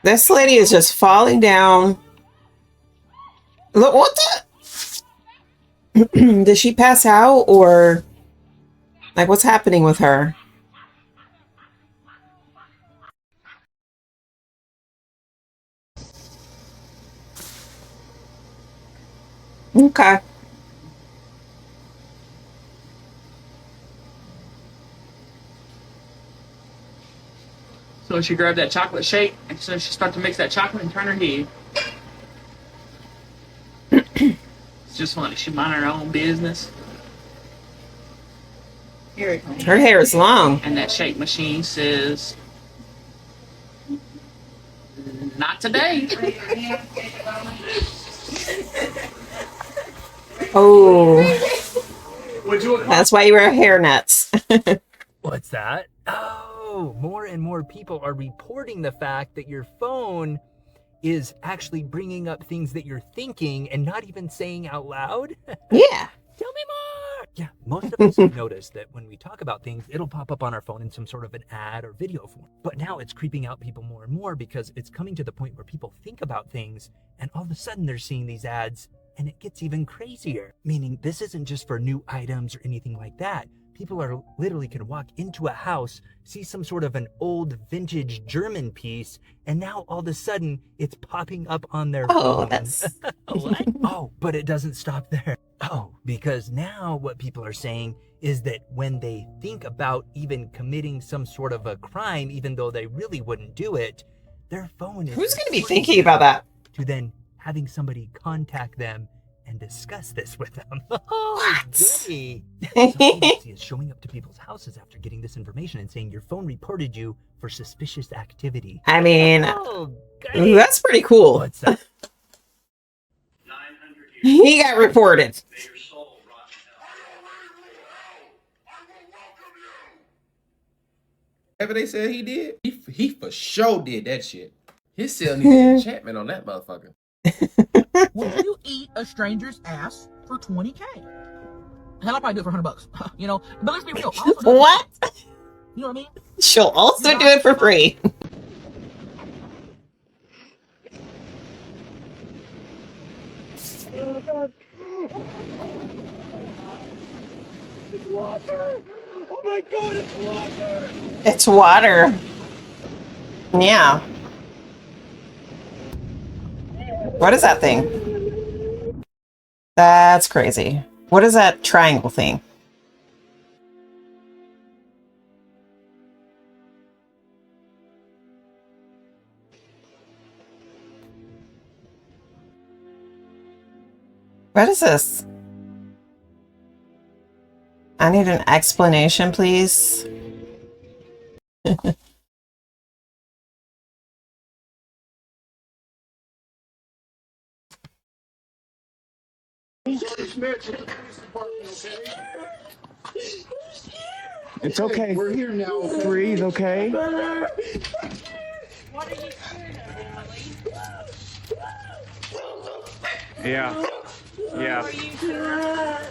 This lady is just falling down. Look, what the? Did she pass out or like what's happening with her? Okay. So she grabbed that chocolate shake, and so she's about to mix that chocolate and turn her head. It's just funny. She minding her own business. Here it comes. Her hair is long. And that shake machine says, "Not today." Oh, that's why you wear hair nets. What's that? Oh, more and more people are reporting the fact that your phone is actually bringing up things that you're thinking and not even saying out loud. Yeah. Tell me more. Yeah, most of us have noticed that when we talk about things, it'll pop up on our phone in some sort of an ad or video form. But now it's creeping out people more and more because it's coming to the point where people think about things and all of a sudden they're seeing these ads and it gets even crazier. Meaning this isn't just for new items or anything like that. People are literally can walk into a house, see some sort of an old vintage German piece, and now all of a sudden it's popping up on their phone. That's What? Oh, but it doesn't stop there. Oh, because now what people are saying is that when they think about even committing some sort of a crime, even though they really wouldn't do it, their phone is... Who's going to be thinking about that? To then having somebody contact them and discuss this with them. What? Goody. Some agency is showing up to people's houses after getting this information and saying your phone reported you for suspicious activity. I mean, goody. that's pretty cool. What's that? He got reported. Whatever they said he did, he for sure did that shit. His cell needs enchantment on that motherfucker. Would you eat a stranger's ass for 20K? Hell, I'll probably do it for $100. You know, but let's be real. What? You know what I mean? She'll also do it for free. Oh God. It's water. Oh my God, it's water. It's water. Yeah. What is that thing? That's crazy. What is that triangle thing? What is this? I need an explanation, please. It's okay. We're here now. Okay? Breathe, okay? What are you scared of, Yeah. Yeah.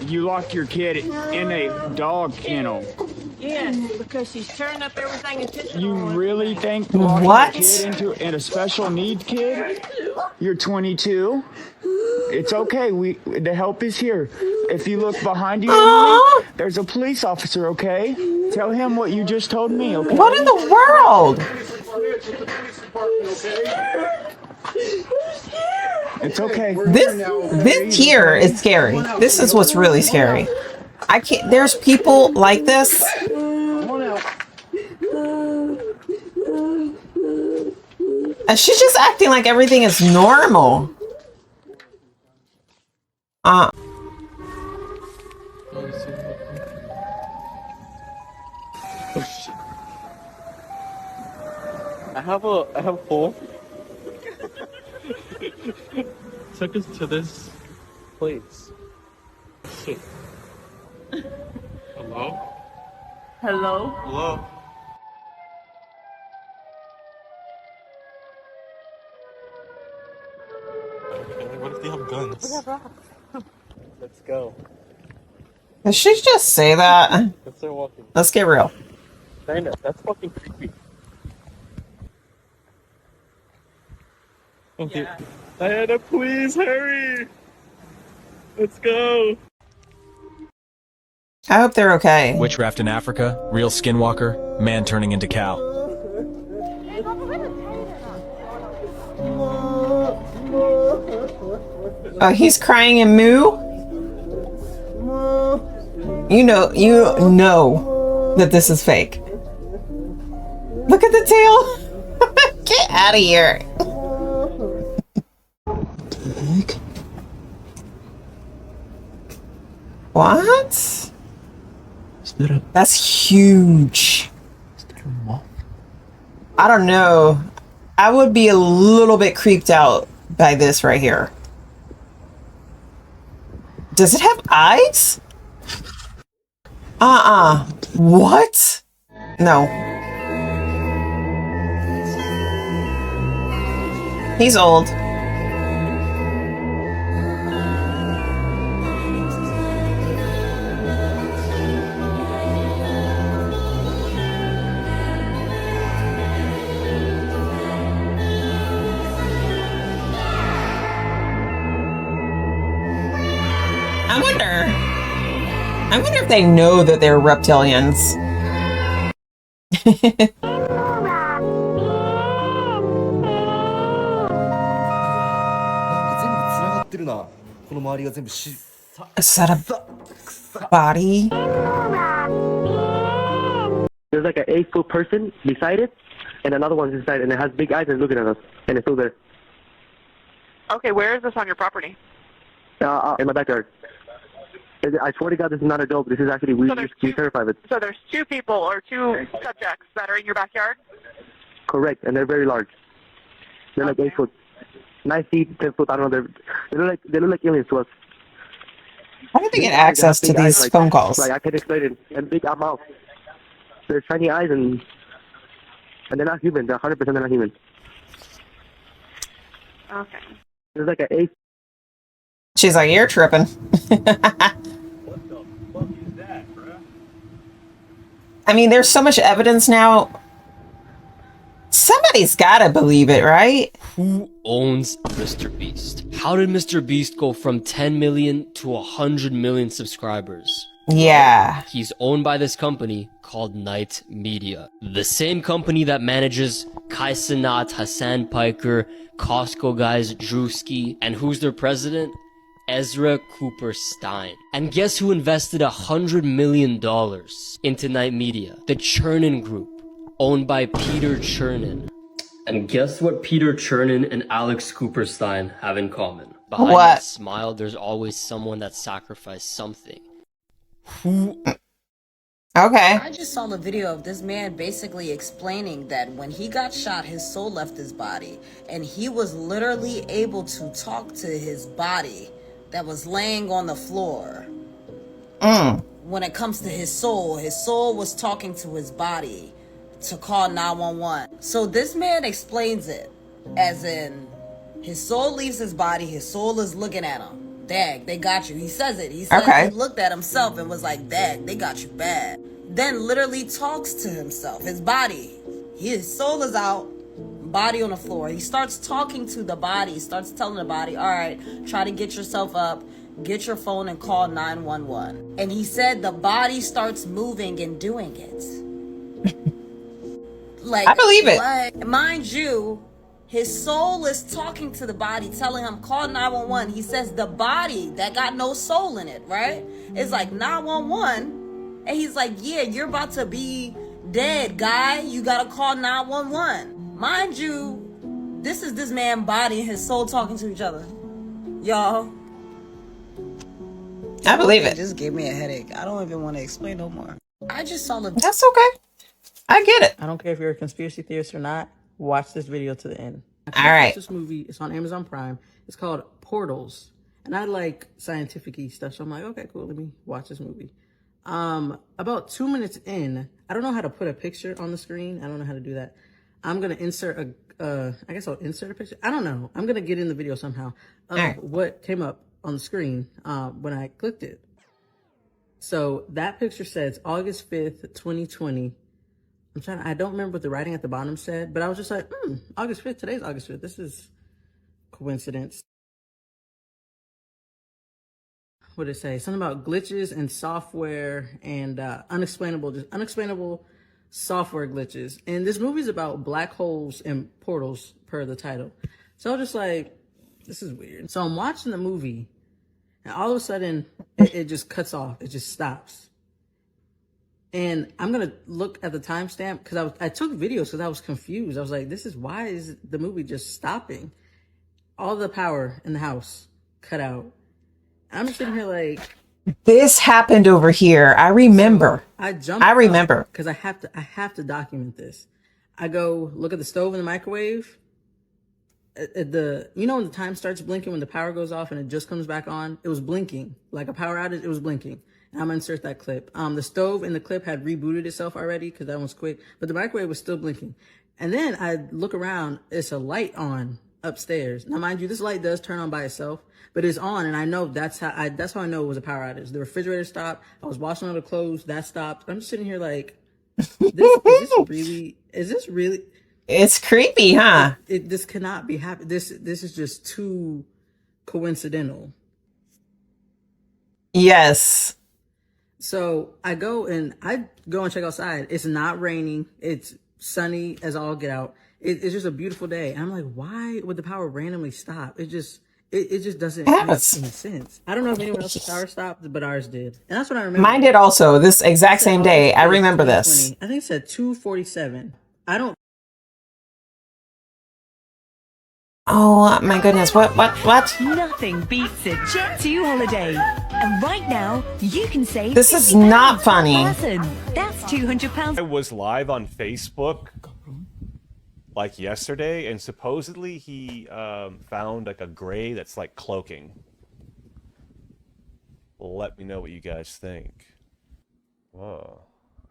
You locked your kid in a dog kennel. Yes, because she's tearing up everything and pissing You on really think locking What? a kid in a special needs kid? You're 22. It's okay. The help is here. If you look behind you, Emily, there's a police officer, okay? Tell him what you just told me, okay? What in the world? It's okay. This here is scary. This is what's really scary. I can't. There's people like this. And she's just acting like everything is normal. I have a phone. Took us to this place. Shit. Hello? Hello? Hello? Okay, what if they have guns? Let's go. Did she just say that? Let's start walking. Let's get real. Kinda. That's fucking creepy. Okay. Yeah. Diana, please hurry. Let's go. I hope they're okay. Witchcraft in Africa, real skinwalker, man turning into cow. Oh, he's crying in moo? You know that this is fake. Look at the tail. Get out of here. What? That's huge. I don't know. I would be a little bit creeped out by this right here. Does it have eyes? What? No. He's old. I wonder if they know that they're reptilians. A set of body. There's like an 8-foot person beside it, and another one's inside, and it has big eyes and looking at us, and it's still there. Okay, where is this on your property? In my backyard. I swear to God, this is not a joke. This is actually, we terrified of it. So there's two people or two subjects that are in your backyard? Correct, and they're very large. They're like 8 foot, 9 feet, 10 foot. I don't know. They look like aliens to us. How do they get access to these phone calls? Like I can explain it. And big mouth. They're shiny eyes and they're not human. They're 100% they're not human. Okay. There's like an 8. She's like, you're tripping. I mean, there's so much evidence now. Somebody's gotta believe it, right? Who owns Mr. Beast? How did Mr. Beast go from 10 million to 100 million subscribers? Yeah. He's owned by this company called Knight Media. The same company that manages Kai Cenat, Hassan Piker, Costco guys, Drewski, and who's their president? Ezra Cooper Stein. And guess who invested $100 million into Knight Media? The Chernin Group, owned by Peter Chernin. And guess what Peter Chernin and Alex Cooperstein have in common? Behind that smile, there's always someone that sacrificed something. Who? Okay. I just saw the video of this man basically explaining that when he got shot, his soul left his body, and he was literally able to talk to his body that was laying on the floor. When it comes to his soul was talking to his body to call 911. So this man explains it as in his soul leaves his body, his soul is looking at him. Dag, they got you. He says it. He says he looked at himself and was like, Dag, they got you bad. Then literally talks to himself, his body. His soul is out, body on the floor. He starts talking to the body, starts telling the body, all right, try to get yourself up, get your phone and call 911. And he said the body starts moving and doing it. Like, I believe it. Like, mind you, his soul is talking to the body, telling him, call 911. He says the body that got no soul in it, right? It's like 911. And he's like, yeah, you're about to be dead, guy. You gotta call 911. Mind you, this is this man's body and his soul talking to each other. Y'all. I believe it. It just gave me a headache. I don't even want to explain no more. I just saw the... That's okay. I get it. I don't care if you're a conspiracy theorist or not. Watch this video to the end. All right. This movie, it's on Amazon Prime. It's called Portals. And I like scientific-y stuff. So I'm like, okay, cool. Let me watch this movie. About 2 minutes in, I don't know how to put a picture on the screen. I don't know how to do that. I'm going to insert I guess I'll insert a picture. I don't know. I'm going to get in the video somehow. What came up on the screen when I clicked it. So that picture says August 5th, 2020. I don't remember what the writing at the bottom said, but I was just like, August 5th, today's August 5th. This is coincidence. What did it say? Something about glitches in software and unexplainable software glitches. And this movie's about black holes and portals per the title. So I was just like, this is weird. So I'm watching the movie and all of a sudden it just cuts off. It just stops. And I'm going to look at the timestamp because I took videos because I was confused. I was like, why is the movie just stopping? All the power in the house cut out. I'm sitting here like, this happened over here. I remember. So I remember because I have to document this. I go look at the stove and the microwave. When the time starts blinking when the power goes off and it just comes back on, it was blinking like a power outage. It was blinking. And I'm gonna insert that clip. The stove in the clip had rebooted itself already because that one's quick, but the microwave was still blinking. And then I look around, it's a light on upstairs. Now, mind you, this light does turn on by itself, but it's on, and I know that's how I know it was a power outage. The refrigerator stopped. I was washing all the clothes. That stopped. I'm just sitting here like, is this really? It's creepy, huh? This cannot be happening. This is just too coincidental. Yes. So I go and check outside. It's not raining. It's sunny as all get out. It's just a beautiful day. And I'm like, why would the power randomly stop? It just doesn't make any sense. I don't know if anyone else's power stopped, but ours did. And that's what I remember. Mine did also. This exact same day. I remember this. I think it said 2:47. I don't. Oh my goodness. What? Nothing beats a Jet2 holiday. And right now, you can save This is £50 not funny. per person. That's £200. I was live on Facebook like yesterday, and supposedly he found like a gray that's like cloaking. Let me know what you guys think. Whoa,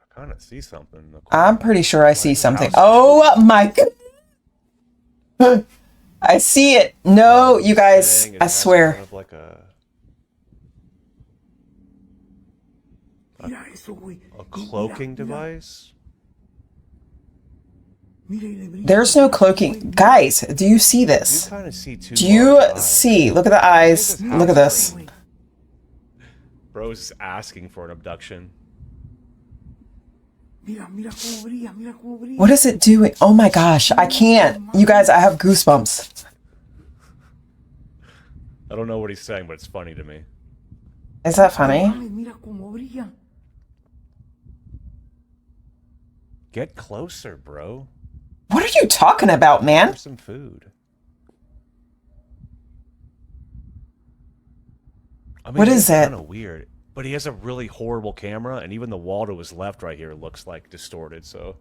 I kind of see something. I'm pretty sure I see something. Oh my god. I see it. No, you guys, I swear. Kind of like a cloaking device. There's no cloaking. Guys, do you see this? You kind of see two. Do you see? Look at the eyes. Look at this. Bro's asking for an abduction. What is it doing? Oh my gosh, I can't. You guys, I have goosebumps. I don't know what he's saying, but it's funny to me. Is that funny? Get closer, bro. What are you talking about, man? Have some food. I mean, what is it? Kind of weird. But he has a really horrible camera, and even the wall to his left right here looks like distorted, so.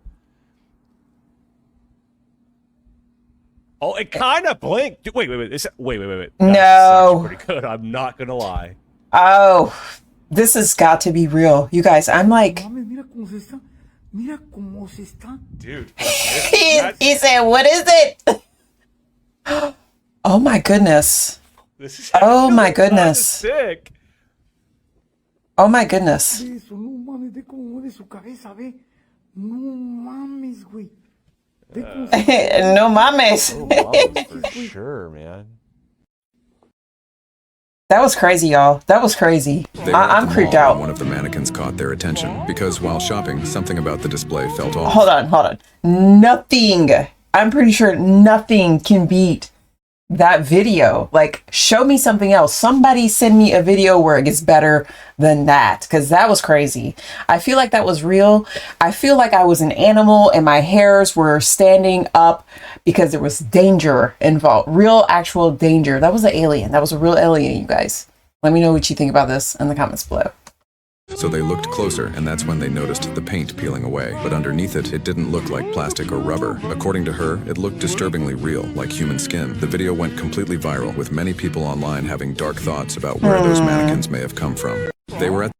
Oh, it kind of blinked. Wait. Wait. No. That's pretty good. I'm not going to lie. Oh, this has got to be real. You guys, I'm like. Dude. he said, what is it? Oh my goodness. This is oh my goodness. Sick. Oh my goodness. No mames. For sure, man. That was crazy, y'all. That was crazy. I'm creeped out. One of the mannequins caught their attention because while shopping, something about the display felt off. Hold on. Nothing. I'm pretty sure nothing can beat that video. Like, show me something else. Somebody send me a video where it gets better than that, because that was crazy. I feel like that was real. I feel like I was an animal and my hairs were standing up because there was danger involved. Real, actual danger. That was an alien. That was a real alien, you guys. Let me know what you think about this in the comments below. So they looked closer, and that's when they noticed the paint peeling away. But underneath it, it didn't look like plastic or rubber. According to her, it looked disturbingly real, like human skin. The video went completely viral, with many people online having dark thoughts about where those mannequins may have come from. They were at...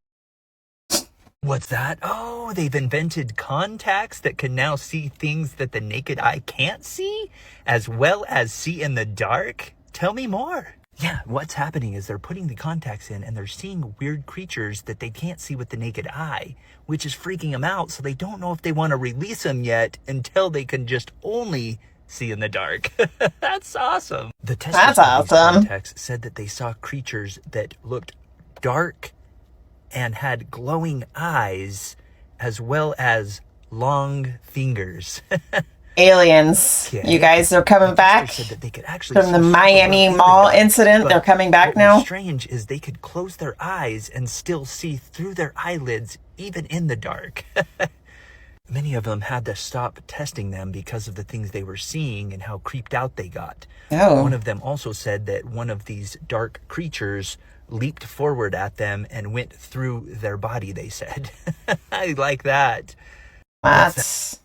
What's that? Oh, they've invented contacts that can now see things that the naked eye can't see, as well as see in the dark? Tell me more. Yeah, what's happening is they're putting the contacts in and they're seeing weird creatures that they can't see with the naked eye, which is freaking them out, so they don't know if they want to release them yet until they can just only see in the dark. That's awesome. The test That's awesome. said that they saw creatures that looked dark and had glowing eyes as well as long fingers. Aliens. Okay. You guys are coming back Said that they could actually from the see Miami in the Mall dark, incident. but They're coming back what now. was strange is they could close their eyes and still see through their eyelids even in the dark. Many of them had to stop testing them because of the things they were seeing and how creeped out they got. Oh. One of them also said that one of these dark creatures leaped forward at them and went through their body, they said. I like that. That's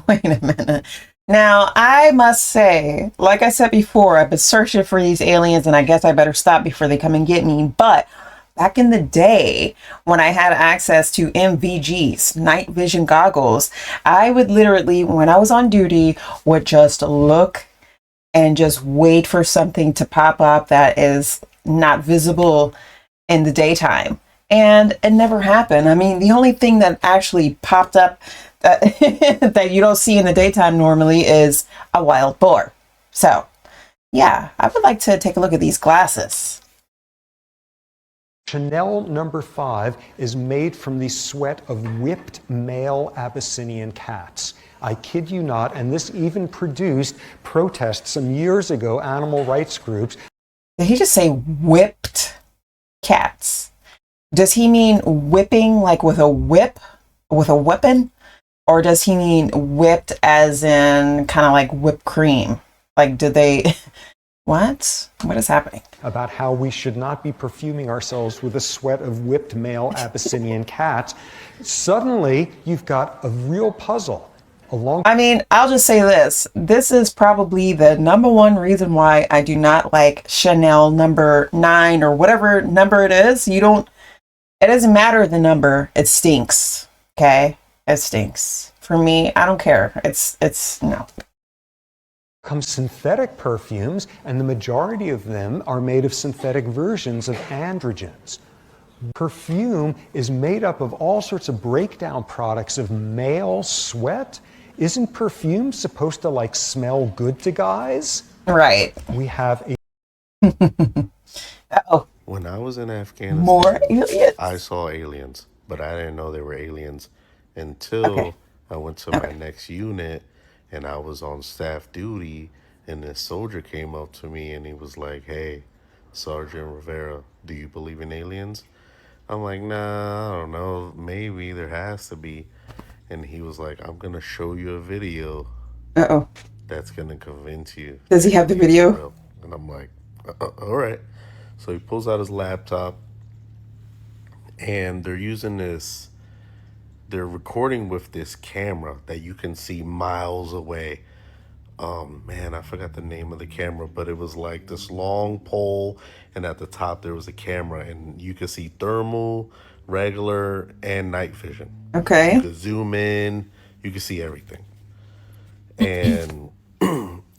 wait a minute. Now, I must say, like I said before, I've been searching for these aliens and I guess I better stop before they come and get me. But back in the day, when I had access to MVGs, night vision goggles, I would literally, when I was on duty, would just look and just wait for something to pop up that is not visible in the daytime. And it never happened. I mean, the only thing that actually popped up that you don't see in the daytime normally is a wild boar. So, yeah, I would like to take a look at these glasses. Chanel number 5 is made from the sweat of whipped male Abyssinian cats. I kid you not, and this even produced protests some years ago, animal rights groups. Did he just say whipped cats? Does he mean whipping like with a whip, with a weapon? Or does he mean whipped as in kind of like whipped cream? Like, did they... What? What is happening? About how we should not be perfuming ourselves with the sweat of whipped male Abyssinian cats. Suddenly, you've got a real puzzle. I mean, I'll just say this. This is probably the number one reason why I do not like Chanel number 9 or whatever number it is. It doesn't matter the number. It stinks. Okay? It stinks. For me, I don't care. It's no. Come synthetic perfumes, and the majority of them are made of synthetic versions of androgens. Perfume is made up of all sorts of breakdown products of male sweat. Isn't perfume supposed to like smell good to guys? Right. We have a Uh-oh. When I was in Afghanistan, More aliens? I saw aliens, but I didn't know they were aliens until I went to my next unit and I was on staff duty, and this soldier came up to me and he was like, "Hey, Sergeant Rivera, do you believe in aliens?" I'm like, "Nah, I don't know. Maybe there has to be." And he was like, "I'm going to show you a video that's going to convince you." Does he have the video? And I'm like, all right. So he pulls out his laptop, and they're using this, they're recording with this camera that you can see miles away. Man, I forgot the name of the camera, but it was like this long pole, and at the top there was a camera, and you could see thermal, regular, and night vision. Okay. You could zoom in, you could see everything. And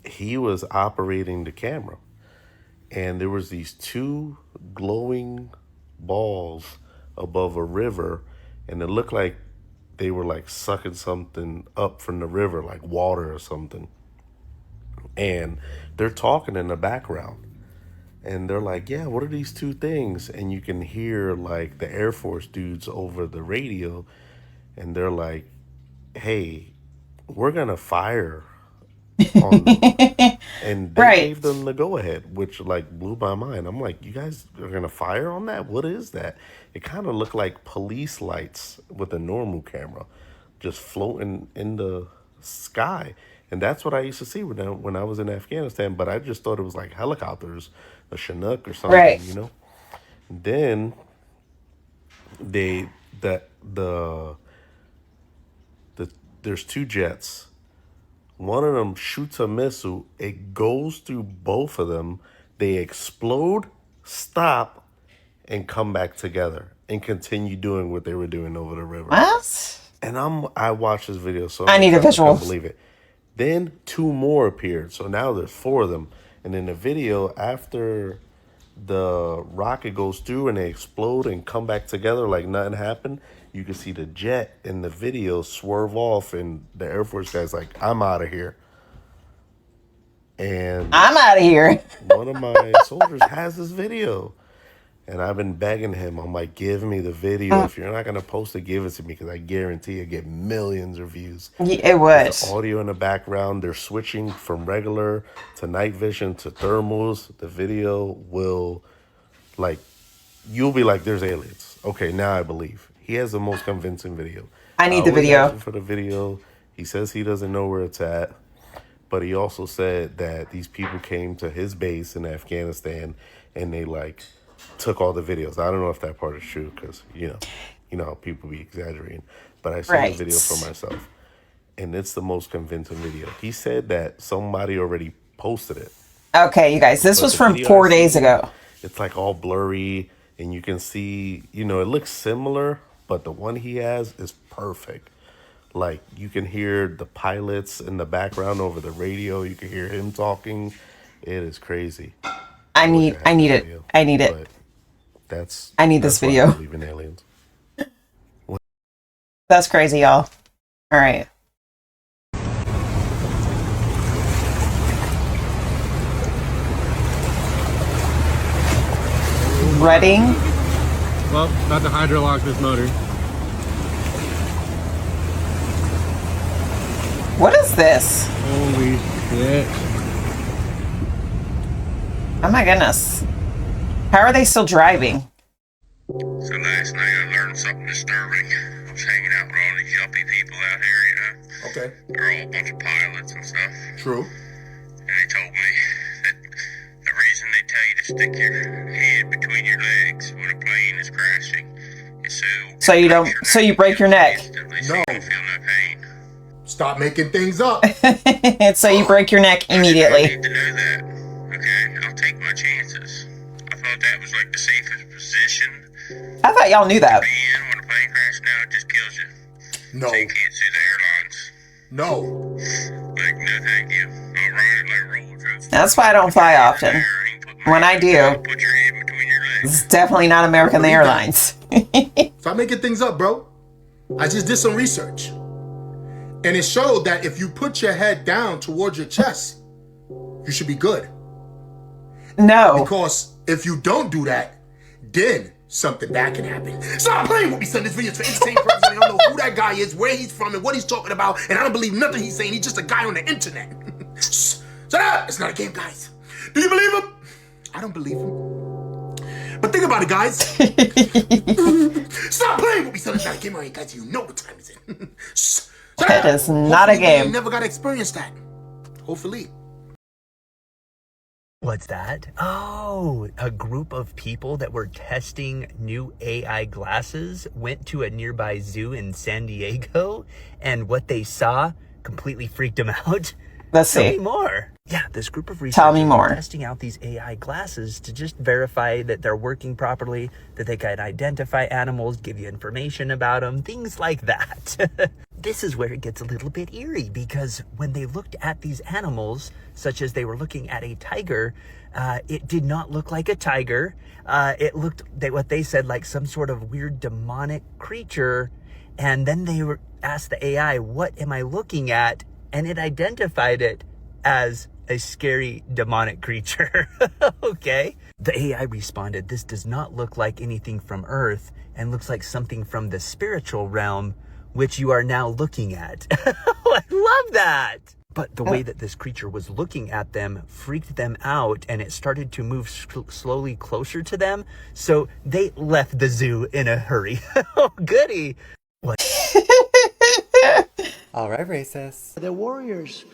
he was operating the camera, and there was these 2 glowing balls above a river, and it looked like they were like sucking something up from the river, like water or something. And they're talking in the background, and they're like, "Yeah, what are these 2 things?" And you can hear like the Air Force dudes over the radio, and they're like, "Hey, we're gonna fire on them." And they gave them the go ahead, which like blew my mind. I'm like, "You guys are gonna fire on that? What is that?" It kind of looked like police lights with a normal camera just floating in the sky. And that's what I used to see when I was in Afghanistan, but I just thought it was like helicopters, a Chinook or something, you know? Then there's 2 jets. One of them shoots a missile. It goes through both of them. They explode, stop, and come back together and continue doing what they were doing over the river. What? And I watched this video, so I need a visual. I can't believe it. Then 2 more appeared, so now there's 4 of them. And in the video, after the rocket goes through and they explode and come back together like nothing happened, you can see the jet in the video swerve off, and the Air Force guy's like, "I'm out of here." And I'm out of here. one of my soldiers has this video. And I've been begging him. I'm like, give me the video. If you're not going to post it, give it to me because I guarantee you get millions of views. It was. The audio in the background, they're switching from regular to night vision to thermals. The video will, like, you'll be like, there's aliens. Okay, now I believe. He has the most convincing video. I need the always video. ask him for the video. He says he doesn't know where it's at. But he also said that these people came to his base in Afghanistan and they, like, took all the videos. I don't know if that part is true because, you know how people be exaggerating. But I saw the video for myself. And it's the most convincing video. He said that somebody already posted it. Okay, you guys, this But was the from video 4 I days see, ago. It's like all blurry and you can see, it looks similar, but the one he has is perfect. Like you can hear the pilots in the background over the radio. You can hear him talking. It is crazy. I need it. I need it. But I need this why I video. believe in aliens. That's crazy, y'all. All right. Reading. Well, about to hydrolock this motor. What is this? Holy shit. Oh my goodness. How are they still driving? So last night I learned something disturbing. I was hanging out with all these yuppie people out here, Okay. They're all a bunch of pilots and stuff. True. And they told me that the reason they tell you to stick your head between your legs when a plane is crashing is So you break your neck. so you don't feel no pain. Stop making things up. So you break your neck I immediately. need to know that. Okay, I'll take my chances. I thought that was like the safest position. I thought y'all knew that. When a plane crashes now, it just kills you. No. So you can't sue the airlines. No. Like, no thank you. I'll ride it like roller coaster. That's why I don't fly often. When I do, it's definitely not American Airlines. Stop making things up, bro. I just did some research. And it showed that if you put your head down towards your chest, you should be good. No. Because if you don't do that, then something bad can happen. Stop playing with me, son. This video is for entertainment purposes. I don't know who that guy is, where he's from, and what he's talking about. And I don't believe nothing he's saying. He's just a guy on the internet. Shut up! It's not a game, guys. Do you believe him? I don't believe him. But think about it, guys. Stop playing with me, son. It's not a game. All right, guys, you know what time is it. That is not a game. You never got to experience that. Hopefully. What's that? Oh, a group of people that were testing new AI glasses went to a nearby zoo in San Diego, and what they saw completely freaked them out. Let's Tell see. me more. Yeah, this group of Tell me researchers more. are testing out these AI glasses to just verify that they're working properly, that they can identify animals, give you information about them, things like that. This is where it gets a little bit eerie, because when they looked at these animals, such as they were looking at a tiger, it did not look like a tiger. It looked, what they said, like some sort of weird demonic creature. And then they were asked the AI, what am I looking at? And it identified it as a scary demonic creature. Okay. The AI responded, this does not look like anything from Earth and looks like something from the spiritual realm, which you are now looking at. I love that. But the way that this creature was looking at them freaked them out, and it started to move slowly closer to them. So they left the zoo in a hurry. Oh, goody. What? All right, racist. They're warriors.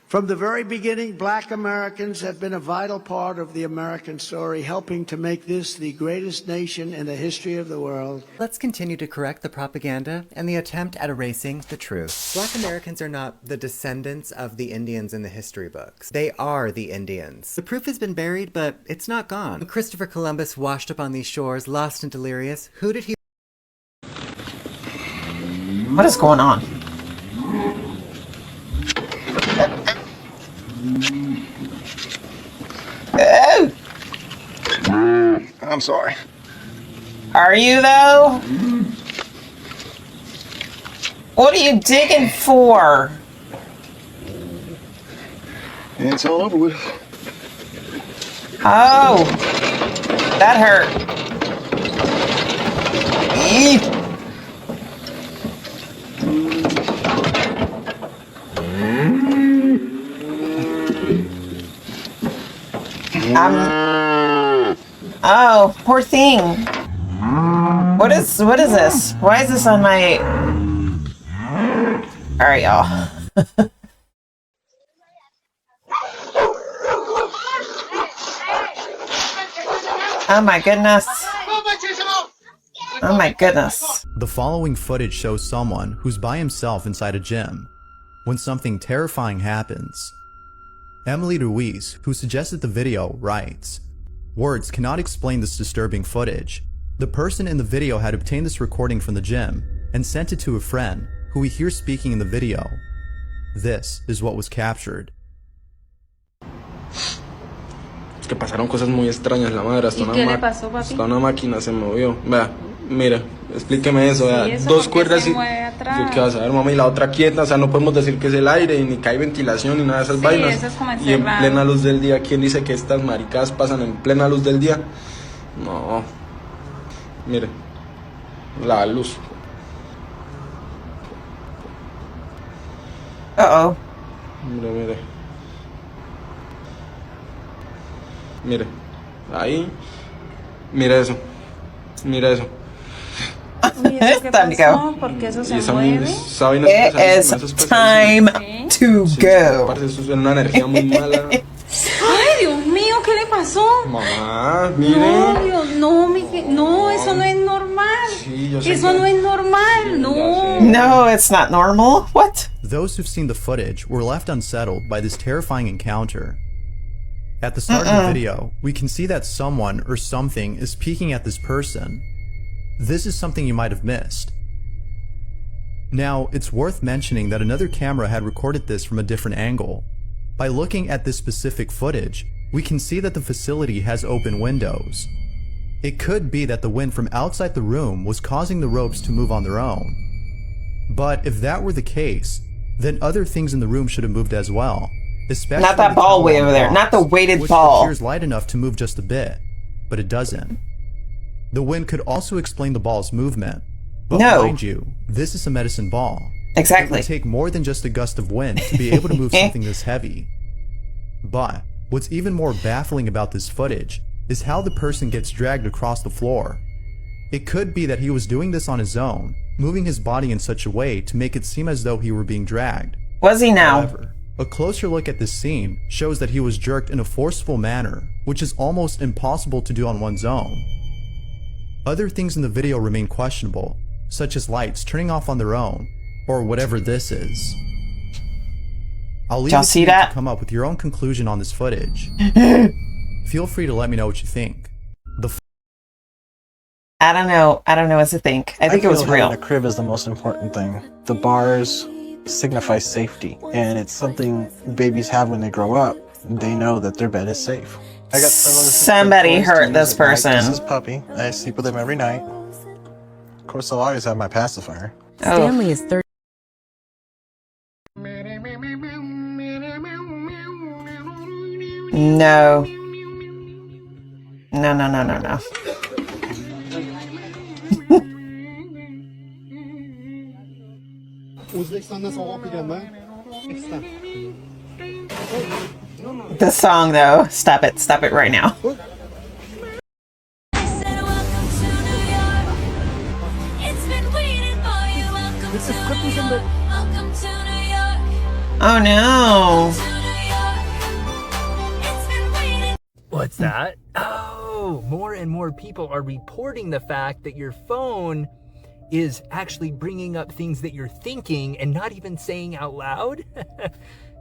From the very beginning, Black Americans have been a vital part of the American story, helping to make this the greatest nation in the history of the world. Let's continue to correct the propaganda and the attempt at erasing the truth. Black Americans are not the descendants of the Indians in the history books. They are the Indians. The proof has been buried, but it's not gone. When Christopher Columbus washed up on these shores, lost and delirious, who did he... What is going on? Oh! I'm sorry. Are you though? What are you digging for? And it's all over with. Oh, that hurt. Eek. Oh, poor thing. What is this? Why is this on my... All right, y'all. Oh my goodness. Oh my goodness. The following footage shows someone who's by himself inside a gym when something terrifying happens. Emily Ruiz, who suggested the video, writes, "Words cannot explain this disturbing footage. The person in the video had obtained this recording from the gym and sent it to a friend who we hear speaking in the video. This is what was captured." Es que pasaron cosas muy extrañas, la madre. Hasta ¿Y qué le pasó, papi? hasta una máquina se movió. Vea, mire, explíqueme eso. Vea, ¿Y eso dos por qué cuerdas se y... mueve atrás? ¿Yo qué vas a ver, mamá? Y la otra quieta, o sea, no podemos decir que es el aire, ni que hay ventilación, ni nada de esas vainas. Eso es como Y en encerrado. plena luz del día, ¿quién dice que estas maricadas pasan en plena luz del día? No. Mire, la luz. Uh-oh. Mire, mire. Mire, ahí. Mire eso. Mire eso. Uy, ¿eso qué Time to pasó? go. ¿Por qué eso Y se esa mueve? vaina It is time to go. Parce, eso es una energía muy mala. Ay, Dios mío, ¿qué le pasó? Mamá, mire. No, Dios, no, no, eso no es normal. Sí, yo sé Eso que- no es normal, no. No, it's not normal. What? Those who've seen the footage were left unsettled by this terrifying encounter. At the start of the video, we can see that someone or something is peeking at this person. This is something you might have missed. Now, it's worth mentioning that another camera had recorded this from a different angle. By looking at this specific footage, we can see that the facility has open windows. It could be that the wind from outside the room was causing the ropes to move on their own. But if that were the case, then other things in the room should have moved as well. Especially Not that the ball towel way on over the there. box, Not the weighted which ball. appears light enough to move just a bit, but it doesn't. The wind could also explain the ball's movement. But No. mind you, this is a medicine ball. Exactly. It would take more than just a gust of wind to be able to move something this heavy. But what's even more baffling about this footage is how the person gets dragged across the floor. It could be that he was doing this on his own, moving his body in such a way to make it seem as though he were being dragged. Was he now? However, a closer look at this scene shows that he was jerked in a forceful manner, which is almost impossible to do on one's own. Other things in the video remain questionable, such as lights turning off on their own, or whatever this is. I'll leave Y'all it to see you that? to come up with your own conclusion on this footage. Feel free to let me know what you think. I don't know. I don't know what to think. I think it was feel real. having a crib is the most important thing. The bars signify safety, and it's something babies have when they grow up. They know that their bed is safe. I got Somebody hurt this person. This is Puppy. I sleep with him every night. Of course, I'll always have my pacifier. Stanley is 30. No. No, no, no, no, no. The song, though. Stop it. Stop it right now. Oh, no. What's that? Oh, more and more people are reporting the fact that your phone is actually bringing up things that you're thinking and not even saying out loud.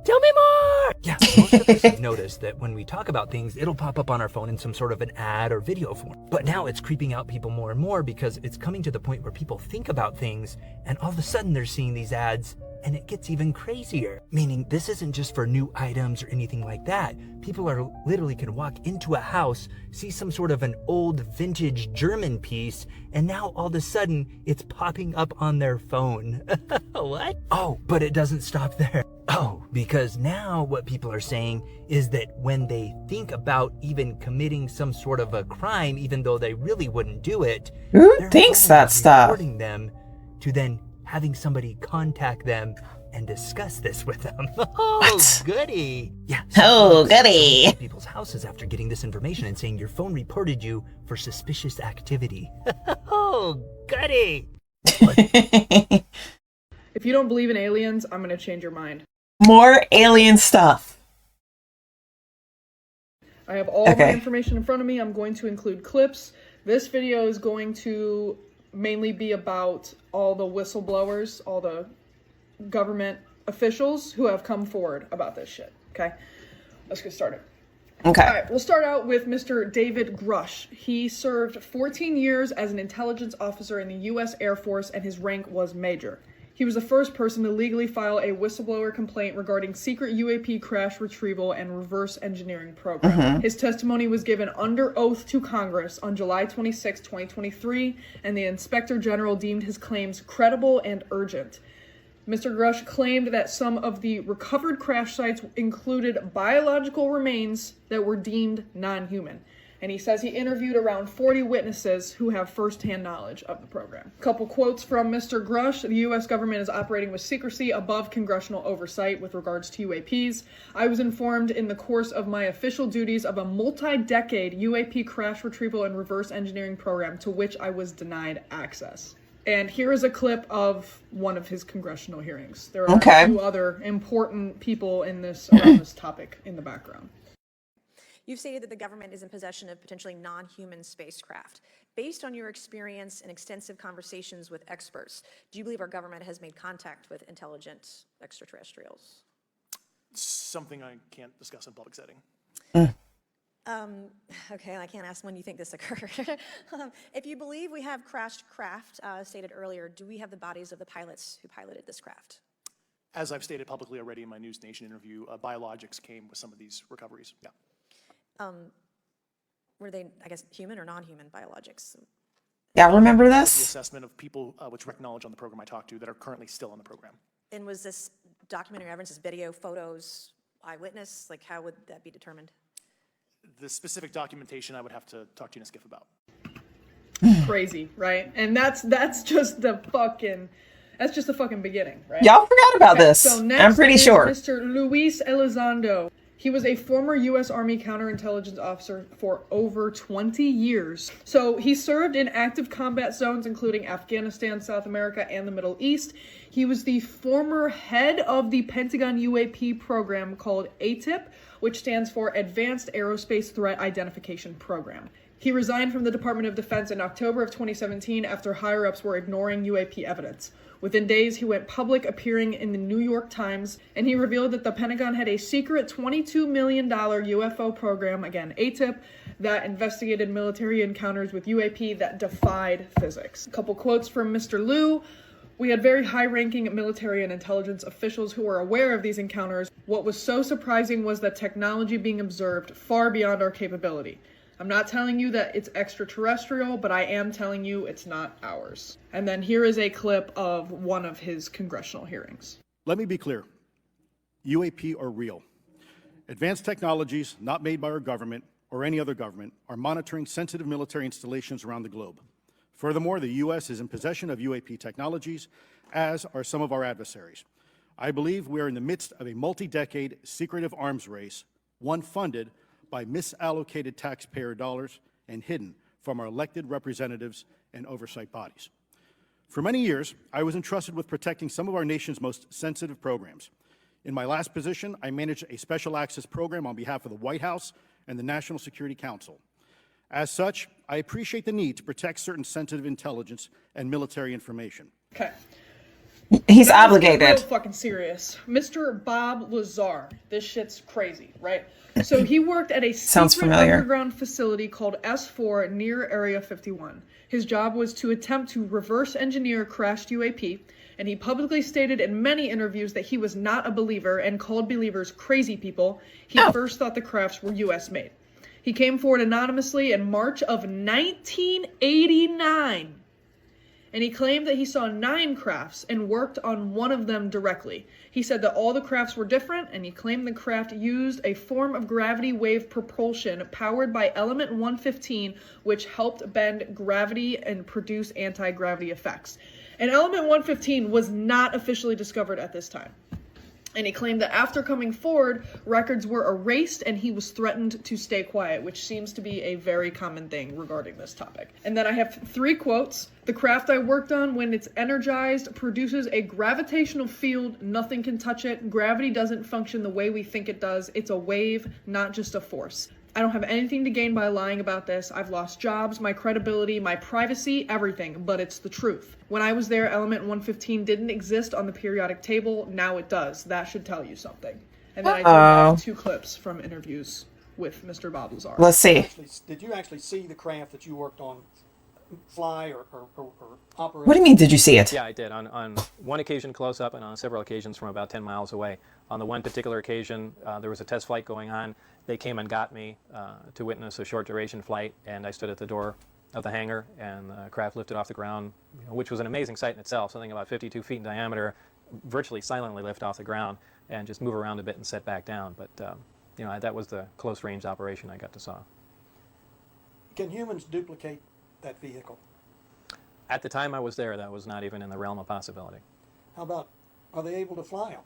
Tell me more! Yeah, most of us have noticed that when we talk about things, it'll pop up on our phone in some sort of an ad or video form. But now it's creeping out people more and more because it's coming to the point where people think about things and all of a sudden they're seeing these ads and it gets even crazier. Meaning this isn't just for new items or anything like that. People are literally can walk into a house, see some sort of an old vintage German piece, and now all of a sudden it's popping up on their phone. What? Oh, but it doesn't stop there. Oh, because now what people are saying is that when they think about even committing some sort of a crime, even though they really wouldn't do it, who thinks that stuff? Reporting them to then having somebody contact them and discuss this with them. Oh, what? Goody. Yeah. Oh, goody. People's houses after getting this information and saying your phone reported you for suspicious activity. Oh, goody. If you don't believe in aliens, I'm going to change your mind. More alien stuff. I have all my information in front of me. I'm going to include clips. This video is going to mainly be about all the whistleblowers, all the government officials who have come forward about this shit. Okay, let's get started. Okay. All right, we'll start out with Mr. David Grush. He served 14 years as an intelligence officer in the U.S. Air Force, and his rank was major. He was the first person to legally file a whistleblower complaint regarding secret UAP crash retrieval and reverse engineering program. His testimony was given under oath to Congress on July 26, 2023, and the Inspector General deemed his claims credible and urgent. Mr. Grush claimed that some of the recovered crash sites included biological remains that were deemed non-human. And he says he interviewed around 40 witnesses who have first-hand knowledge of the program. A couple quotes from Mr. Grush. The U.S. government is operating with secrecy above congressional oversight with regards to UAPs. I was informed in the course of my official duties of a multi-decade UAP crash retrieval and reverse engineering program to which I was denied access. And here is a clip of one of his congressional hearings. There are two other important people in this around this topic in the background. You've stated that the government is in possession of potentially non-human spacecraft. Based on your experience and extensive conversations with experts, do you believe our government has made contact with intelligent extraterrestrials? Something I can't discuss in public setting. Okay, I can't ask when you think this occurred. If you believe we have crashed craft, stated earlier, do we have the bodies of the pilots who piloted this craft? As I've stated publicly already in my News Nation interview, biologics came with some of these recoveries. Yeah. Were they, I guess, human or non-human biologics? Yeah, remember The this? assessment of people with direct knowledge on the program I talked to that are currently still on the program. And was this documentary evidence, this video, photos, eyewitness? Like, how would that be determined? The specific documentation I would have to talk to UNSCIF about. Crazy, right? And that's just the fucking beginning, right? Y'all forgot about this. So next I'm pretty is sure. Mr. Luis Elizondo. He was a former U.S. Army counterintelligence officer for over 20 years. So he served in active combat zones, including Afghanistan, South America, and the Middle East. He was the former head of the Pentagon UAP program called ATIP, which stands for Advanced Aerospace Threat Identification Program. He resigned from the Department of Defense in October of 2017 after higher-ups were ignoring UAP evidence. Within days, he went public, appearing in the New York Times, and he revealed that the Pentagon had a secret $22 million UFO program, again, ATIP, that investigated military encounters with UAP that defied physics. A couple quotes from Mr. Liu. We had very high-ranking military and intelligence officials who were aware of these encounters. What was so surprising was the technology being observed far beyond our capability. I'm not telling you that it's extraterrestrial, but I am telling you it's not ours. And then here is a clip of one of his congressional hearings. Let me be clear. UAP are real. Advanced technologies not made by our government or any other government are monitoring sensitive military installations around the globe. Furthermore, the U.S. is in possession of UAP technologies, as are some of our adversaries. I believe we are in the midst of a multi-decade secretive arms race, one funded by misallocated taxpayer dollars and hidden from our elected representatives and oversight bodies. For many years, I was entrusted with protecting some of our nation's most sensitive programs. In my last position, I managed a special access program on behalf of the White House and the National Security Council. As such, I appreciate the need to protect certain sensitive intelligence and military information. Okay. He's That was obligated. real fucking serious. Mr. Bob Lazar. This shit's crazy, right? So he worked at a Sounds secret familiar. underground facility called S4 near Area 51. His job was to attempt to reverse engineer crashed UAP, and he publicly stated in many interviews that he was not a believer and called believers crazy people. He first thought the crafts were US made. He came forward anonymously in March of 1989 and he claimed that he saw 9 crafts and worked on one of them directly. He said that all the crafts were different, and he claimed the craft used a form of gravity wave propulsion powered by element 115, which helped bend gravity and produce anti-gravity effects. And element 115 was not officially discovered at this time. And he claimed that after coming forward, records were erased and he was threatened to stay quiet, which seems to be a very common thing regarding this topic. And then I have 3 quotes. The craft I worked on, when it's energized, produces a gravitational field. Nothing can touch it. Gravity doesn't function the way we think it does. It's a wave, not just a force. I don't have anything to gain by lying about this. I've lost jobs, my credibility, my privacy, everything, but it's the truth. When I was there, element 115 didn't exist on the periodic table. Now it does. That should tell you something. And then I do have 2 clips from interviews with Mr. Bob Lazar. Let's see. Did you actually see the craft that you worked on fly or operate? What do you mean, did you see it? Yeah, I did. On one occasion close up and on several occasions from about 10 miles away. On the one particular occasion, there was a test flight going on. They came and got me to witness a short duration flight, and I stood at the door of the hangar, and the craft lifted off the ground, which was an amazing sight in itself, something about 52 feet in diameter, virtually silently lift off the ground and just move around a bit and set back down. But that was the close range operation I got to saw. Can humans duplicate that vehicle? At the time I was there, that was not even in the realm of possibility. How about, are they able to fly them?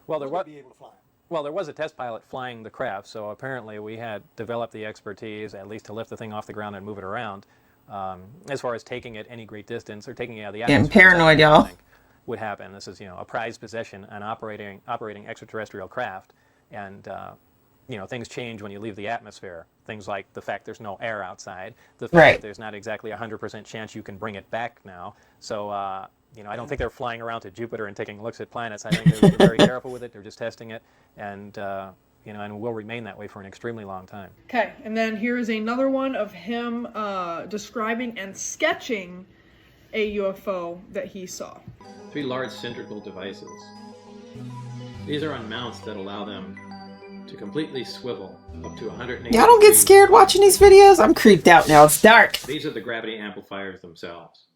Well, there was. Be able to fly 'em? Well, there was a test pilot flying the craft, so apparently we had developed the expertise, at least to lift the thing off the ground and move it around. As far as taking it any great distance or taking it out of the atmosphere, Getting paranoid, y'all. Would happen. This is, a prized possession, an operating extraterrestrial craft, and things change when you leave the atmosphere. Things like the fact there's no air outside, the fact that there's not exactly a 100% chance you can bring it back now. So, I don't think they're flying around to Jupiter and taking looks at planets. I think they're very careful with it. They're just testing it, and and will remain that way for an extremely long time. Okay, and then here is another one of him describing and sketching a UFO that he saw. 3 large cylindrical devices. These are on mounts that allow them to completely swivel up to 180 Y'all don't get scared watching these videos? I'm creeped out now. It's dark. These are the gravity amplifiers themselves.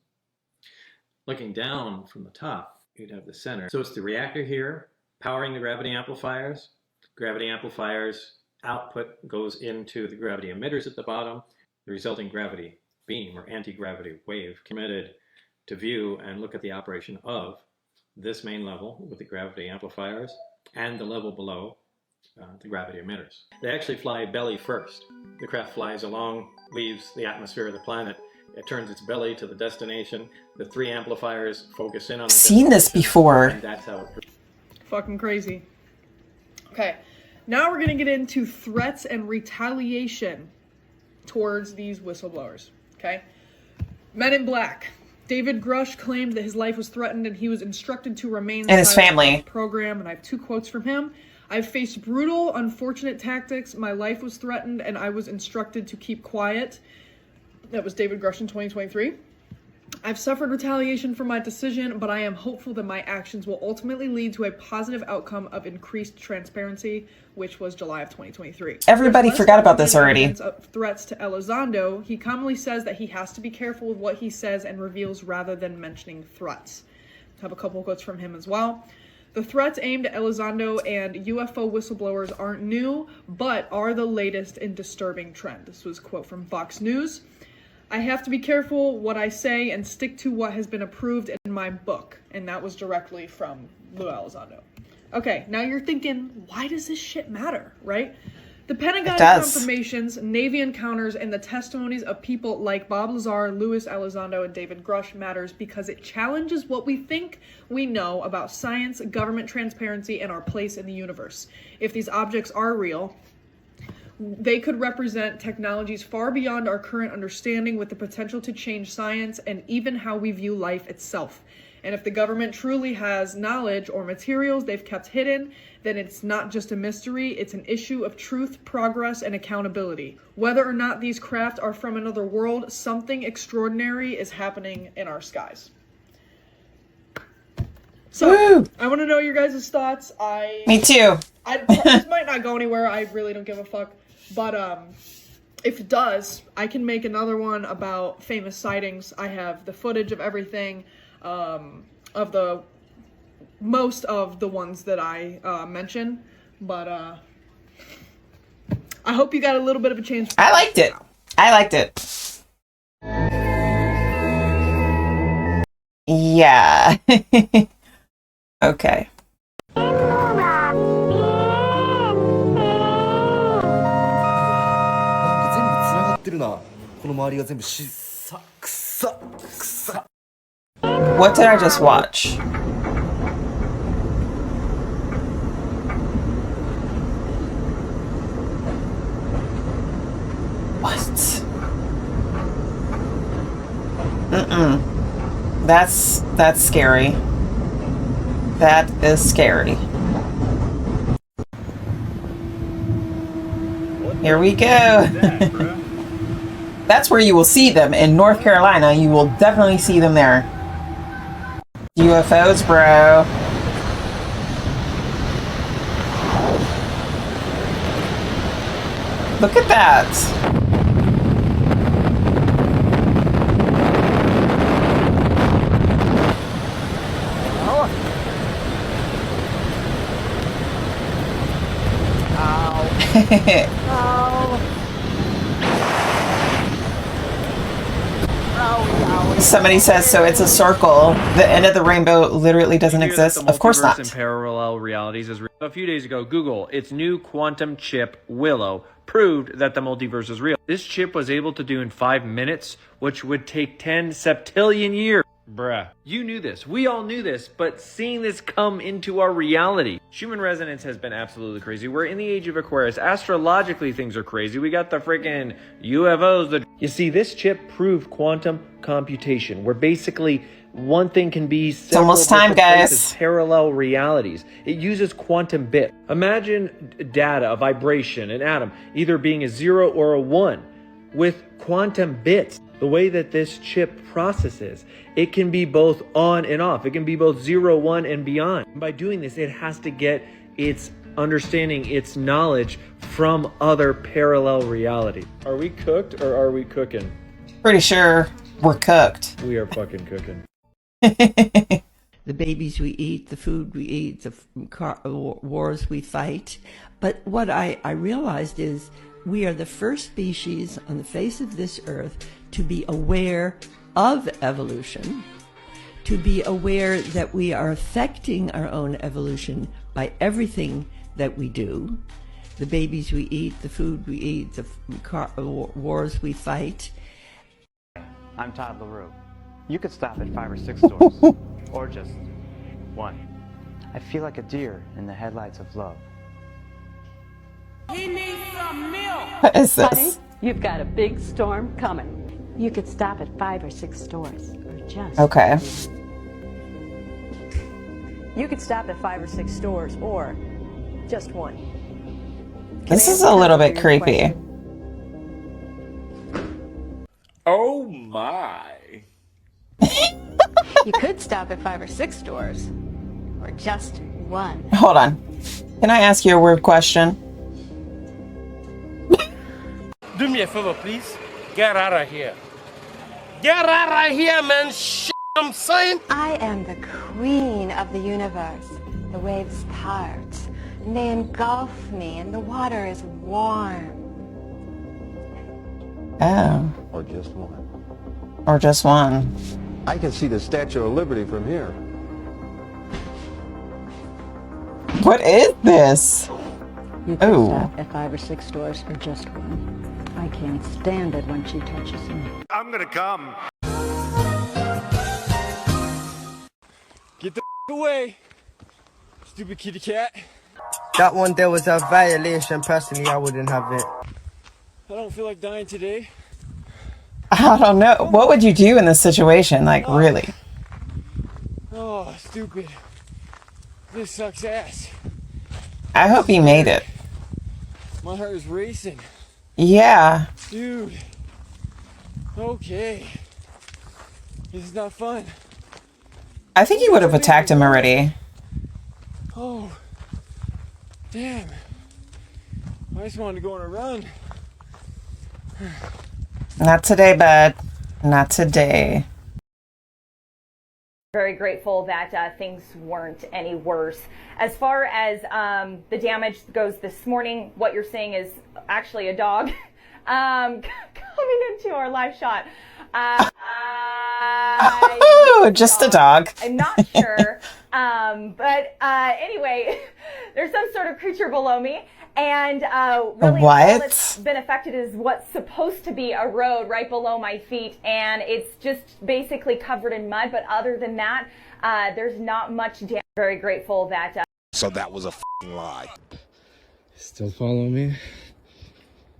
Looking down from the top, you'd have the center. So it's the reactor here, powering the gravity amplifiers. Gravity amplifiers output goes into the gravity emitters at the bottom. The resulting gravity beam or anti-gravity wave committed to view and look at the operation of this main level with the gravity amplifiers and the level below the gravity emitters. They actually fly belly first. The craft flies along, leaves the atmosphere of the planet. It turns its belly to the destination. The 3 amplifiers focus in on the Seen this before. and that's how it. Fucking crazy. Okay, now we're gonna get into threats and retaliation towards these whistleblowers, okay? Men in Black. David Grush claimed that his life was threatened and he was instructed to remain And his silent family. about the program, and I have 2 quotes from him. I've faced brutal, unfortunate tactics. My life was threatened and I was instructed to keep quiet. That was David Grush in 2023. I've suffered retaliation for my decision, but I am hopeful that my actions will ultimately lead to a positive outcome of increased transparency, which was July of 2023. Everybody forgot about this already. Of threats to Elizondo, he commonly says that he has to be careful with what he says and reveals rather than mentioning threats. I have a couple quotes from him as well. The threats aimed at Elizondo and UFO whistleblowers aren't new, but are the latest in disturbing trend. This was a quote from Fox News. I have to be careful what I say and stick to what has been approved in my book. And that was directly from Lou Elizondo. Okay, now you're thinking, why does this shit matter, right? The Pentagon confirmations, Navy encounters, and the testimonies of people like Bob Lazar, Louis Elizondo, and David Grush matters because it challenges what we think we know about science, government transparency, and our place in the universe. If these objects are real, they could represent technologies far beyond our current understanding with the potential to change science and even how we view life itself. And if the government truly has knowledge or materials they've kept hidden, then it's not just a mystery, it's an issue of truth, progress, and accountability. Whether or not these craft are from another world, something extraordinary is happening in our skies. So, I want to know your guys' thoughts. Me too. This might not go anywhere, I really don't give a fuck. But if it does, I can make another one about famous sightings. I have the footage of everything, of the most of the ones that I mentioned, but I hope you got a little bit of a change. I liked it. I liked it. Yeah. Okay. What did I just watch? What? That's scary. That is scary. Here we go. That's where you will see them. In North Carolina, you will definitely see them there. UFOs, bro. Look at that. Somebody says, so it's a circle. The end of the rainbow literally doesn't exist. Of course not. And parallel realities is real. A few days ago, Google, its new quantum chip, Willow, proved that the multiverse is real. This chip was able to do in 5 minutes, which would take 10 septillion years. Bruh. You knew this. We all knew this, but seeing this come into our reality. Human resonance has been absolutely crazy. We're in the age of Aquarius. Astrologically, things are crazy. We got the freaking UFOs. You see, this chip proved quantum computation, where basically one thing can be several almost time, different guys. places, parallel realities. It uses quantum bit. Imagine data, a vibration, an atom, either being a 0 or a 1 with quantum bits. The way that this chip processes, it can be both on and off. It can be both 0, 1, and beyond. And by doing this, it has to get its understanding, its knowledge from other parallel reality. Are we cooked or are we cooking? Pretty sure we're cooked. We are fucking cooking. The babies we eat, the food we eat, the wars we fight. But what I realized is we are the first species on the face of this earth to be aware of evolution, to be aware that we are affecting our own evolution by everything that we do. The babies we eat, the food we eat, the wars we fight. I'm Todd LaRue. You could stop at 5 or 6 stores, or just one. I feel like a deer in the headlights of love. He needs some milk. What is this? Honey, you've got a big storm coming. You could stop at 5 or 6 stores, or just. Okay. You could stop at 5 or 6 stores, or just one. This is a little bit creepy. Oh my. You could stop at 5 or 6 stores, or just one. Hold on. Can I ask you a weird question? Do me a favor, please. Get out of here. Get out of here, man. Shit, I'm saying. I am the queen of the universe. The waves part, and they engulf me, and the water is warm. Oh. Or just one. Or just one. I can see the Statue of Liberty from here. What is this? You could Oh. stop at 5 or 6 stores, or just one. I can't stand it when she touches me. I'm gonna come. Get the away, stupid kitty cat. That one there was a violation. Personally, I wouldn't have it. I don't feel like dying today. I don't know. What would you do in this situation? Like, really? Oh, stupid. This sucks ass. I hope he made it. My heart is racing. Yeah. Dude. Okay. This is not fun. I think he would have attacked him already. Oh. Damn. I just wanted to go on a run. Not today, bud. Not today. Very grateful that things weren't any worse. As far as the damage goes this morning, what you're seeing is actually a dog coming into our live shot. Oh, just a dog. I'm not sure. But anyway, there's some sort of creature below me. And really all that's been affected is what's supposed to be a road right below my feet. And it's just basically covered in mud. But other than that, there's not much damage. Very grateful that... So that was a f***ing lie. Still follow me.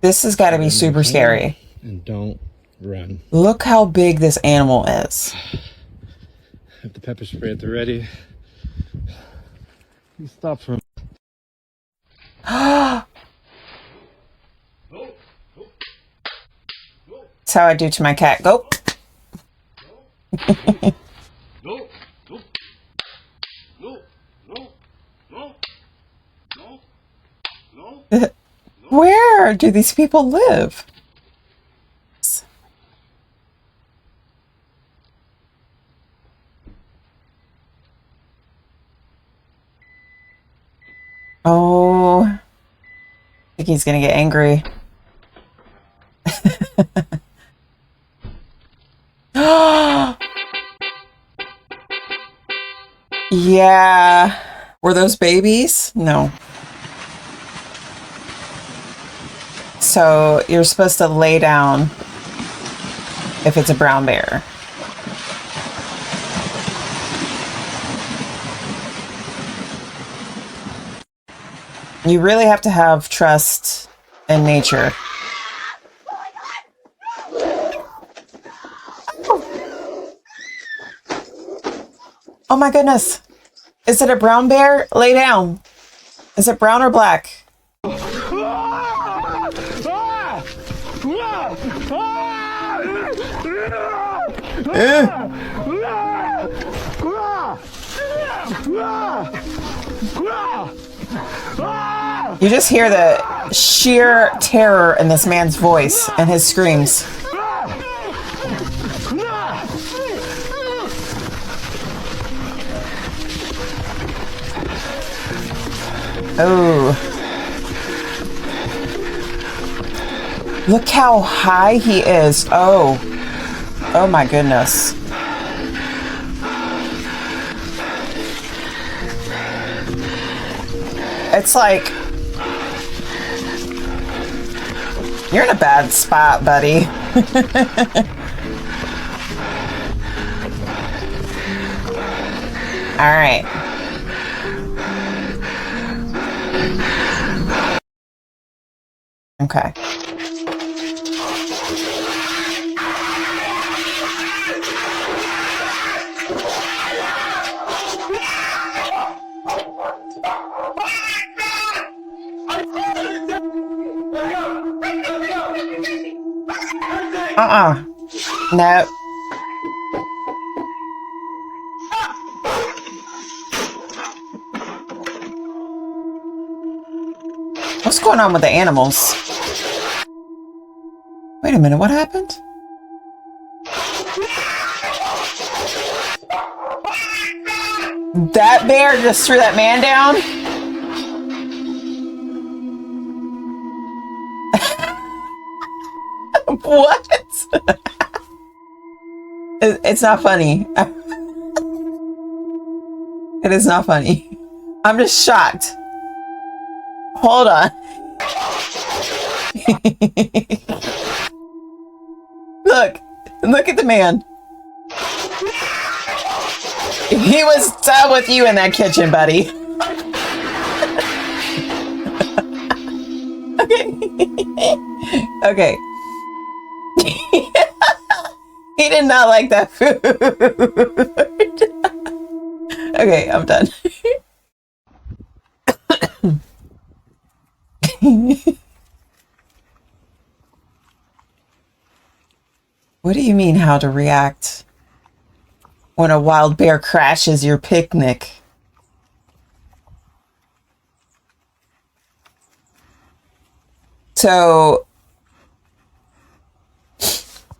This has got to be super scary. And don't run. Look how big this animal is. Have the pepper spray at the ready. You stop for a That's how I do to my cat. Go. Where do these people live? Oh, I think he's gonna get angry. Yeah. Were those babies? No. So you're supposed to lay down if it's a brown bear. You really have to have trust in nature. Oh my goodness. Is it a brown bear? Lay down. Is it brown or black? You just hear the sheer terror in this man's voice and his screams. Oh. Look how high he is. Oh. Oh my goodness. It's like you're in a bad spot, buddy. All right. Okay. No. What's going on with the animals? Wait a minute, what happened? That bear just threw that man down? What? It's not funny. It is not funny. I'm just shocked. Hold on. Look at the man. He was done with you in that kitchen, buddy. Okay. He did not like that food. Okay, I'm done. What do you mean how to react when a wild bear crashes your picnic? So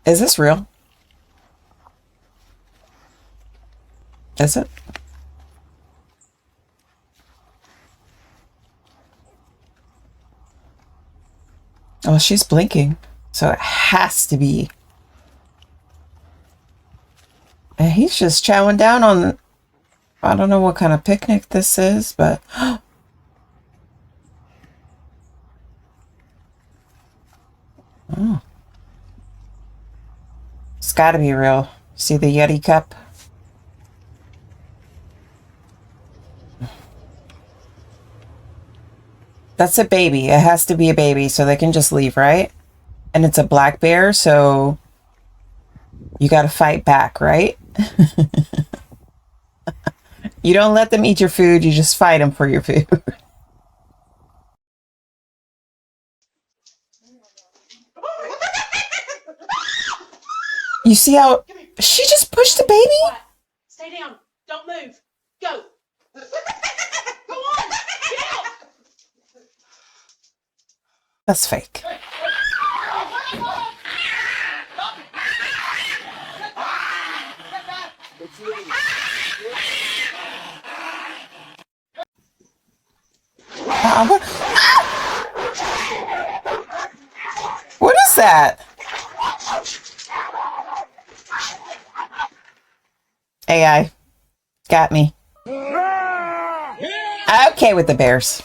Is this real? Is it? Oh, she's blinking, so it has to be. And he's just chowing down on, I don't know what kind of picnic this is, but oh. It's got to be real. See the Yeti cup? That's a baby. It has to be a baby, so they can just leave, right? And it's a black bear, so you got to fight back, right? You don't let them eat your food, you just fight them for your food. You see how she just pushed the baby? Stay down. Don't move. Go. Go on. Get out. That's fake. What is that? AI got me. Okay with the bears.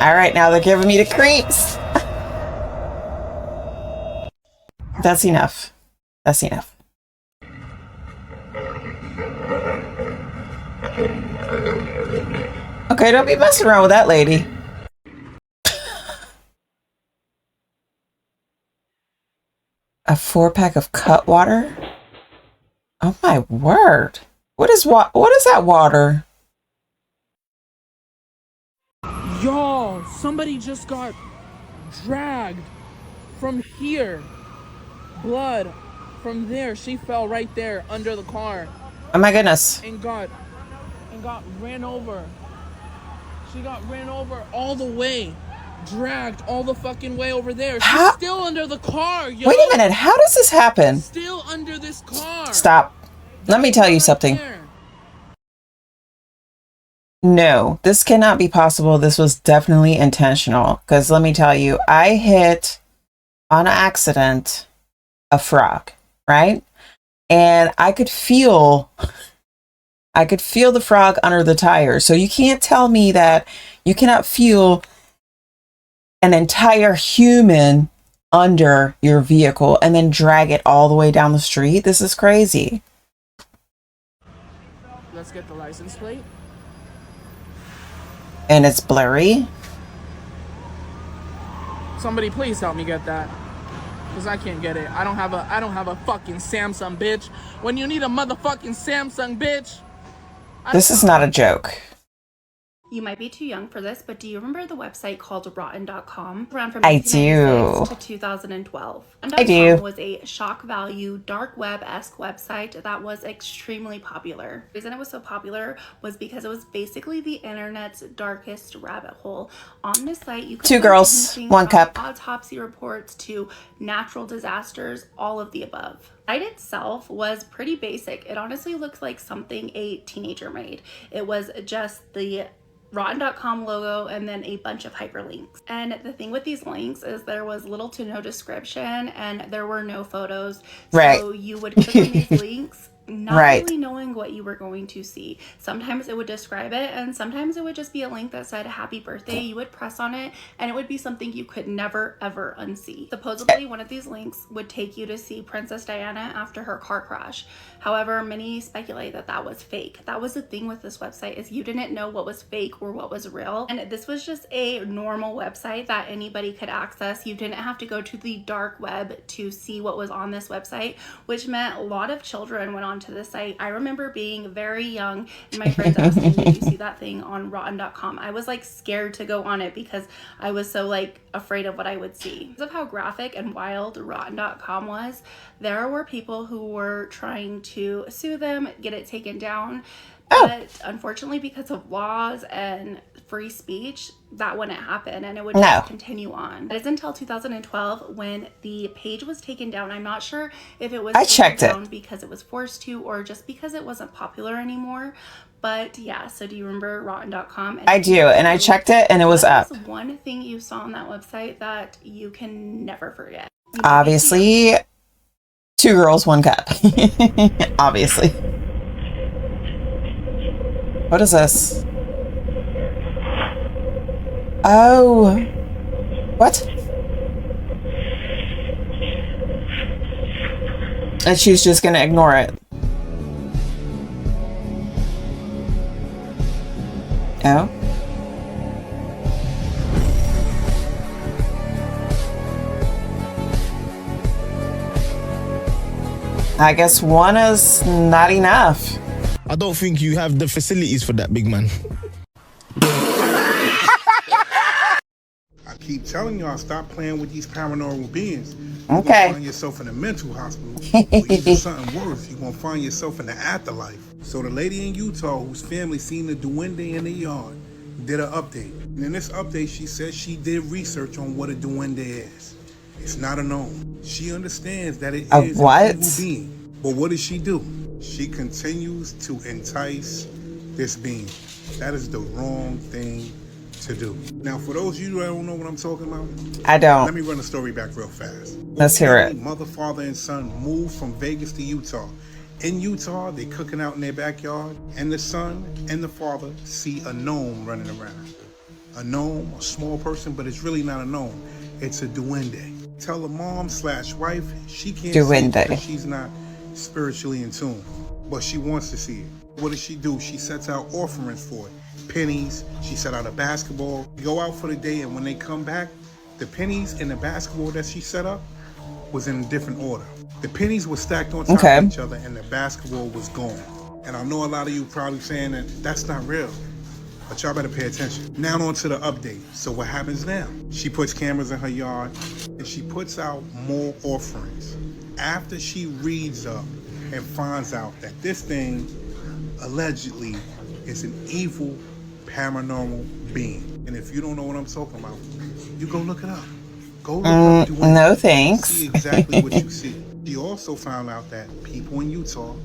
All right, now they're giving me the creeps. That's enough. That's enough. Okay, don't be messing around with that lady. A 4-pack of cut water? Oh my word. What is that water? Y'all, somebody just got dragged from here. Blood from there. She fell right there under the car. Oh my goodness. And got ran over. She got ran over all the way. Dragged all the fucking way over there. She's still under the car, yo. Wait a minute. How does this happen? Still under this car. Stop. Let me tell you something. No, this cannot be possible. This was definitely intentional. Because let me tell you, I hit on accident a frog, right? And I could feel the frog under the tire. So you can't tell me that you cannot feel an entire human under your vehicle and then drag it all the way down the street. This is crazy. Let's get the license plate. And it's blurry. Somebody please help me get that. Cause I can't get it. I don't have a fucking Samsung, bitch. When you need a motherfucking Samsung, bitch. This is not a joke. You might be too young for this, but do you remember the website called Rotten.com? Around from I 1996 do. to 2012. I do. Was a shock value, dark web-esque website that was extremely popular. The reason it was so popular was because it was basically the internet's darkest rabbit hole. On this site, you could Two find girls, anything one from cup. autopsy reports to natural disasters, all of the above. The site itself was pretty basic. It honestly looked like something a teenager made. It was just the Rotten.com logo and then a bunch of hyperlinks. And the thing with these links is there was little to no description and there were no photos. Right. So you would click on these links not Right. really knowing what you were going to see. Sometimes it would describe it and sometimes it would just be a link that said happy birthday. You would press on it and it would be something you could never ever unsee. Supposedly one of these links would take you to see Princess Diana after her car crash. However, many speculate that that was fake. That was the thing with this website, is you didn't know what was fake or what was real. And this was just a normal website that anybody could access. You didn't have to go to the dark web to see what was on this website, which meant a lot of children went onto the site. I remember being very young and my friends asked me, did you see that thing on Rotten.com? I was like scared to go on it because I was so like afraid of what I would see. Because of how graphic and wild Rotten.com was, there were people who were trying to sue them, get it taken down, But unfortunately, because of laws and free speech, that wouldn't happen and it would just continue on. It is until 2012 when the page was taken down. I'm not sure if it was taken down because it was forced to or just because it wasn't popular anymore. But yeah, so do you remember rotten.com? I do, and I checked it and it was up. What's one thing you saw on that website that you can never forget? Obviously, 2 girls, 1 cup. Obviously. What is this? Oh. What? And she's just gonna ignore it. Oh. I guess 1 is not enough. I don't think you have the facilities for that, big man. I keep telling y'all, stop playing with these paranormal beings. Okay. You're gonna find yourself in a mental hospital. Or even something worse, you're gonna find yourself in the afterlife. So the lady in Utah whose family seen the duende in the yard did an update. And in this update, she said she did research on what a duende is. It's not a gnome. She understands that it is an evil being. But what does she do? She continues to entice this being. That is the wrong thing to do. Now, for those of you that don't know what I'm talking about, I don't. Let me run the story back real fast. Let's hear it. Mother, father, and son moved from Vegas to Utah. In Utah, they cooking out in their backyard, and the son and the father see a gnome running around. A gnome, a small person, but it's really not a gnome. It's a duende. Tell the mom/wife she can't see it because she's not spiritually in tune, but she wants to see it. What does she do? She sets out offerings for it. Pennies, she set out a basketball, go out for the day, and when they come back, the pennies and the basketball that she set up was in a different order. The pennies were stacked on top of each other and the basketball was gone. And I know a lot of you probably saying that that's not real, but y'all better pay attention. Now on to the update. So what happens now? She puts cameras in her yard and she puts out more offerings. After she reads up and finds out that this thing allegedly is an evil paranormal being. And if you don't know what I'm talking about, you go look it up. Go look up duende. No thanks. See exactly what you see. She also found out that people in Utah,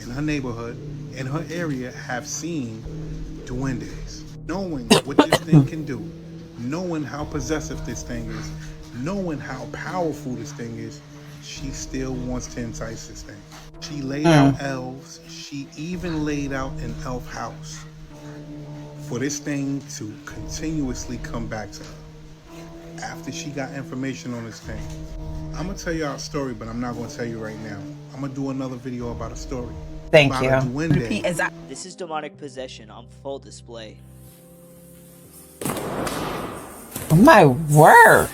in her neighborhood, in her area, have seen duendes. Knowing what this thing can do, knowing how possessive this thing is, knowing how powerful this thing is, she still wants to entice this thing. She laid out elves. She even laid out an elf house for this thing to continuously come back to her. After she got information on this thing, I'm gonna tell y'all a story, but I'm not gonna tell you right now. I'm gonna do another video about a story. Thank about you. a duende. This is demonic possession on full display. Oh my word.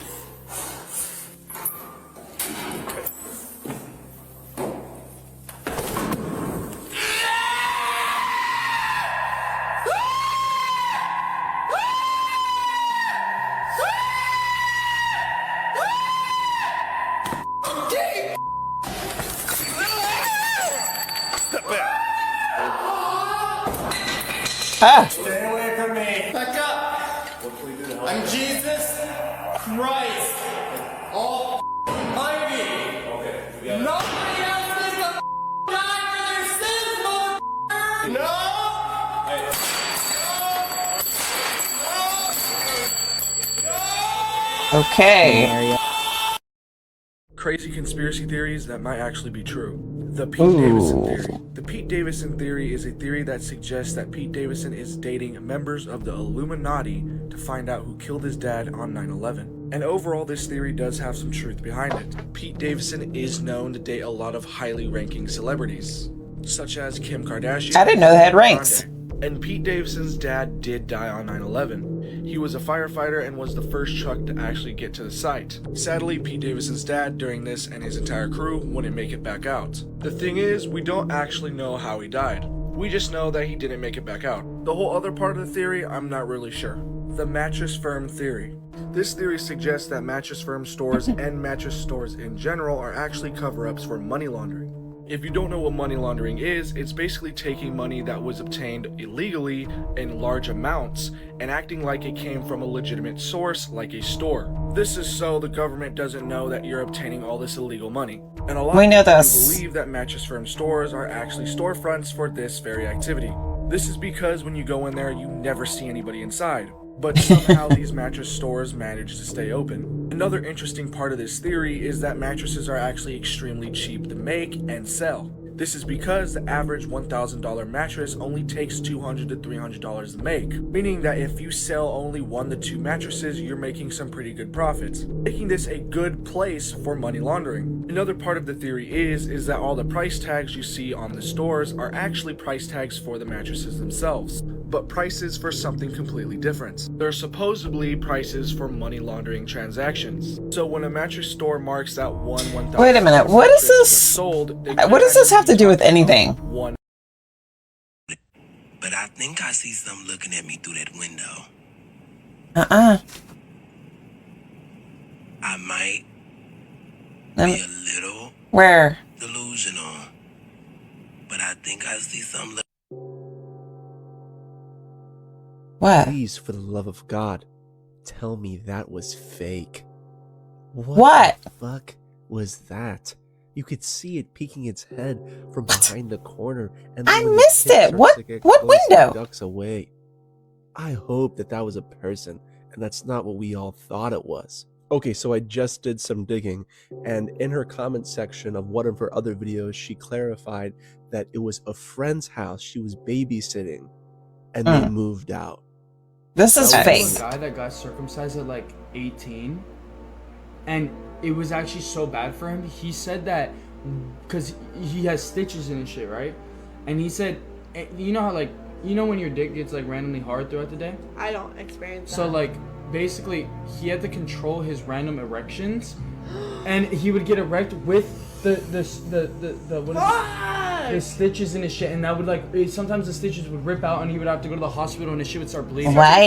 Stay away from me. Back up. I'm Jesus Christ. All mighty. Nobody else needs to die for their sins, motherfucker. No. Okay. Crazy conspiracy theories that might actually be true. The Pete Davidson theory. The Pete Davidson theory is a theory that suggests that Pete Davidson is dating members of the Illuminati to find out who killed his dad on 9/11. And overall, this theory does have some truth behind it. Pete Davidson is known to date a lot of highly ranking celebrities, such as Kim Kardashian. I didn't know they had ranks. And Pete Davidson's dad did die on 9/11. He was a firefighter and was the first truck to actually get to the site. Sadly, Pete Davidson's dad during this and his entire crew wouldn't make it back out. The thing is, we don't actually know how he died. We just know that he didn't make it back out. The whole other part of the theory, I'm not really sure. The mattress firm theory. This theory suggests that mattress firm stores and mattress stores in general are actually cover-ups for money laundering. If you don't know what money laundering is, it's basically taking money that was obtained illegally in large amounts and acting like it came from a legitimate source like a store. This is so the government doesn't know that you're obtaining all this illegal money. And a lot We know of people this. believe that Mattress Firm stores are actually storefronts for this very activity. This is because when you go in there, you never see anybody inside. But somehow these mattress stores manage to stay open. Another interesting part of this theory is that mattresses are actually extremely cheap to make and sell. This is because the average $1,000 mattress only takes $200 to $300 to make, meaning that if you sell only 1 to 2 mattresses, you're making some pretty good profits, making this a good place for money laundering. Another part of the theory is that all the price tags you see on the stores are actually price tags for the mattresses themselves, but prices for something completely different. They're supposedly prices for money laundering transactions. So when a mattress store marks that $1,000 Wait a minute. What is this? sold, What does this have to do with anything? But I think I see something looking at me through that window. I might be a little Where? delusional, but I think I see something. What? Please, for the love of God, tell me that was fake. What? The fuck was that? You could see it peeking its head from behind the corner, and then I when the missed kid it. starts What? to get What close, it window? ducks away. I hope that was a person, and that's not what we all thought it was. Okay, so I just did some digging, and in her comment section of one of her other videos, she clarified that it was a friend's house she was babysitting, and they moved out. This is There fake. was a guy that got circumcised at like 18, and it was actually so bad for him. He said that because he has stitches in his shit, right? And he said, you know how like, you know when your dick gets like randomly hard throughout the day? I don't experience that. So like, basically, he had to control his random erections, and he would get erect with the what is it? The stitches in his shit, and that would like sometimes the stitches would rip out, and he would have to go to the hospital, and his shit would start bleeding. Why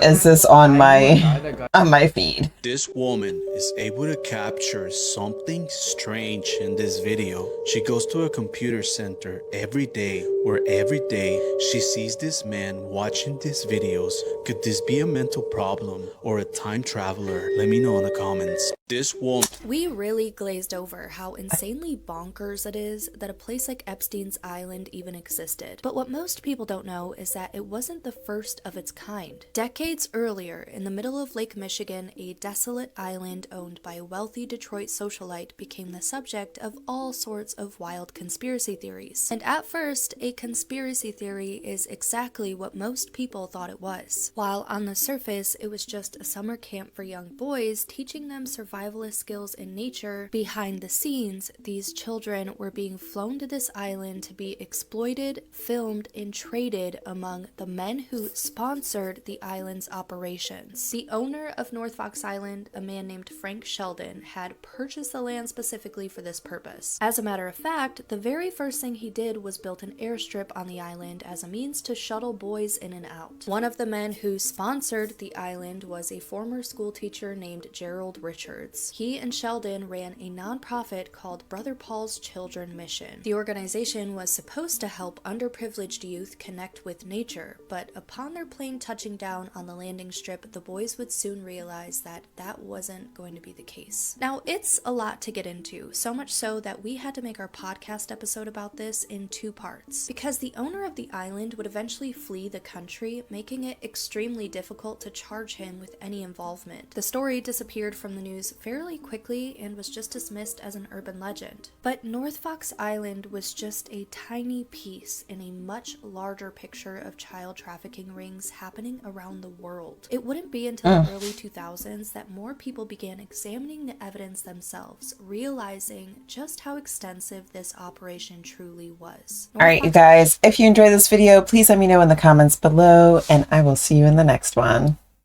is this on my feed? This woman is able to capture something strange in this video. She goes to a computer center every day, where every day she sees this man watching these videos. Could this be a mental problem or a time traveler? Let me know in the comments. This woman. We really glazed over how insanely bonkers it is that a place like Epstein's Island even existed. But what most people don't know is that it wasn't the first of its kind. Decades earlier, in the middle of Lake Michigan, a desolate island owned by a wealthy Detroit socialite became the subject of all sorts of wild conspiracy theories. And at first, a conspiracy theory is exactly what most people thought it was. While on the surface, it was just a summer camp for young boys, teaching them survivalist skills in nature, behind the scenes, these children were being flown to this island to be exploited, filmed, and traded among the men who sponsored the island's operations. The owner of North Fox Island, a man named Frank Sheldon, had purchased the land specifically for this purpose. As a matter of fact, the very first thing he did was built an airstrip on the island as a means to shuttle boys in and out. One of the men who sponsored the island was a former school teacher named Gerald Richards. He and Sheldon ran a nonprofit called Brother Paul's Children Mission. The organization was supposed to help underprivileged youth connect with nature, but upon their plane touching down on the landing strip, the boys would soon realize that that wasn't going to be the case. Now, it's a lot to get into, so much so that we had to make our podcast episode about this in 2 parts, because the owner of the island would eventually flee the country, making it extremely difficult to charge him with any involvement. The story disappeared from the news fairly quickly and was just dismissed as an urban legend. But North Fox Island was just a tiny piece in a much larger picture of child trafficking rings happening around the world. It wouldn't be until the early 2000s that more people began examining the evidence themselves, realizing just how extensive this operation truly was. Alright, you guys, if you enjoyed this video, please let me know in the comments below, and I will see you in the next one.